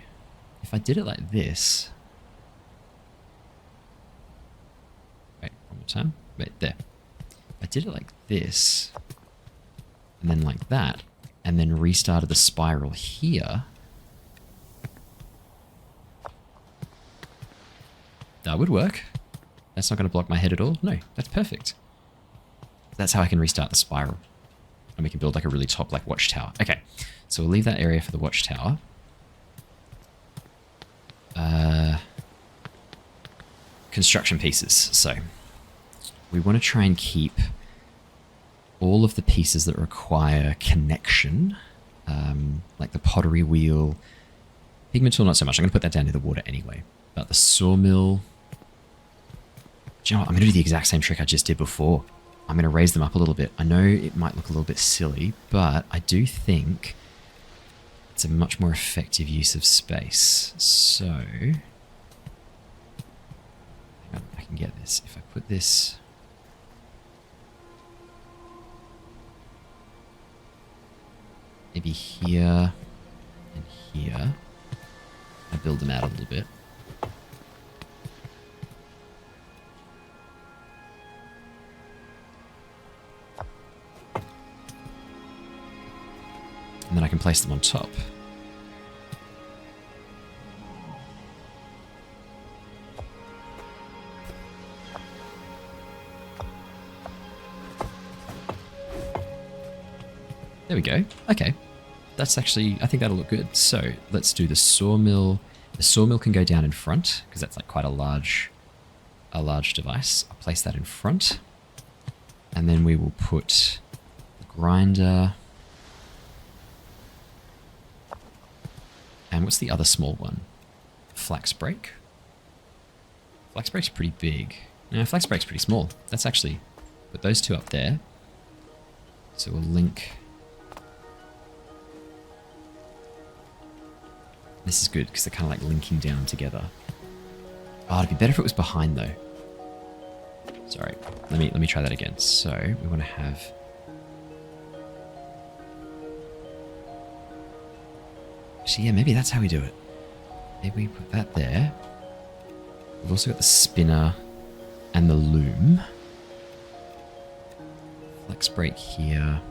If I did it like this... Wait, one more time. Wait, there. If I did it like this, and then like that, and then restarted the spiral here... That would work. That's not going to block my head at all. No, that's perfect. That's how I can restart the spiral. And we can build like a really top like watchtower. Okay, so we'll leave that area for the watchtower. Construction pieces. So we want to try and keep all of the pieces that require connection, like the pottery wheel Pigment tool, not so much. I'm going to put that down near the water anyway. But the sawmill... Do you know what? I'm going to do the exact same trick I just did before. I'm going to raise them up a little bit. I know it might look a little bit silly, but I do think it's a much more effective use of space. So... hang on, I can get this. If I put this... maybe here and here. I build them out a little bit. And then I can place them on top. There we go. Okay. That's actually, I think that'll look good. So let's do the sawmill. The sawmill can go down in front because that's like quite a large device. I'll place that in front. And then we will put the grinder. And what's the other small one? Flax break? Flax break's pretty big. No, flax break's pretty small. That's actually, put those two up there. So we'll link. This is good because they're kind of like linking down together. Oh, it'd be better if it was behind though. Sorry, let me try that again. So we want to have. Actually, yeah, maybe that's how we do it. Maybe we put that there. We've also got the spinner and the loom. Flex break here.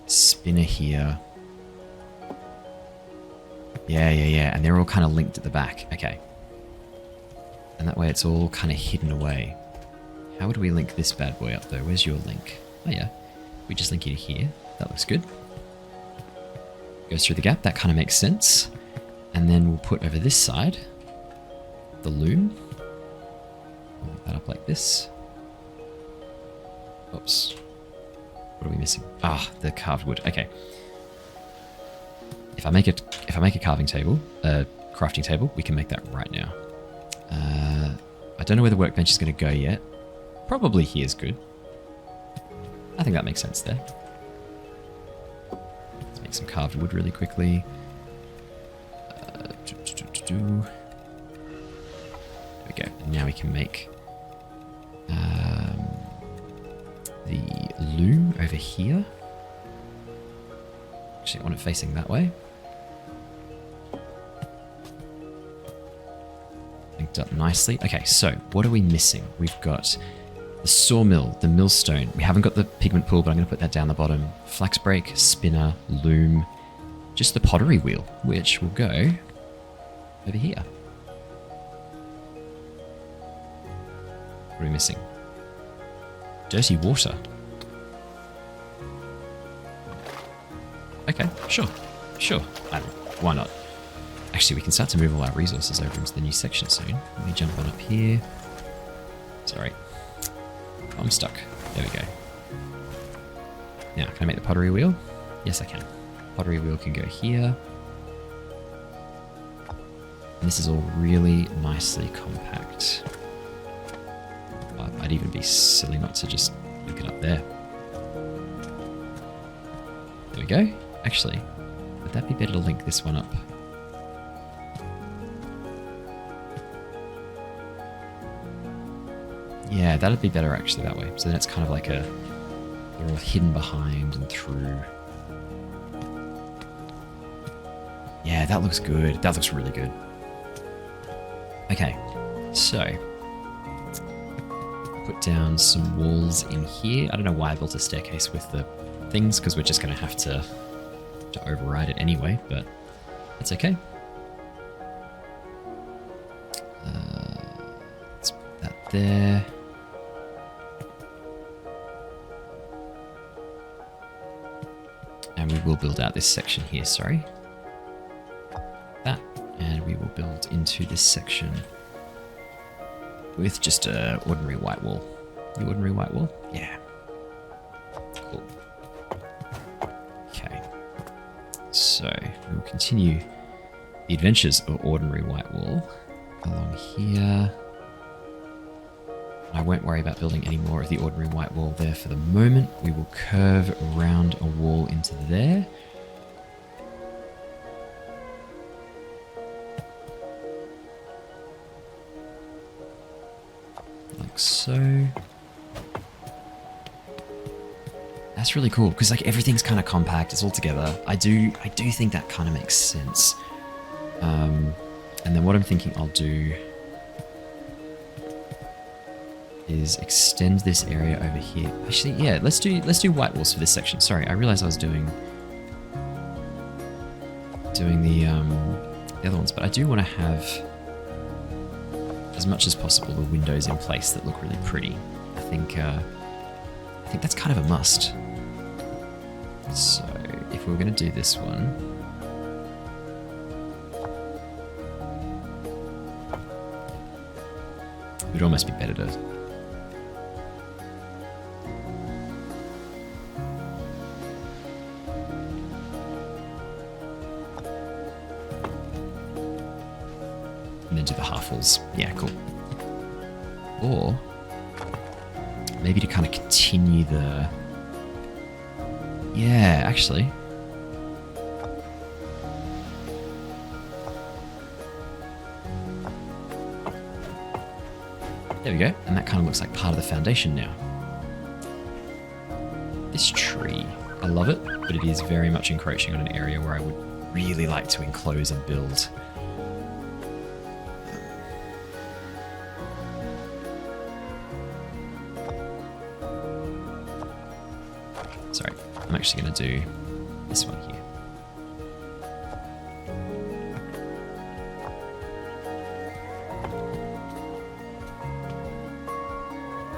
Spinner here. Yeah. And they're all kind of linked at the back. Okay. And that way it's all kind of hidden away. How would we link this bad boy up though? Where's your link? Oh yeah. We just link it here. That looks good. Goes through the gap. That kind of makes sense. And then we'll put over this side the loom. We'll link that up like this. Oops. What are we missing? Ah, the carved wood. Okay. If I make a carving table, a crafting table, we can make that right now. I don't know where the workbench is going to go yet. Probably here is good. I think that makes sense there. Let's make some carved wood really quickly. There we go. And now we can make the loom over here. Actually, I want it facing that way. Linked up nicely. Okay, so what are we missing? We've got the sawmill, the millstone. We haven't got the pigment pool, but I'm going to put that down the bottom. Flax break, spinner, loom. Just the pottery wheel, which will go over here. What are we missing? Dirty water. Okay, sure. Why not? Actually, we can start to move all our resources over into the new section soon. Let me jump on up here. Sorry. I'm stuck. There we go. Now, can I make the pottery wheel? Yes, I can. Pottery wheel can go here. And this is all really nicely compact. I'd even be silly not to just link it up there. There we go. Actually, would that be better to link this one up? Yeah, that'd be better actually that way. So then it's kind of like they're all hidden behind and through. Yeah, that looks good. That looks really good. Okay, so put down some walls in here. I don't know why I built a staircase with the things, because we're just going to have to override it anyway, but it's okay. Let's put that there. And we will build out this section here, sorry. That, and we will build into this section with just a ordinary white wall. The ordinary white wall? Yeah. Cool. Okay. So we will continue the adventures of ordinary white wall along here. I won't worry about building any more of the ordinary white wall there for the moment. We will curve around a wall into there. Like so. That's really cool because like everything's kind of compact. It's all together. I do think that kind of makes sense. And then what I'm thinking I'll do is extend this area over here. Actually, yeah, let's do white walls for this section. Sorry, I realized I was doing the other ones, but I do want to have as much as possible the windows in place that look really pretty. I think that's kind of a must. So if we were going to do this one, it would almost be better to and then do the half walls. Yeah, cool. Or maybe to kind of continue the... Yeah, actually. There we go. And that kind of looks like part of the foundation now. This tree. I love it, but it is very much encroaching on an area where I would really like to enclose and build. Sorry, I'm actually going to do this one here.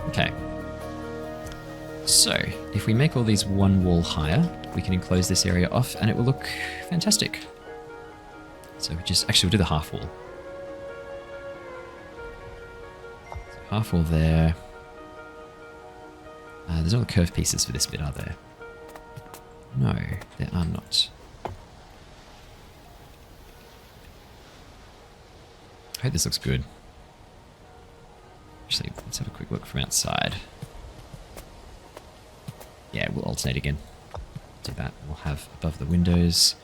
Okay. So, if we make all these one wall higher, we can enclose this area off and it will look fantastic. So we'll do the half wall. So half wall there. There's no other curved pieces for this bit, are there? No, there are not. I hope this looks good. Actually, let's have a quick look from outside. Yeah, we'll alternate again. Do that. We'll have above the windows.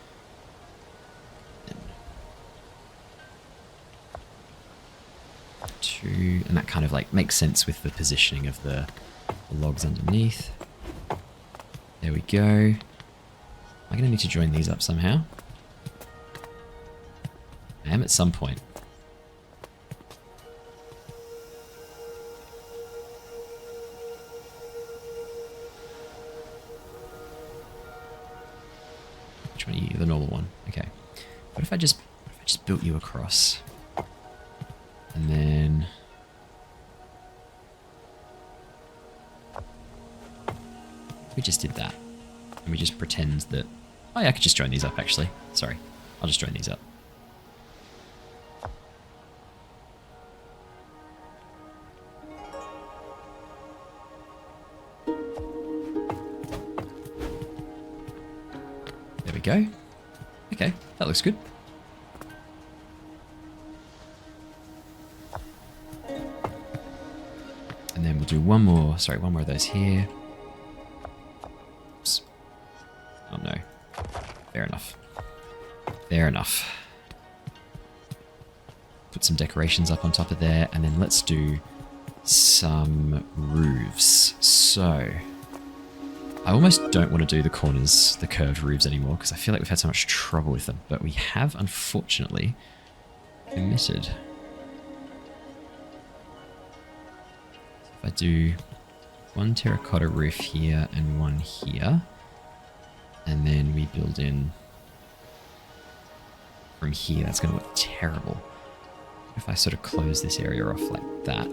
Two, and that kind of like makes sense with the positioning of the logs underneath. There we go. Am I going to need to join these up somehow? I am at some point. Which one are you? The normal one. Okay. What if I just built you across? And then... we just did that. And we just pretend that... oh yeah, I could just join these up actually. Sorry. I'll just join these up. There we go. Okay, that looks good. And then we'll do one more of those here. Oops. Oh no. Fair enough. Fair enough. Put some decorations up on top of there, and then let's do some roofs. So, I almost don't want to do the corners, the curved roofs anymore, because I feel like we've had so much trouble with them, but we have, unfortunately, committed. If I do one terracotta roof here and one here, and then we build in from here, that's going to look terrible. If I sort of close this area off like that.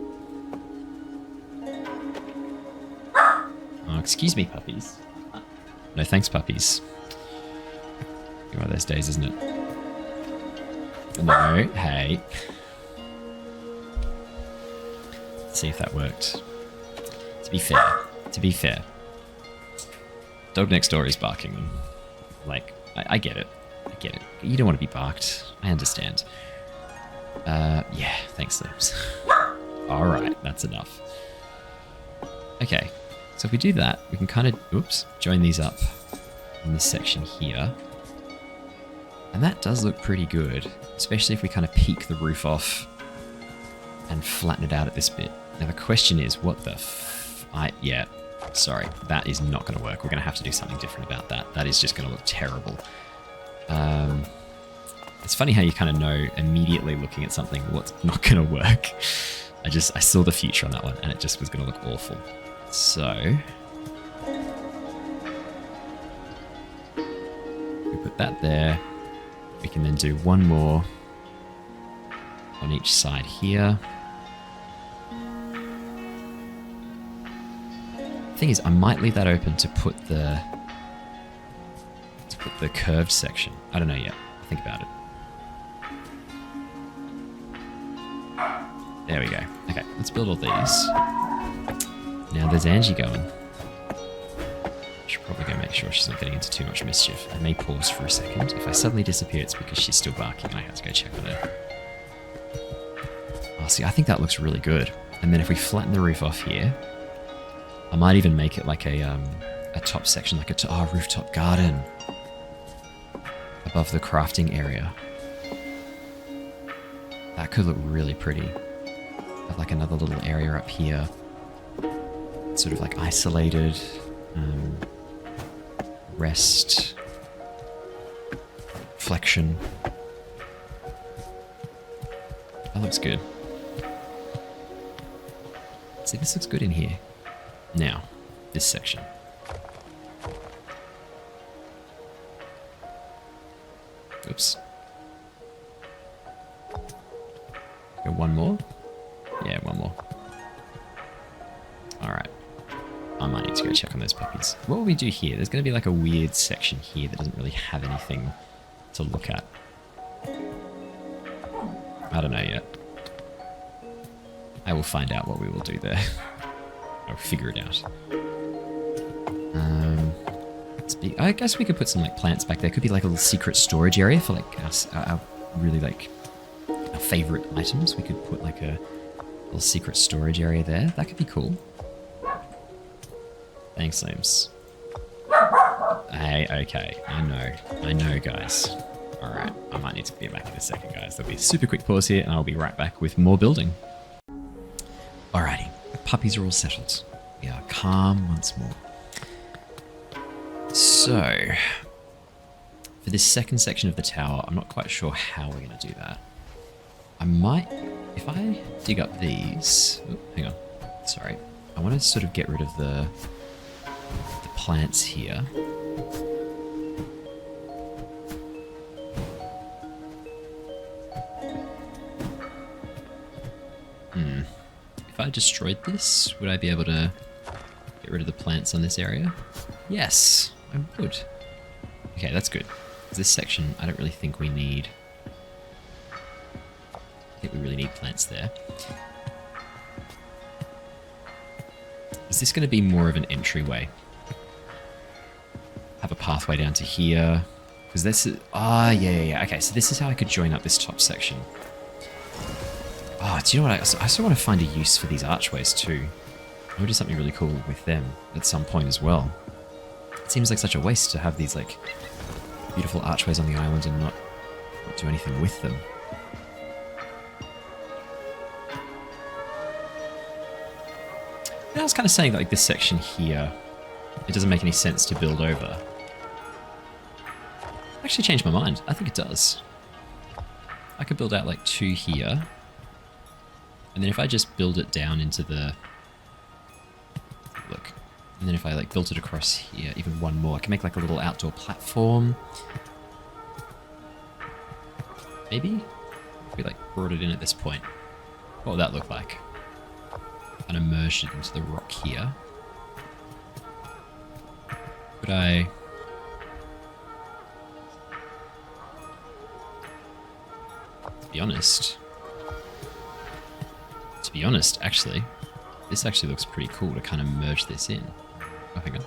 Oh, excuse me, puppies. No thanks, puppies. One of those days, isn't it? No, hey. Let's see if that worked. To be fair, dog next door is barking. Like, I get it. I get it. You don't want to be barked. I understand. Yeah, thanks, Lips. Alright, that's enough. Okay, so if we do that, we can kind of, oops, join these up in this section here. And that does look pretty good, especially if we kind of peak the roof off and flatten it out at this bit. Now the question is, what the yeah, sorry, that is not going to work. We're going to have to do something different about that. That is just going to look terrible. It's funny how you kind of know immediately looking at something what's not going to work. I saw the future on that one and it just was going to look awful. So we put that there. We can then do one more on each side here. Thing is, I might leave that open to put the curved section. I don't know yet. I'll think about it. There we go. Okay, let's build all these. Now there's Angie going. Should probably go make sure she's not getting into too much mischief. I may pause for a second. If I suddenly disappear, it's because she's still barking and I have to go check on her. Oh, see, I think that looks really good. And then if we flatten the roof off here, I might even make it like a top section, like a rooftop garden above the crafting area. That could look really pretty. Have like another little area up here, sort of like isolated, rest, flexion. That looks good. See, this looks good in here. Now, this section. Oops. Go one more? Yeah, one more. Alright. I might need to go check on those puppies. What will we do here? There's going to be like a weird section here that doesn't really have anything to look at. I don't know yet. I will find out what we will do there. I'll figure it out. I guess we could put some like plants back there. Could be like a little secret storage area for like our really like our favorite items. We could put like a little secret storage area there. That could be cool. Thanks, Limbs. Hey, okay. I know, guys. Alright, I might need to be back in a second, guys. There'll be a super quick pause here, and I'll be right back with more building. Alrighty, puppies are all settled. We are calm once more. So, for this second section of the tower, I'm not quite sure how we're going to do that. I might, if I dig up these... Oh, hang on. Sorry. I want to sort of get rid of the plants here. If I destroyed this, would I be able to get rid of the plants on this area? Yes, I would. Okay, that's good. This section, I don't really think we need... I think we really need plants there. Is this going to be more of an entryway? Have a pathway down to here? Because this is... Ah, yeah. Okay, so this is how I could join up this top section. Oh, do you know what? I also want to find a use for these archways too. I want to do something really cool with them at some point as well. It seems like such a waste to have these like beautiful archways on the island and not do anything with them. I was kind of saying that like this section here, it doesn't make any sense to build over. I actually changed my mind. I think it does. I could build out like 2 here. And then if I just build it down into the... Look. And then if I like built it across here, even one more, I can make like a little outdoor platform. Maybe? If we like brought it in at this point. What would that look like? And immersed it into the rock here. Could I... To be honest, actually, this actually looks pretty cool to kind of merge this in. Oh, hang on.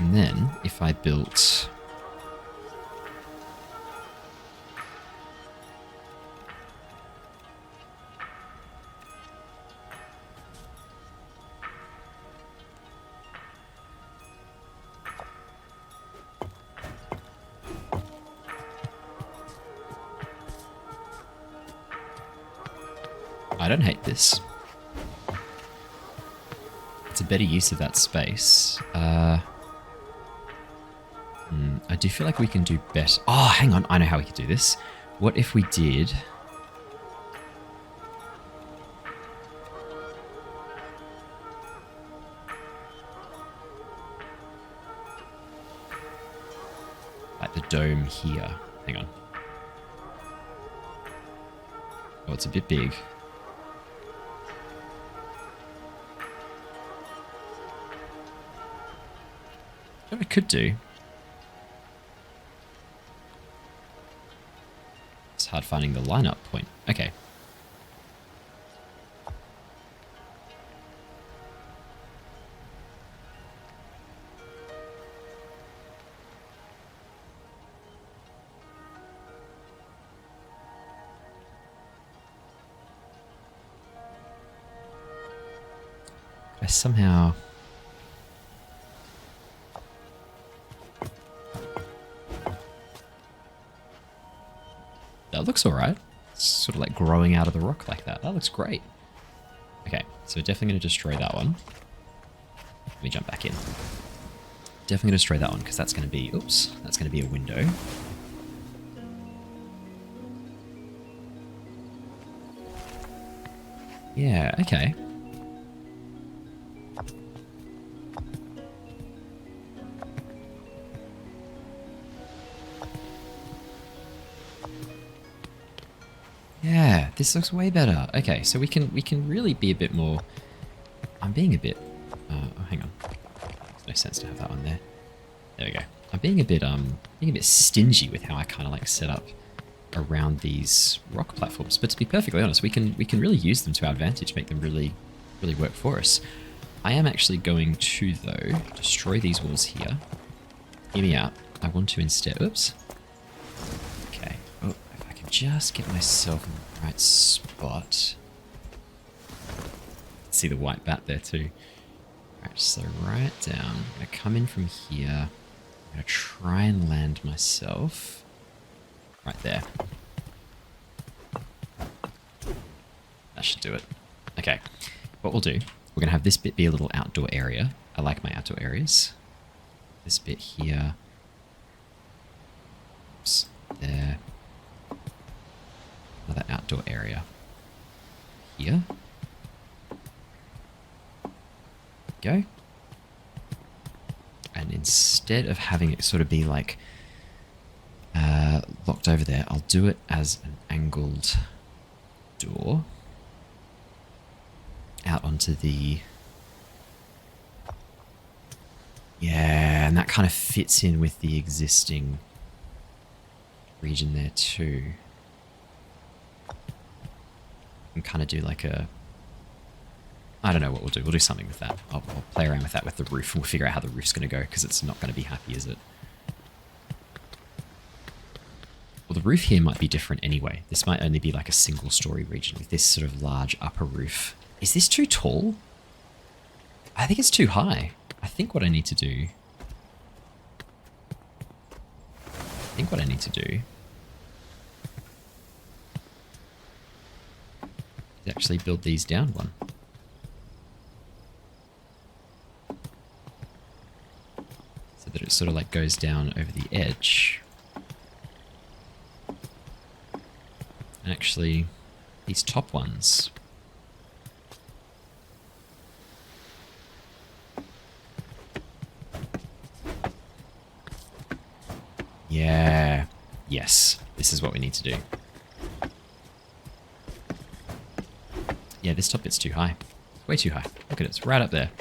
And then if I built... I don't hate this. It's a better use of that space. I do feel like we can do better. Oh, hang on. I know how we could do this. What if we did... like the dome here. Hang on. Oh, it's a bit big. What I could do... It's hard finding the lineup point. Okay. I somehow... That looks alright. It's sort of like growing out of the rock like that. That looks great. Okay, so we're definitely going to destroy that one. Let me jump back in. Definitely going to destroy that one because that's going to be... Oops. That's going to be a window. Yeah, okay. Yeah, this looks way better. Okay, so we can really be a bit more... I'm being a bit... oh, hang on. There's no sense to have that one there. There we go. I'm being a bit stingy with how I kind of like set up around these rock platforms. But to be perfectly honest, we can really use them to our advantage, make them really work for us. I am actually going to, though, destroy these walls here. Hear me out. I want to instead... Oops. Okay. Oh, if I can just get myself in the right spot. See the white bat there too. Alright, so right down. I'm going to come in from here. I'm going to try and land myself right there. That should do it. Okay, what we'll do, we're going to have this bit be a little outdoor area. I like my outdoor areas. This bit here. Oops, there. Another outdoor area. Here. Go. And instead of having it sort of be like locked over there, I'll do it as an angled door out onto the... Yeah, and that kind of fits in with the existing region there too. And kind of do like a... I don't know what we'll do. We'll do something with that. I'll play around with that with the roof, and we'll figure out how the roof's going to go, because it's not going to be happy, is it? Well, the roof here might be different anyway. This might only be like a single-story region with this sort of large upper roof. Is this too tall? I think it's too high. I think what I need to do... is actually build these down one. So that it sort of like goes down over the edge. And actually, these top ones... Yeah. Yes. This is what we need to do. Yeah, this top bit's too high. Way too high. Look at it. It's right up there.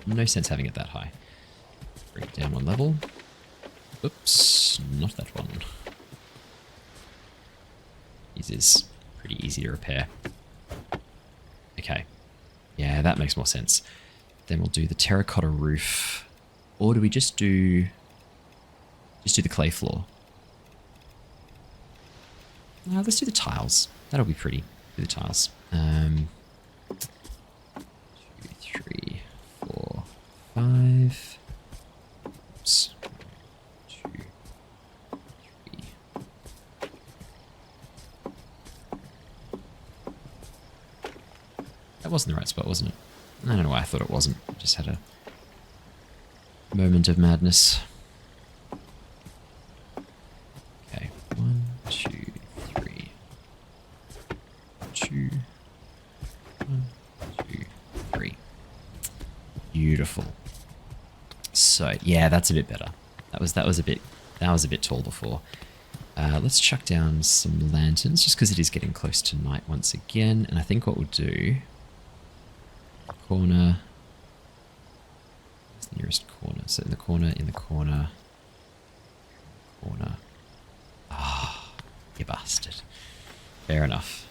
No sense having it that high. Bring it down one level. Oops. Not that one. This is pretty easy to repair. Okay. Yeah, that makes more sense. Then we'll do the terracotta roof Or do we just do the clay floor? Let's do the tiles. That'll be pretty. Do the tiles. 2, 3, 4, 5. Oops. 2, 3. That wasn't the right spot, wasn't it? I don't know why I thought it wasn't. I just had a moment of madness. Okay, 1, 2, 3. 2, 1, 2, 3. Beautiful. So yeah, that's a bit better. That was a bit tall before. Let's chuck down some lanterns just because it is getting close to night once again. And I think what we'll do, corner. What's the nearest corner? So in the corner. Ah, you bastard. Fair enough.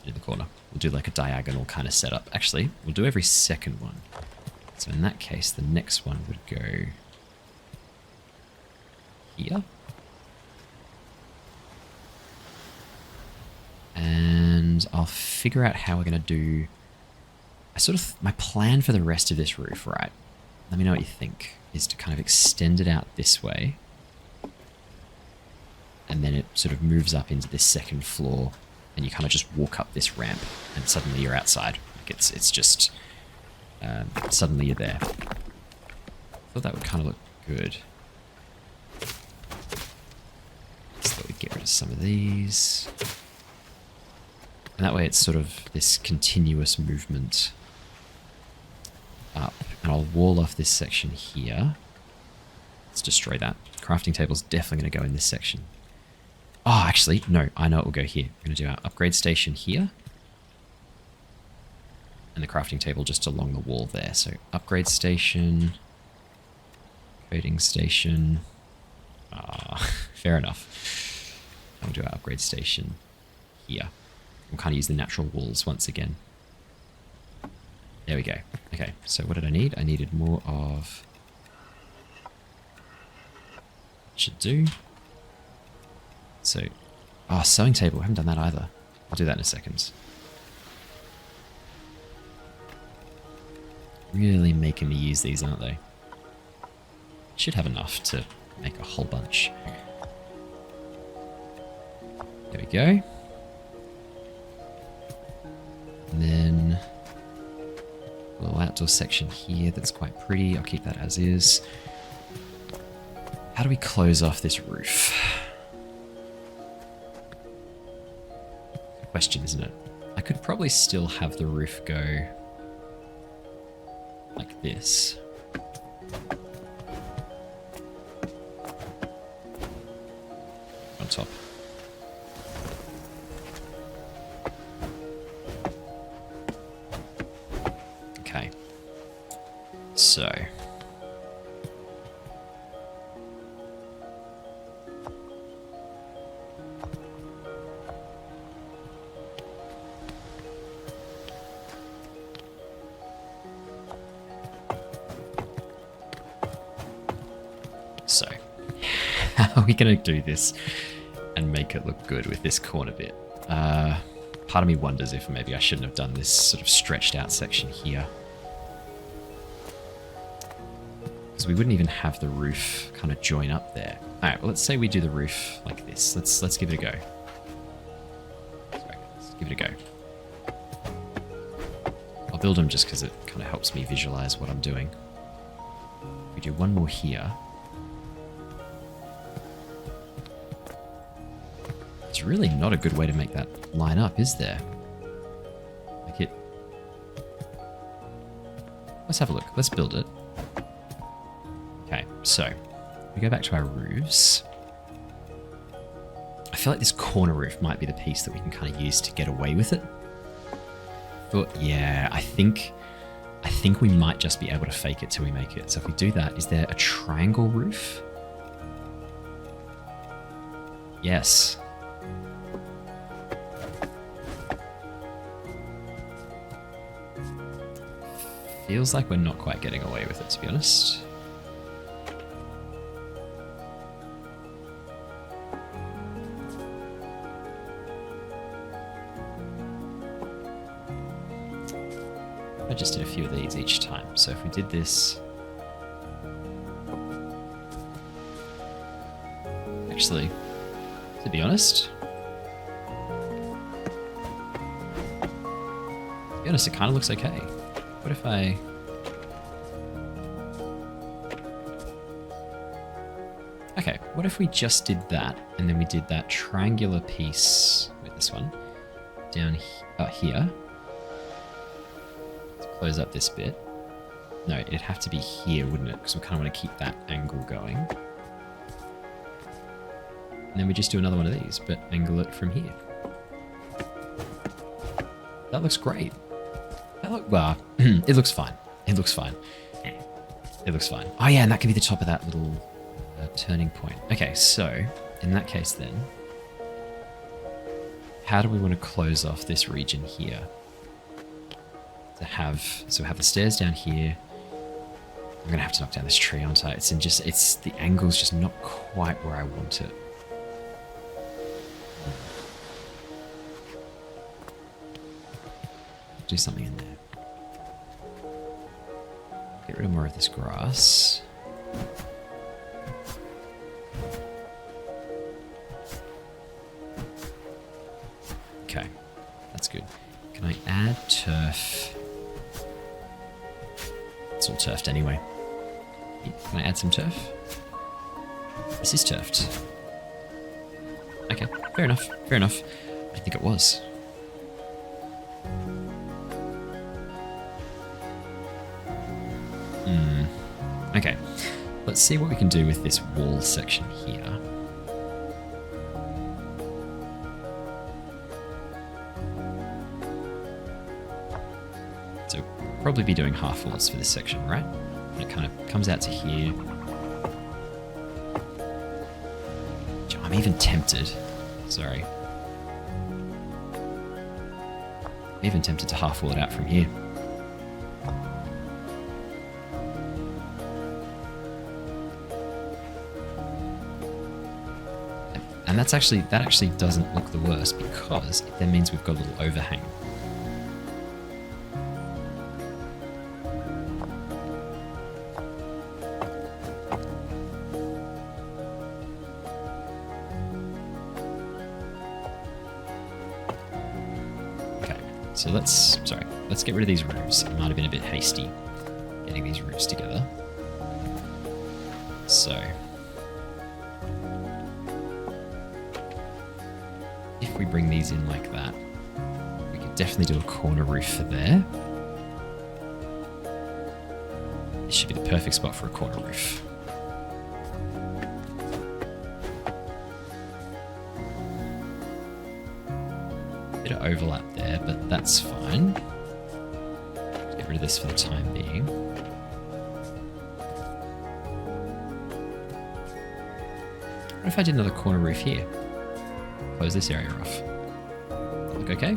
In the corner. We'll do like a diagonal kind of setup. Actually, we'll do every second one. So in that case, the next one would go here. And I'll figure out how we're going to do... my plan for the rest of this roof, right? Let me know what you think. Is to kind of extend it out this way. And then it sort of moves up into this second floor. And you kind of just walk up this ramp. And suddenly you're outside. Like it's just... suddenly you're there. I thought that would kind of look good. Just thought we'd get rid of some of these. And that way it's sort of this continuous movement up. And I'll wall off this section here. Let's destroy that. Crafting table's definitely going to go in this section. Oh, actually, no, I know it will go here. We're going to do our upgrade station here. And the crafting table just along the wall there. So upgrade station, coding station. Fair enough. And we'll do our upgrade station here. We'll kind of use the natural walls once again. There we go. Okay, so what did I need? I needed more of... Should do. So, sewing table. I haven't done that either. I'll do that in a second. Really making me use these, aren't they? Should have enough to make a whole bunch. There we go. And then a little outdoor section here that's quite pretty. I'll keep that as is. How do we close off this roof? Question, isn't it? I could probably still have the roof go like this. On top. Okay. So. So, how are we going to do this and make it look good with this corner bit? Part of me wonders if maybe I shouldn't have done this sort of stretched out section here. Because we wouldn't even have the roof kind of join up there. Alright, well let's say we do the roof like this. Let's give it a go. Sorry, let's give it a go. I'll build them just because it kind of helps me visualize what I'm doing. We do one more here. It's really not a good way to make that line up, is there? Like it... Let's have a look. Let's build it. Okay, so we go back to our roofs. I feel like this corner roof might be the piece that we can kind of use to get away with it. But yeah, I think we might just be able to fake it till we make it. So if we do that, is there a triangle roof? Yes. feels like we're not quite getting away with it, to be honest. I just did a few of these each time. So if we did this... Actually, to be honest... it kind of looks okay. What if I... Okay, what if we just did that, and then we did that triangular piece with this one down here. Let's close up this bit. No, it'd have to be here, wouldn't it? Because we kind of want to keep that angle going. And then we just do another one of these, but angle it from here. That looks great. Well, it looks fine. It looks fine. It looks fine. Oh yeah, and that can be the top of that little turning point. Okay, so in that case then, how do we want to close off this region here? So we have the stairs down here. I'm gonna have to knock down this tree, aren't I? It's the angle's just not quite where I want it. Do something in there. Get rid of more of this grass. Okay, that's good. Can I add turf? It's all turfed anyway. Can I add some turf? This is turfed. Okay, fair enough, fair enough. I think it was. Okay, let's see what we can do with this wall section here. So probably be doing half walls for this section, right? And it kind of comes out to here. I'm even tempted. Sorry. I'm even tempted to half wall it out from here. And that actually doesn't look the worst because it then means we've got a little overhang. Okay, so let's get rid of these roofs. I might have been a bit hasty getting these roofs together. So if we bring these in like that, we could definitely do a corner roof for there. This should be the perfect spot for a corner roof. Bit of overlap there, but that's fine. Get rid of this for the time being. What if I did another corner roof here? Close this area off. Look okay?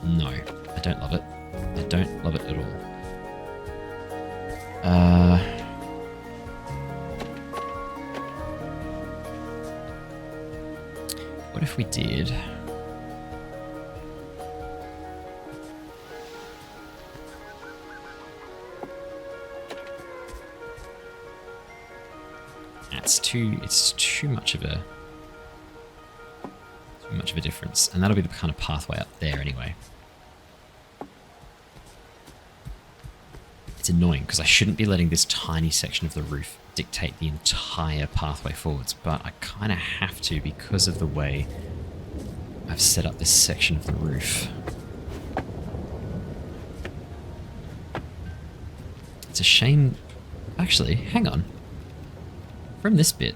No, I don't love it. I don't love it at all. What if we did... It's too much of a difference, and that'll be the kind of pathway up there anyway. It's annoying because I shouldn't be letting this tiny section of the roof dictate the entire pathway forwards, but I kind of have to because of the way I've set up this section of the roof. It's a shame. Actually, hang on. From this bit,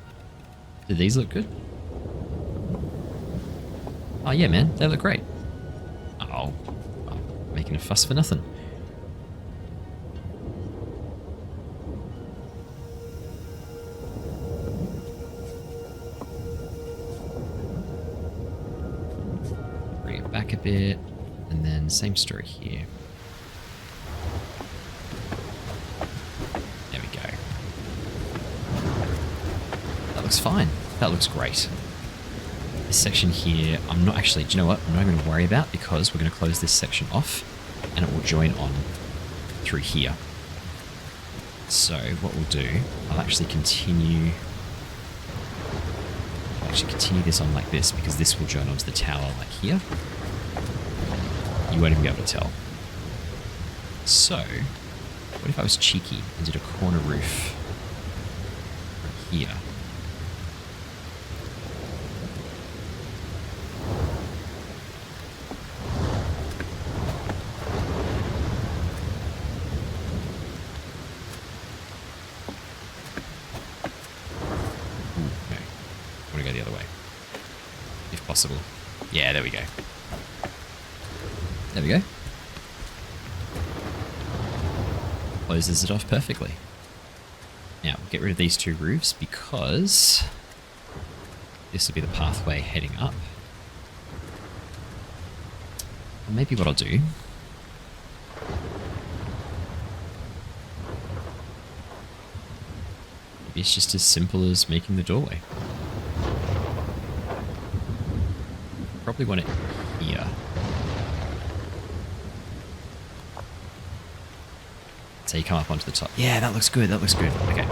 do these look good? Oh yeah, man, they look great. Oh, I'm making a fuss for nothing. Bring it back a bit. And then same story here. There we go. That looks fine. That looks great. This section here, I'm not actually, do you know what? I'm not going to worry about because we're going to close this section off and it will join on through here. So what we'll do, I'll actually continue this on like this because this will join onto the tower like here. You won't even be able to tell. So, what if I was cheeky and did a corner roof right here? Possible. Yeah, there we go. There we go. Closes it off perfectly. Now, we'll get rid of these two roofs because this will be the pathway heading up. And maybe what I'll do maybe it's just as simple as making the doorway. Probably want it here. So you come up onto the top. Yeah, that looks good. That looks good. Okay.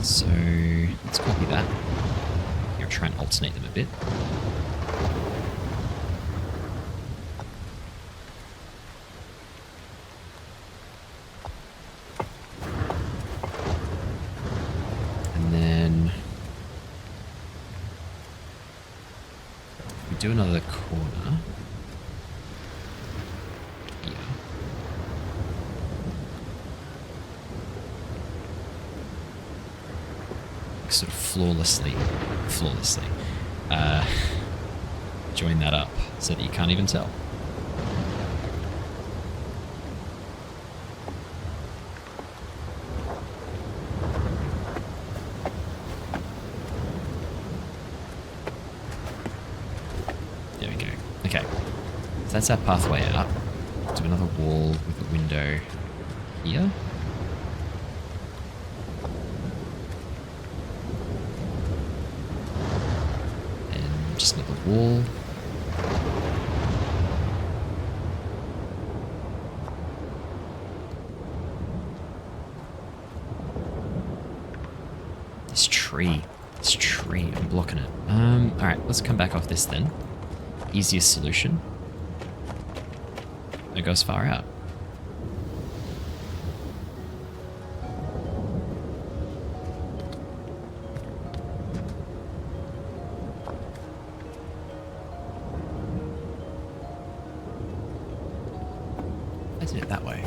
So let's copy that. Here, try and alternate them a bit. And then we do another corner. Here. Sort of flawlessly join that up so that you can't even tell. There we go. Okay, so that's our pathway out. Do another wall with a window here. Just another wall. This tree, I'm blocking it. Alright, let's come back off this then. Easiest solution. It goes far out. I did it that way.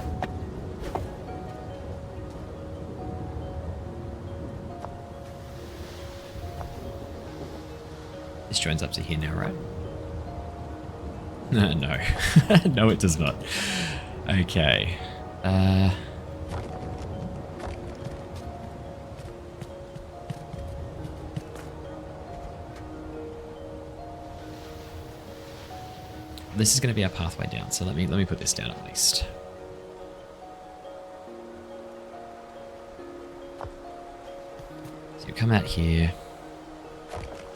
This joins up to here now, right? No. No, it does not. Okay. This is going to be our pathway down, so let me put this down at least. So you come out here,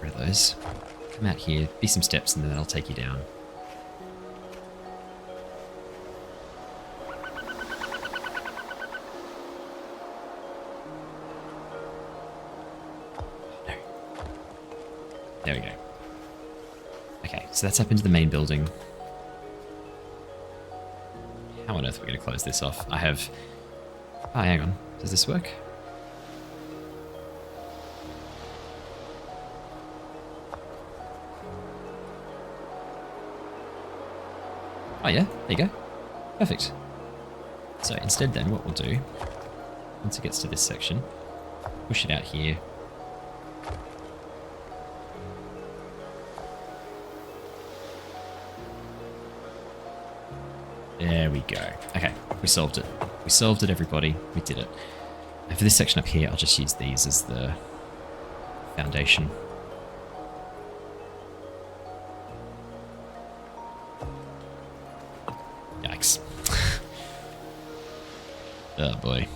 rid of those. Come out here, be some steps, and then that'll take you down. No. There we go. Okay, so that's up into the main building. How on earth are we going to close this off? I have... Oh, hang on. Does this work? Oh yeah, there you go. Perfect. So instead then, what we'll do, once it gets to this section, push it out here. There we go. Okay, we solved it. We solved it, everybody. We did it. And for this section up here, I'll just use these as the foundation. Yikes. Oh boy.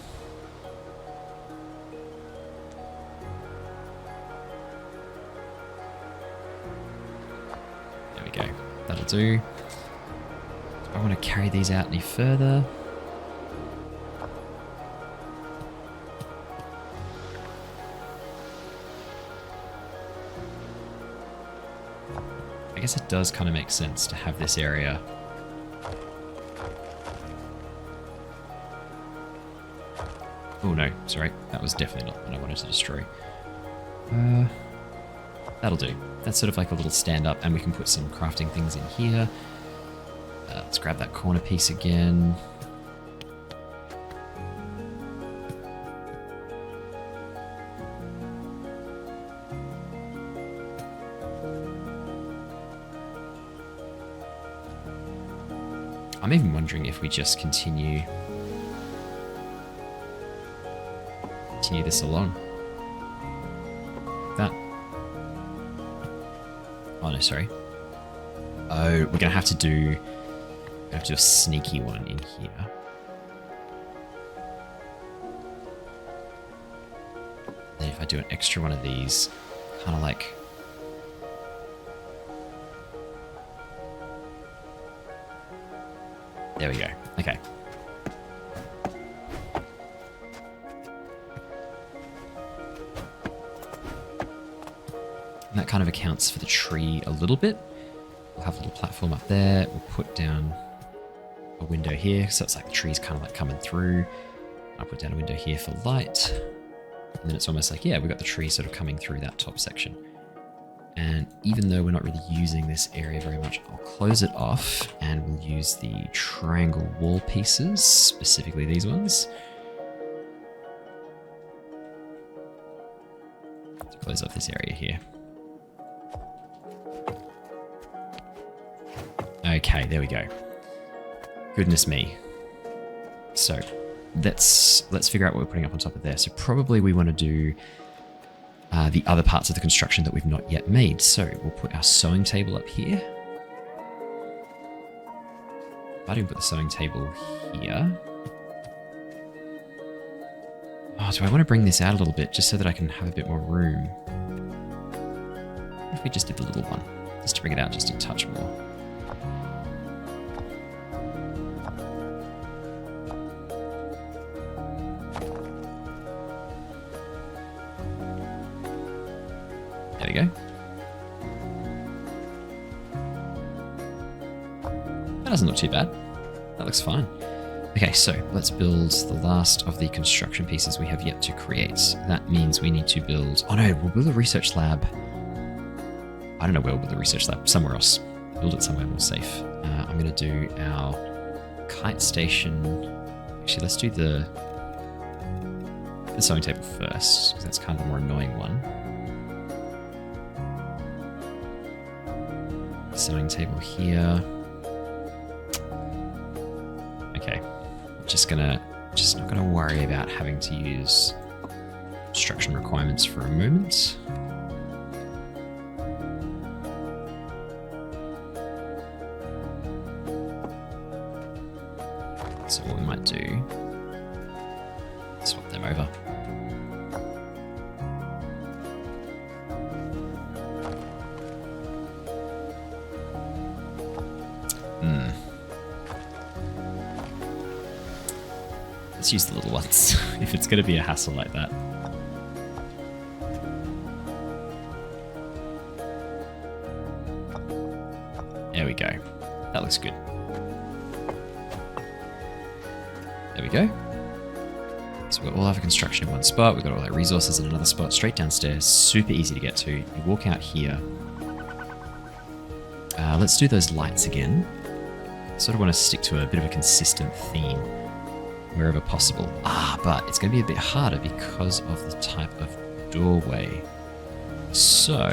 There we go. That'll do. Do I want to carry these out any further? I guess it does kind of make sense to have this area. Oh no, sorry. That was definitely not what I wanted to destroy. That'll do. That's sort of like a little stand up, and we can put some crafting things in here. Let's grab that corner piece again. I'm even wondering if we just continue this along. That. Oh no, sorry. Oh, we're gonna have to do a sneaky one in here. Then if I do an extra one of these, kind of like. There we go. Okay. And that kind of accounts for the tree a little bit. We'll have a little platform up there. We'll put down a window here, so it's like the tree's kind of like coming through. I'll put down a window here for light. And then it's almost like, yeah, we've got the tree sort of coming through that top section. And even though we're not really using this area very much, I'll close it off and we'll use the triangle wall pieces, specifically these ones, to close off this area here. Okay, there we go. Goodness me. So let's figure out what we're putting up on top of there. So probably we want to do the other parts of the construction that we've not yet made. So we'll put our sewing table up here. I didn't put the sewing table here. Oh, do I want to bring this out a little bit just so that I can have a bit more room? What if we just did the little one, just to bring it out just a touch more? There we go. That doesn't look too bad. That looks fine. Okay, so let's build the last of the construction pieces we have yet to create. That means we need to build... Oh no, we'll build a research lab. I don't know where we'll build a research lab. Somewhere else. Build it somewhere more safe. I'm going to do our kite station... Actually, let's do the sewing table first, because that's kind of the more annoying one. Sewing table here. Okay, just not gonna worry about having to use construction requirements for a moment. So what we might do, swap them over. Let's use the little ones, if it's going to be a hassle like that. There we go. That looks good. There we go. So we've got all our construction in one spot. We've got all our resources in another spot, straight downstairs. Super easy to get to. You walk out here. Let's do those lights again. Sort of want to stick to a bit of a consistent theme wherever possible. But it's going to be a bit harder because of the type of doorway. So,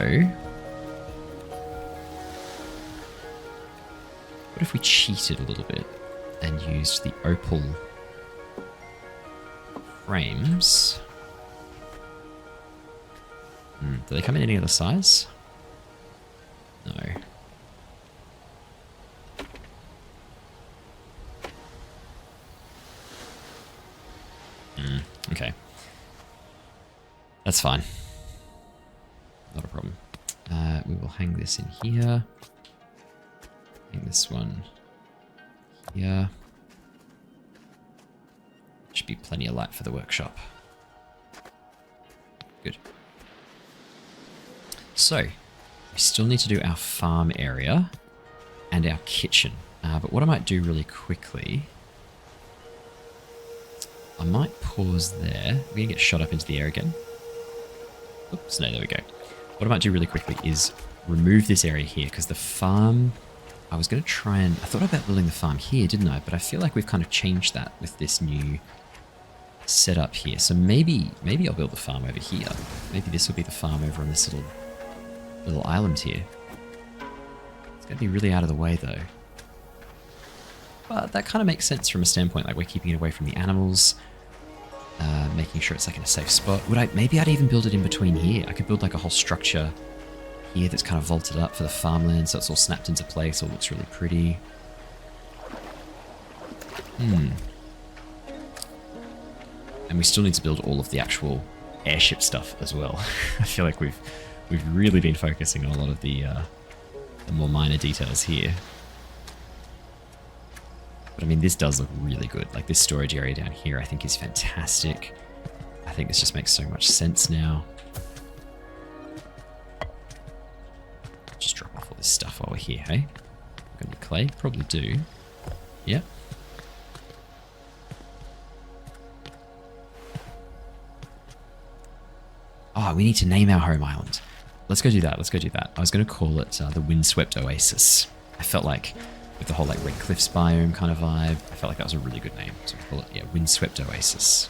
what if we cheated a little bit and used the opal frames? Do they come in any other size? No. Okay. That's fine. Not a problem. We will hang this in here. Hang this one here. Should be plenty of light for the workshop. Good. So, we still need to do our farm area and our kitchen. But what I might do really quickly, I might pause there. We're going to get shot up into the air again. Oops, no, there we go. What I might do really quickly is remove this area here, because the farm, I was going to try and, I thought about building the farm here, didn't I? But I feel like we've kind of changed that with this new setup here. So maybe I'll build the farm over here. Maybe this will be the farm over on this little island here. It's going to be really out of the way though. But that kind of makes sense from a standpoint, like we're keeping it away from the animals, making sure it's like in a safe spot. Maybe I'd even build it in between here. I could build like a whole structure here that's kind of vaulted up for the farmland, so it's all snapped into place, all looks really pretty. And we still need to build all of the actual airship stuff as well. I feel like we've really been focusing on a lot of the more minor details here. But I mean, this does look really good. Like this storage area down here, I think is fantastic. I think this just makes so much sense now. Just drop off all this stuff while we're here, hey? Got any clay? Probably do. Yep. Oh, we need to name our home island. Let's go do that. Let's go do that. I was going to call it the Windswept Oasis. I felt like with the whole like Red Cliffs biome kind of vibe, I felt like that was a really good name. So we'll call it, yeah, Windswept Oasis.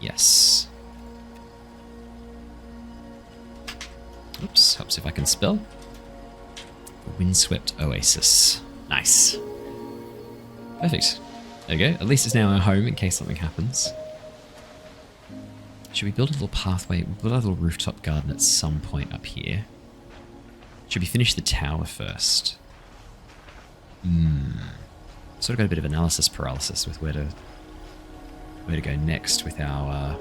Yes. Oops, helps if I can spell. Windswept Oasis. Nice. Perfect. There we go. At least it's now our home in case something happens. Should we build a little pathway? We'll build a little rooftop garden at some point up here. Should we finish the tower first? Sort of got a bit of analysis paralysis with where to go next with our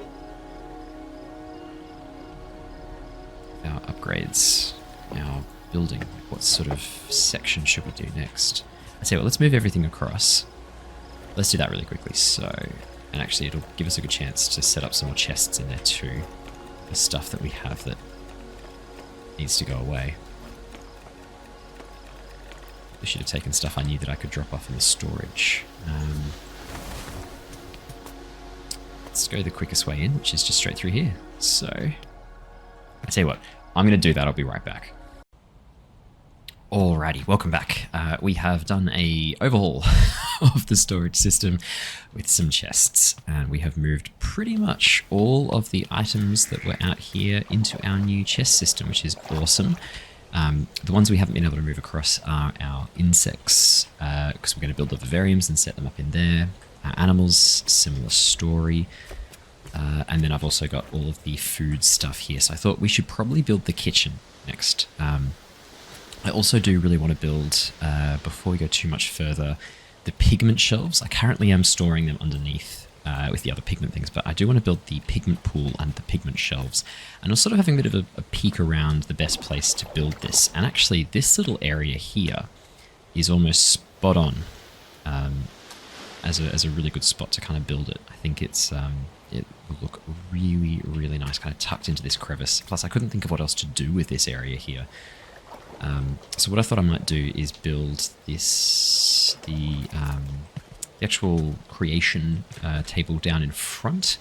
upgrades, our building. What sort of section should we do next? I tell you what, let's move everything across. Let's do that really quickly. So, and actually it'll give us a good chance to set up some more chests in there too. The stuff that we have that needs to go away. I should have taken stuff I knew that I could drop off in the storage. Let's go the quickest way in, which is just straight through here. So, I tell you what, I'm going to do that. I'll be right back. Alrighty, welcome back. We have done a overhaul of the storage system with some chests, and we have moved pretty much all of the items that were out here into our new chest system, which is awesome. The ones we haven't been able to move across are our insects, because we're going to build the vivariums and set them up in there. Our animals, similar story. And then I've also got all of the food stuff here, so I thought we should probably build the kitchen next. I also do really want to build, before we go too much further, the pigment shelves. I currently am storing them underneath with the other pigment things, but I do want to build the pigment pool and the pigment shelves. And I was sort of having a bit of a peek around the best place to build this. And actually, this little area here is almost spot on as a really good spot to kind of build it. I think it will look really, really nice, kind of tucked into this crevice. Plus, I couldn't think of what else to do with this area here. So what I thought I might do is build this, the actual creation table down in front,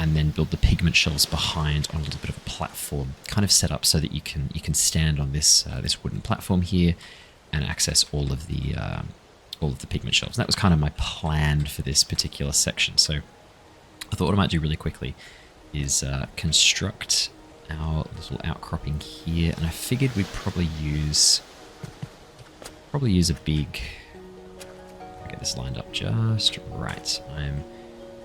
and then build the pigment shelves behind on a little bit of a platform, kind of set up so that you can stand on this this wooden platform here and access all of the pigment shelves. And that was kind of my plan for this particular section. So I thought what I might do really quickly is construct our little outcropping here, and I figured we'd probably use a big, I'll get this lined up just right. I'm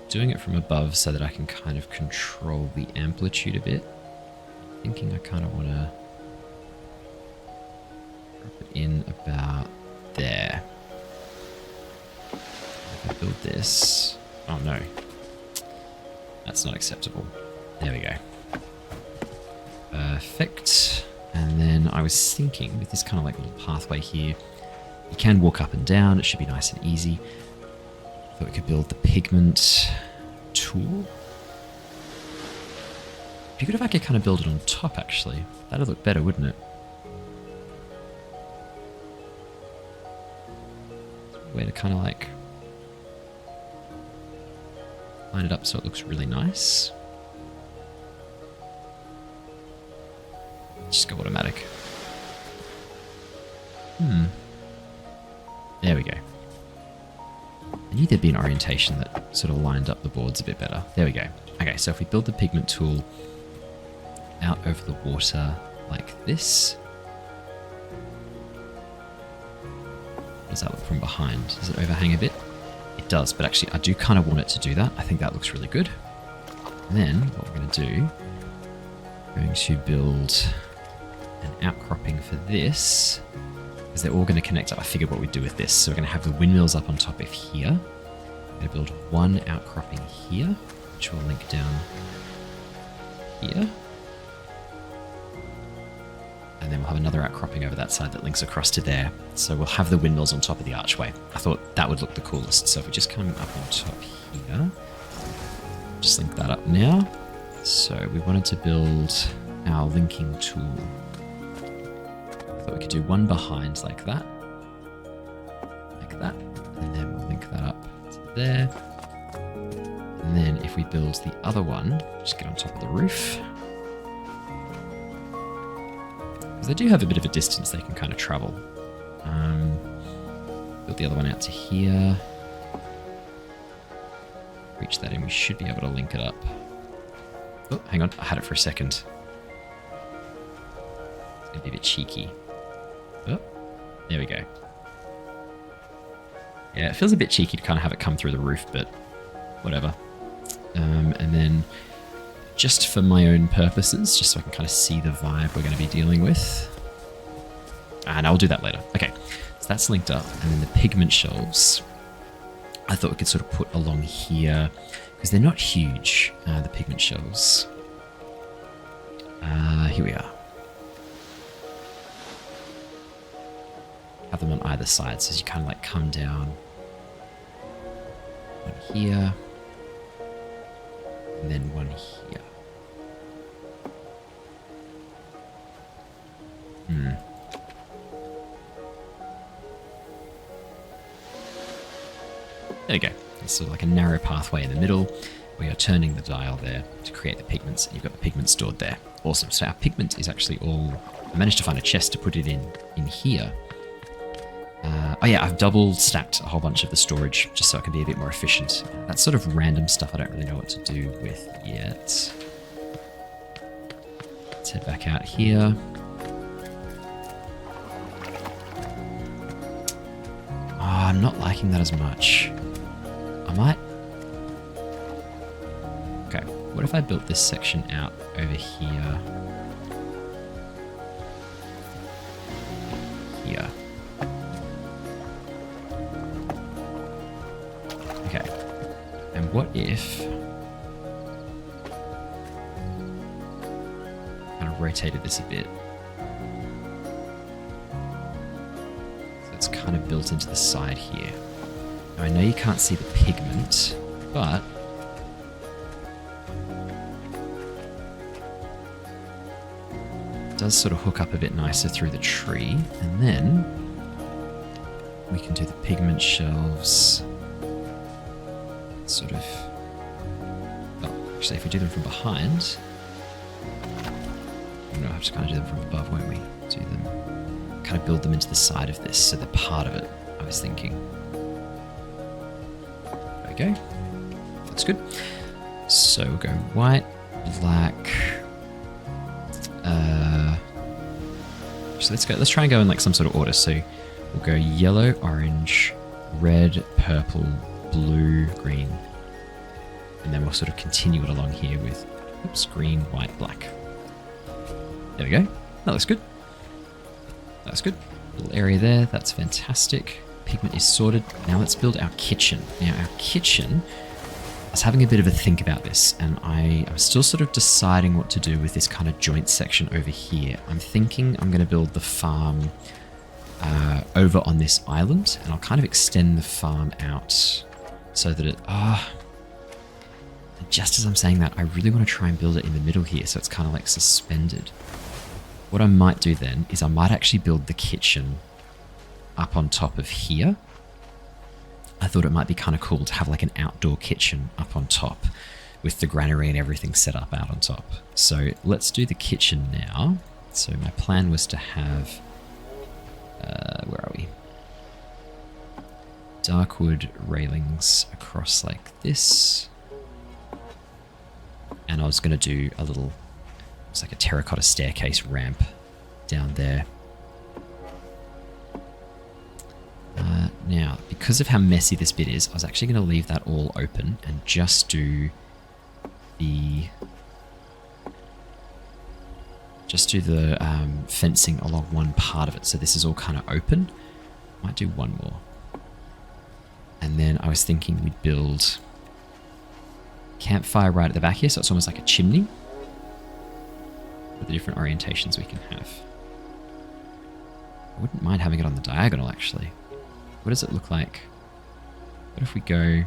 doing it from above so that I can kind of control the amplitude a bit. Thinking I kind of want to drop it in about there. if I build this... Oh no. That's not acceptable. There we go. Perfect. And then I was thinking, with this kind of like little pathway here, you can walk up and down, it should be nice and easy. Thought we could build the pigment tool. It'd be good if I could kind of build it on top, actually. That'd look better, wouldn't it? Way to kind of like line it up so it looks really nice. Just go automatic. There we go. I knew there'd be an orientation that sort of lined up the boards a bit better. There we go. Okay, so if we build the pigment tool out over the water like this. Does that look from behind? Does it overhang a bit? It does, but actually I do kind of want it to do that. I think that looks really good. And then what we're going to do, we're going to build an outcropping for this, because they're all going to connect up. I figured what we'd do with this. So we're going to have the windmills up on top of here. We're going to build one outcropping here, which will link down here. And then we'll have another outcropping over that side that links across to there. So we'll have the windmills on top of the archway. I thought that would look the coolest. So if we just come up on top here, just link that up now. So we wanted to build our linking tool. I thought we could do one behind like that. Like that. And then we'll link that up to there. And then if we build the other one, just get on top of the roof. Because they do have a bit of a distance they can kind of travel. Build the other one out to here. Reach that in, we should be able to link it up. Oh, hang on, I had it for a second. It's going to be a bit cheeky. Oh, there we go. Yeah, it feels a bit cheeky to kind of have it come through the roof, but whatever. And then just for my own purposes, just so I can kind of see the vibe we're going to be dealing with. And I'll do that later. Okay, so that's linked up. And then the pigment shelves, I thought we could sort of put along here, because they're not huge, the pigment shelves. Here we are. Have them on either side, so as you kind of like come down. One here. And then one here. There we go. It's sort of like a narrow pathway in the middle. We are turning the dial there to create the pigments, and you've got the pigment stored there. Awesome. So our pigment is actually all... I managed to find a chest to put it in here. Oh yeah, I've double stacked a whole bunch of the storage just so I can be a bit more efficient. That's sort of random stuff I don't really know what to do with yet. Let's head back out here. Oh, I'm not liking that as much. I might... Okay, what if I built this section out over here? Here. Okay, and what if kind of rotated this a bit? So it's kind of built into the side here. Now I know you can't see the pigment, but it does sort of hook up a bit nicer through the tree, and then we can do the pigment shelves. Sort of... Oh, actually, if we do them from behind... We'll have to kind of do them from above, won't we? Do them... Kind of build them into the side of this, so they're part of it, I was thinking. There we go. That's good. So we'll go white, black... So let's try and go in like some sort of order. So we'll go yellow, orange, red, purple, blue, green, and then we'll sort of continue it along here with, oops, green, white, black. There we go. That looks good. That's good. Little area there. That's fantastic. pigment is sorted. Now let's build our kitchen. Now our kitchen, I was having a bit of a think about this, and I was still sort of deciding what to do with this kind of joint section over here. I'm thinking I'm going to build the farm over on this island, and I'll kind of extend the farm out so that it... just as I'm saying that, I really want to try and build it in the middle here, so it's kind of like suspended. What I might do then is I might actually build the kitchen up on top of here. I thought it might be kind of cool to have like an outdoor kitchen up on top with the granary and everything set up out on top. So let's do the kitchen now. So my plan was to have, where are we? Darkwood railings across like this. And I was going to do a little, it's like a terracotta staircase ramp down there. Now, because of how messy this bit is, I was actually going to leave that all open and just do the fencing along one part of it. So this is all kind of open. Might do one more. And then I was thinking we'd build campfire right at the back here, so it's almost like a chimney with the different orientations we can have. I wouldn't mind having it on the diagonal, actually. What does it look like? What if we go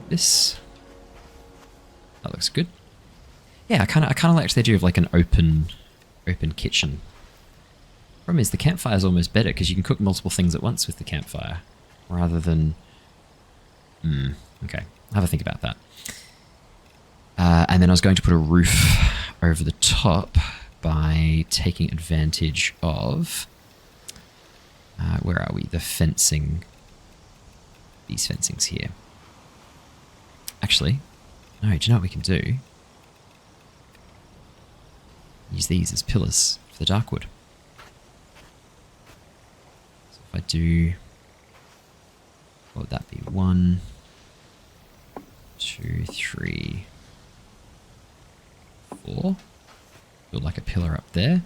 this? That looks good. Yeah, I kind of like the idea of like an open kitchen. Problem is the campfire is almost better because you can cook multiple things at once with the campfire, rather than. Okay, I'll have a think about that. And then I was going to put a roof over the top by taking advantage of, where are we? The fencing, these fencings here. Actually, no, do you know what we can do? Use these as pillars for the darkwood. So if I do, what would that be? 1, 2, 3, 4. Build like a pillar up there.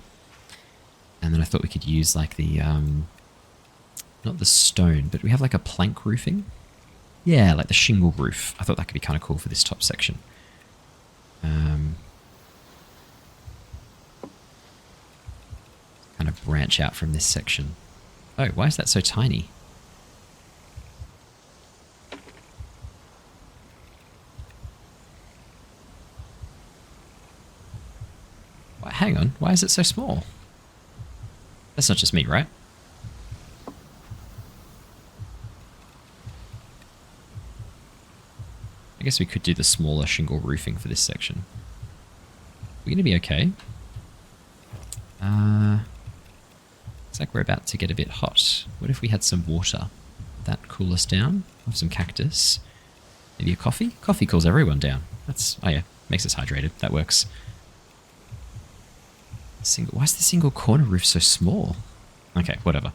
And then I thought we could use like the, not the stone, but we have like a plank roofing. Yeah, like the shingle roof. I thought that could be kind of cool for this top section. Kind of branch out from this section. Oh, why is that so tiny? Hang on, why is it so small? That's not just me, right? I guess we could do the smaller shingle roofing for this section. We're going to be okay. Looks like we're about to get a bit hot. What if we had some water? Would that cool us down? Have some cactus. Maybe a coffee? Coffee cools everyone down. That's, oh yeah, makes us hydrated. That works. Why is the single corner roof so small? Okay, whatever.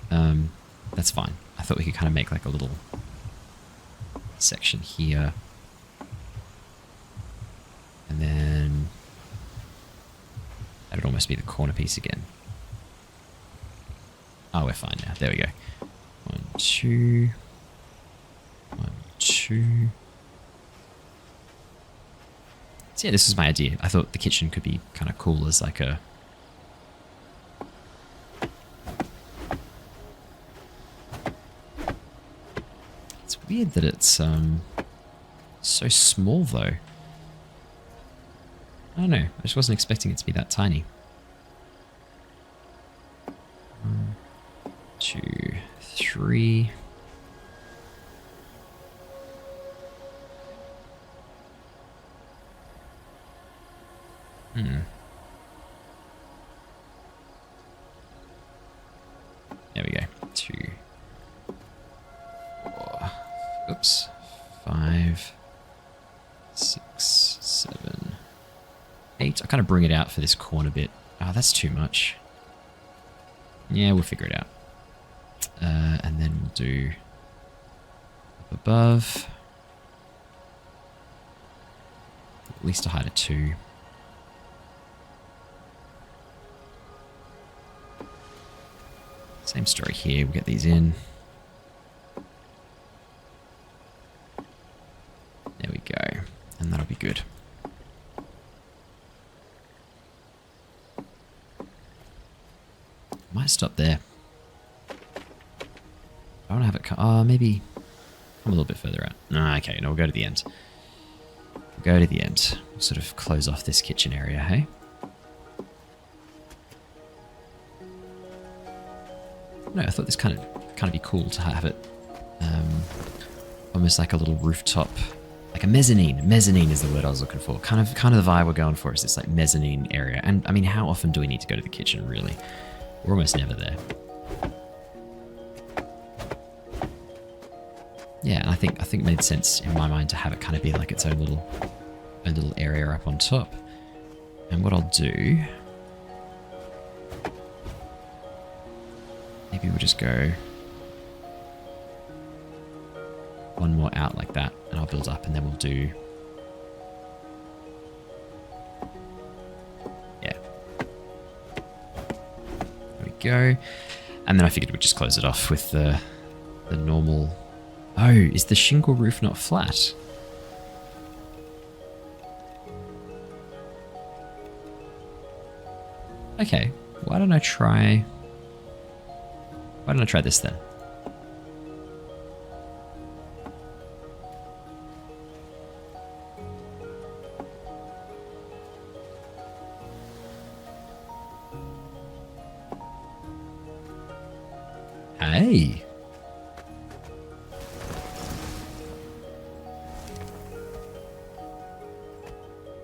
That's fine. I thought we could kind of make like a little section here. And then that'd almost be the corner piece again. Oh, we're fine now. There we go. 1, 2. 1, 2. So yeah, this was my idea. I thought the kitchen could be kind of cool as like a... It's weird that it's so small though. I don't know. I just wasn't expecting it to be that tiny. 1, 2, 3. There we go. 2, 4. Oops. 5, 6, 7, 8. I'll kind of bring it out for this corner bit. Oh, that's too much. Yeah, we'll figure it out. And then we'll do up above. At least a height of 2. Same story here. We'll get these in. There we go. And that'll be good. Might stop there. I want to have it come... maybe come a little bit further out. No, okay. No, we'll go to the end. We'll go to the end. We'll sort of close off this kitchen area, hey? No, I thought this kind of be cool to have it almost like a little rooftop, like a mezzanine. Mezzanine is the word I was looking for. Kind of the vibe we're going for is this like mezzanine area. And I mean, how often do we need to go to the kitchen, really? We're almost never there. Yeah, and I think it made sense in my mind to have it kind of be like its own little area up on top. And what I'll do, maybe we'll just go one more out like that, and I'll build up, and then we'll do, yeah, there we go. And then I figured we'd just close it off with the normal. Oh, is the shingle roof not flat? Okay, why don't I try this then? Hey.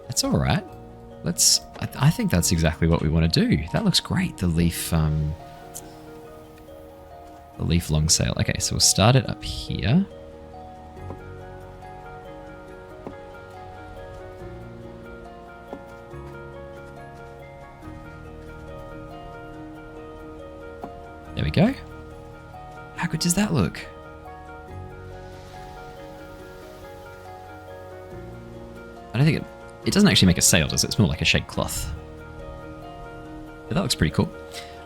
That's all right. I think that's exactly what we want to do. That looks great. The leaf long sail. Okay, so we'll start it up here. There we go. How good does that look? I don't think it doesn't actually make a sail, does it? It's more like a shade cloth. But that looks pretty cool.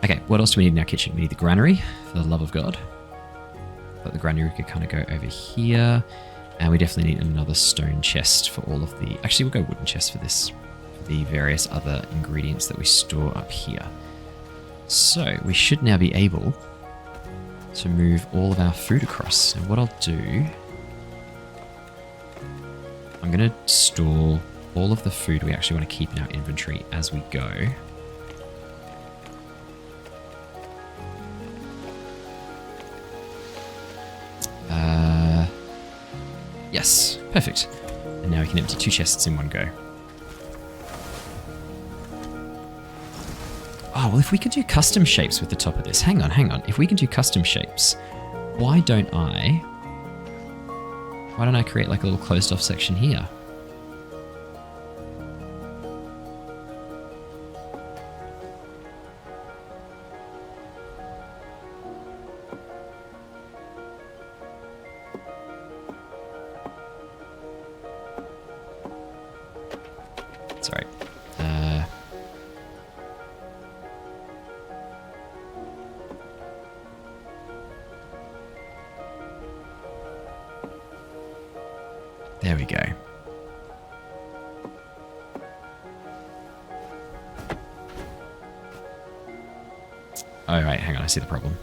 Okay, what else do we need in our kitchen? We need the granary, for the love of God. But the granary could kind of go over here. And we definitely need another stone chest for all of the... Actually, we'll go wooden chest for this. For the various other ingredients that we store up here. So, we should now be able to move all of our food across. And what I'll do... I'm going to store all of the food we actually want to keep in our inventory as we go. Yes, perfect. And now we can empty 2 chests in one go. Oh, well, if we could do custom shapes with the top of this. Hang on. If we can do custom shapes, why don't I create like a little closed off section here? Sorry. There we go. Oh, right, hang on, I see the problem.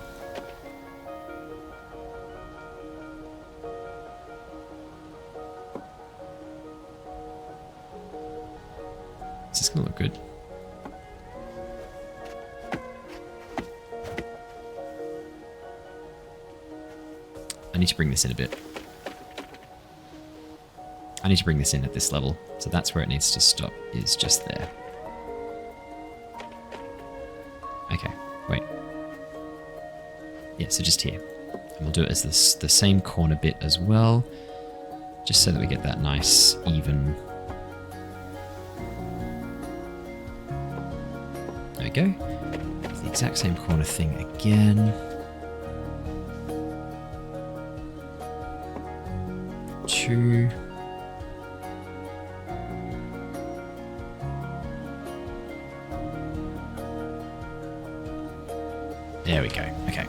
Is this gonna look good? I need to bring this in a bit. I need to bring this in at this level. So that's where it needs to stop, is just there. Okay, wait. Yeah, so just here. And we'll do it as the same corner bit as well. Just so that we get that nice, even... There we go. The exact same corner thing again. 2. There we go. Okay.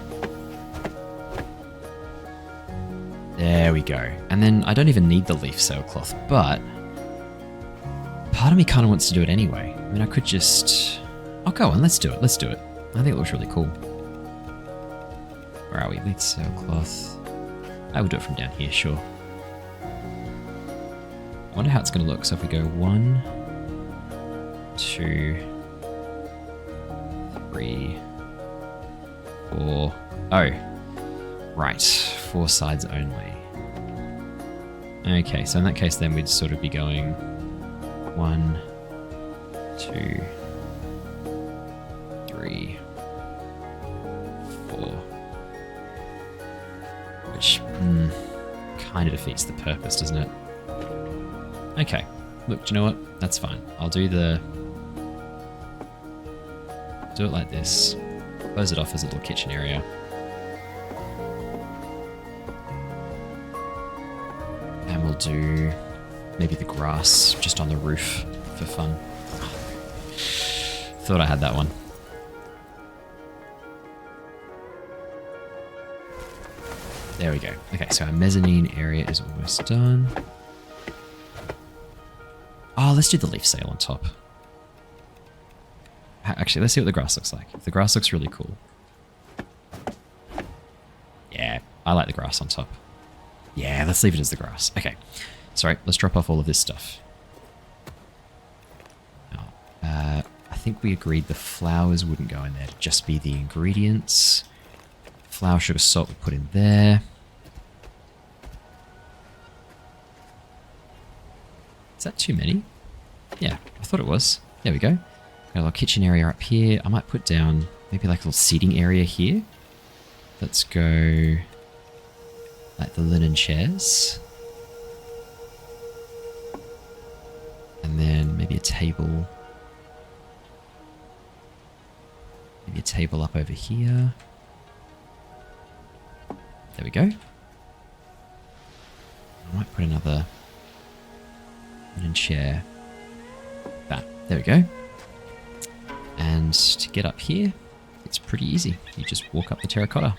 There we go. And then I don't even need the leaf sailcloth, but part of me kind of wants to do it anyway. I mean, I could just... Oh, go on. Let's do it. Let's do it. I think it looks really cool. Where are we? Leaf sailcloth. I will do it from down here, sure. I wonder how it's going to look. So if we go 1, 2, 3, 4. Oh, right. 4 sides only. Okay, so in that case, then we'd sort of be going 1, 2, 3, 4. Which kind of defeats the purpose, doesn't it? Okay, look, do you know what? That's fine. I'll do it like this. Close it off as a little kitchen area. And we'll do maybe the grass just on the roof for fun. Thought I had that one. There we go. Okay, so our mezzanine area is almost done. Oh, let's do the leaf sail on top. Actually, let's see what the grass looks like. The grass looks really cool. Yeah, I like the grass on top. Yeah, let's leave it as the grass. Okay, sorry, let's drop off all of this stuff. Now, I think we agreed the flowers wouldn't go in there, to just be the ingredients. Flour, sugar, salt we put in there. Is that too many? Yeah, I thought it was. There we go. Got a little kitchen area up here. I might put down maybe like a little seating area here. Let's go like the linen chairs. And then maybe a table. Maybe a table up over here. There we go. I might put another linen chair. There we go. And to get up here, it's pretty easy. You just walk up the terracotta.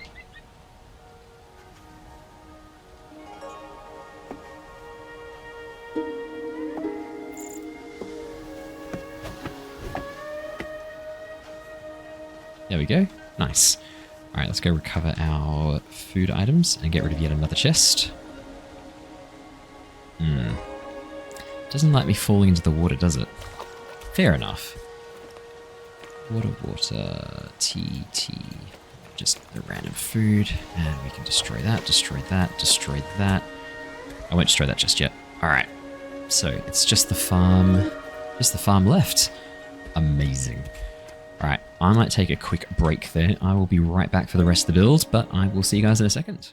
There we go. Nice. Alright, let's go recover our food items and get rid of yet another chest. Doesn't like me falling into the water, does it? Fair enough. Water, tea. Just the random food. And we can destroy that, destroy that, destroy that. I won't destroy that just yet. Alright. So it's just the farm left. Amazing. Alright, I might take a quick break there. I will be right back for the rest of the build, but I will see you guys in a second.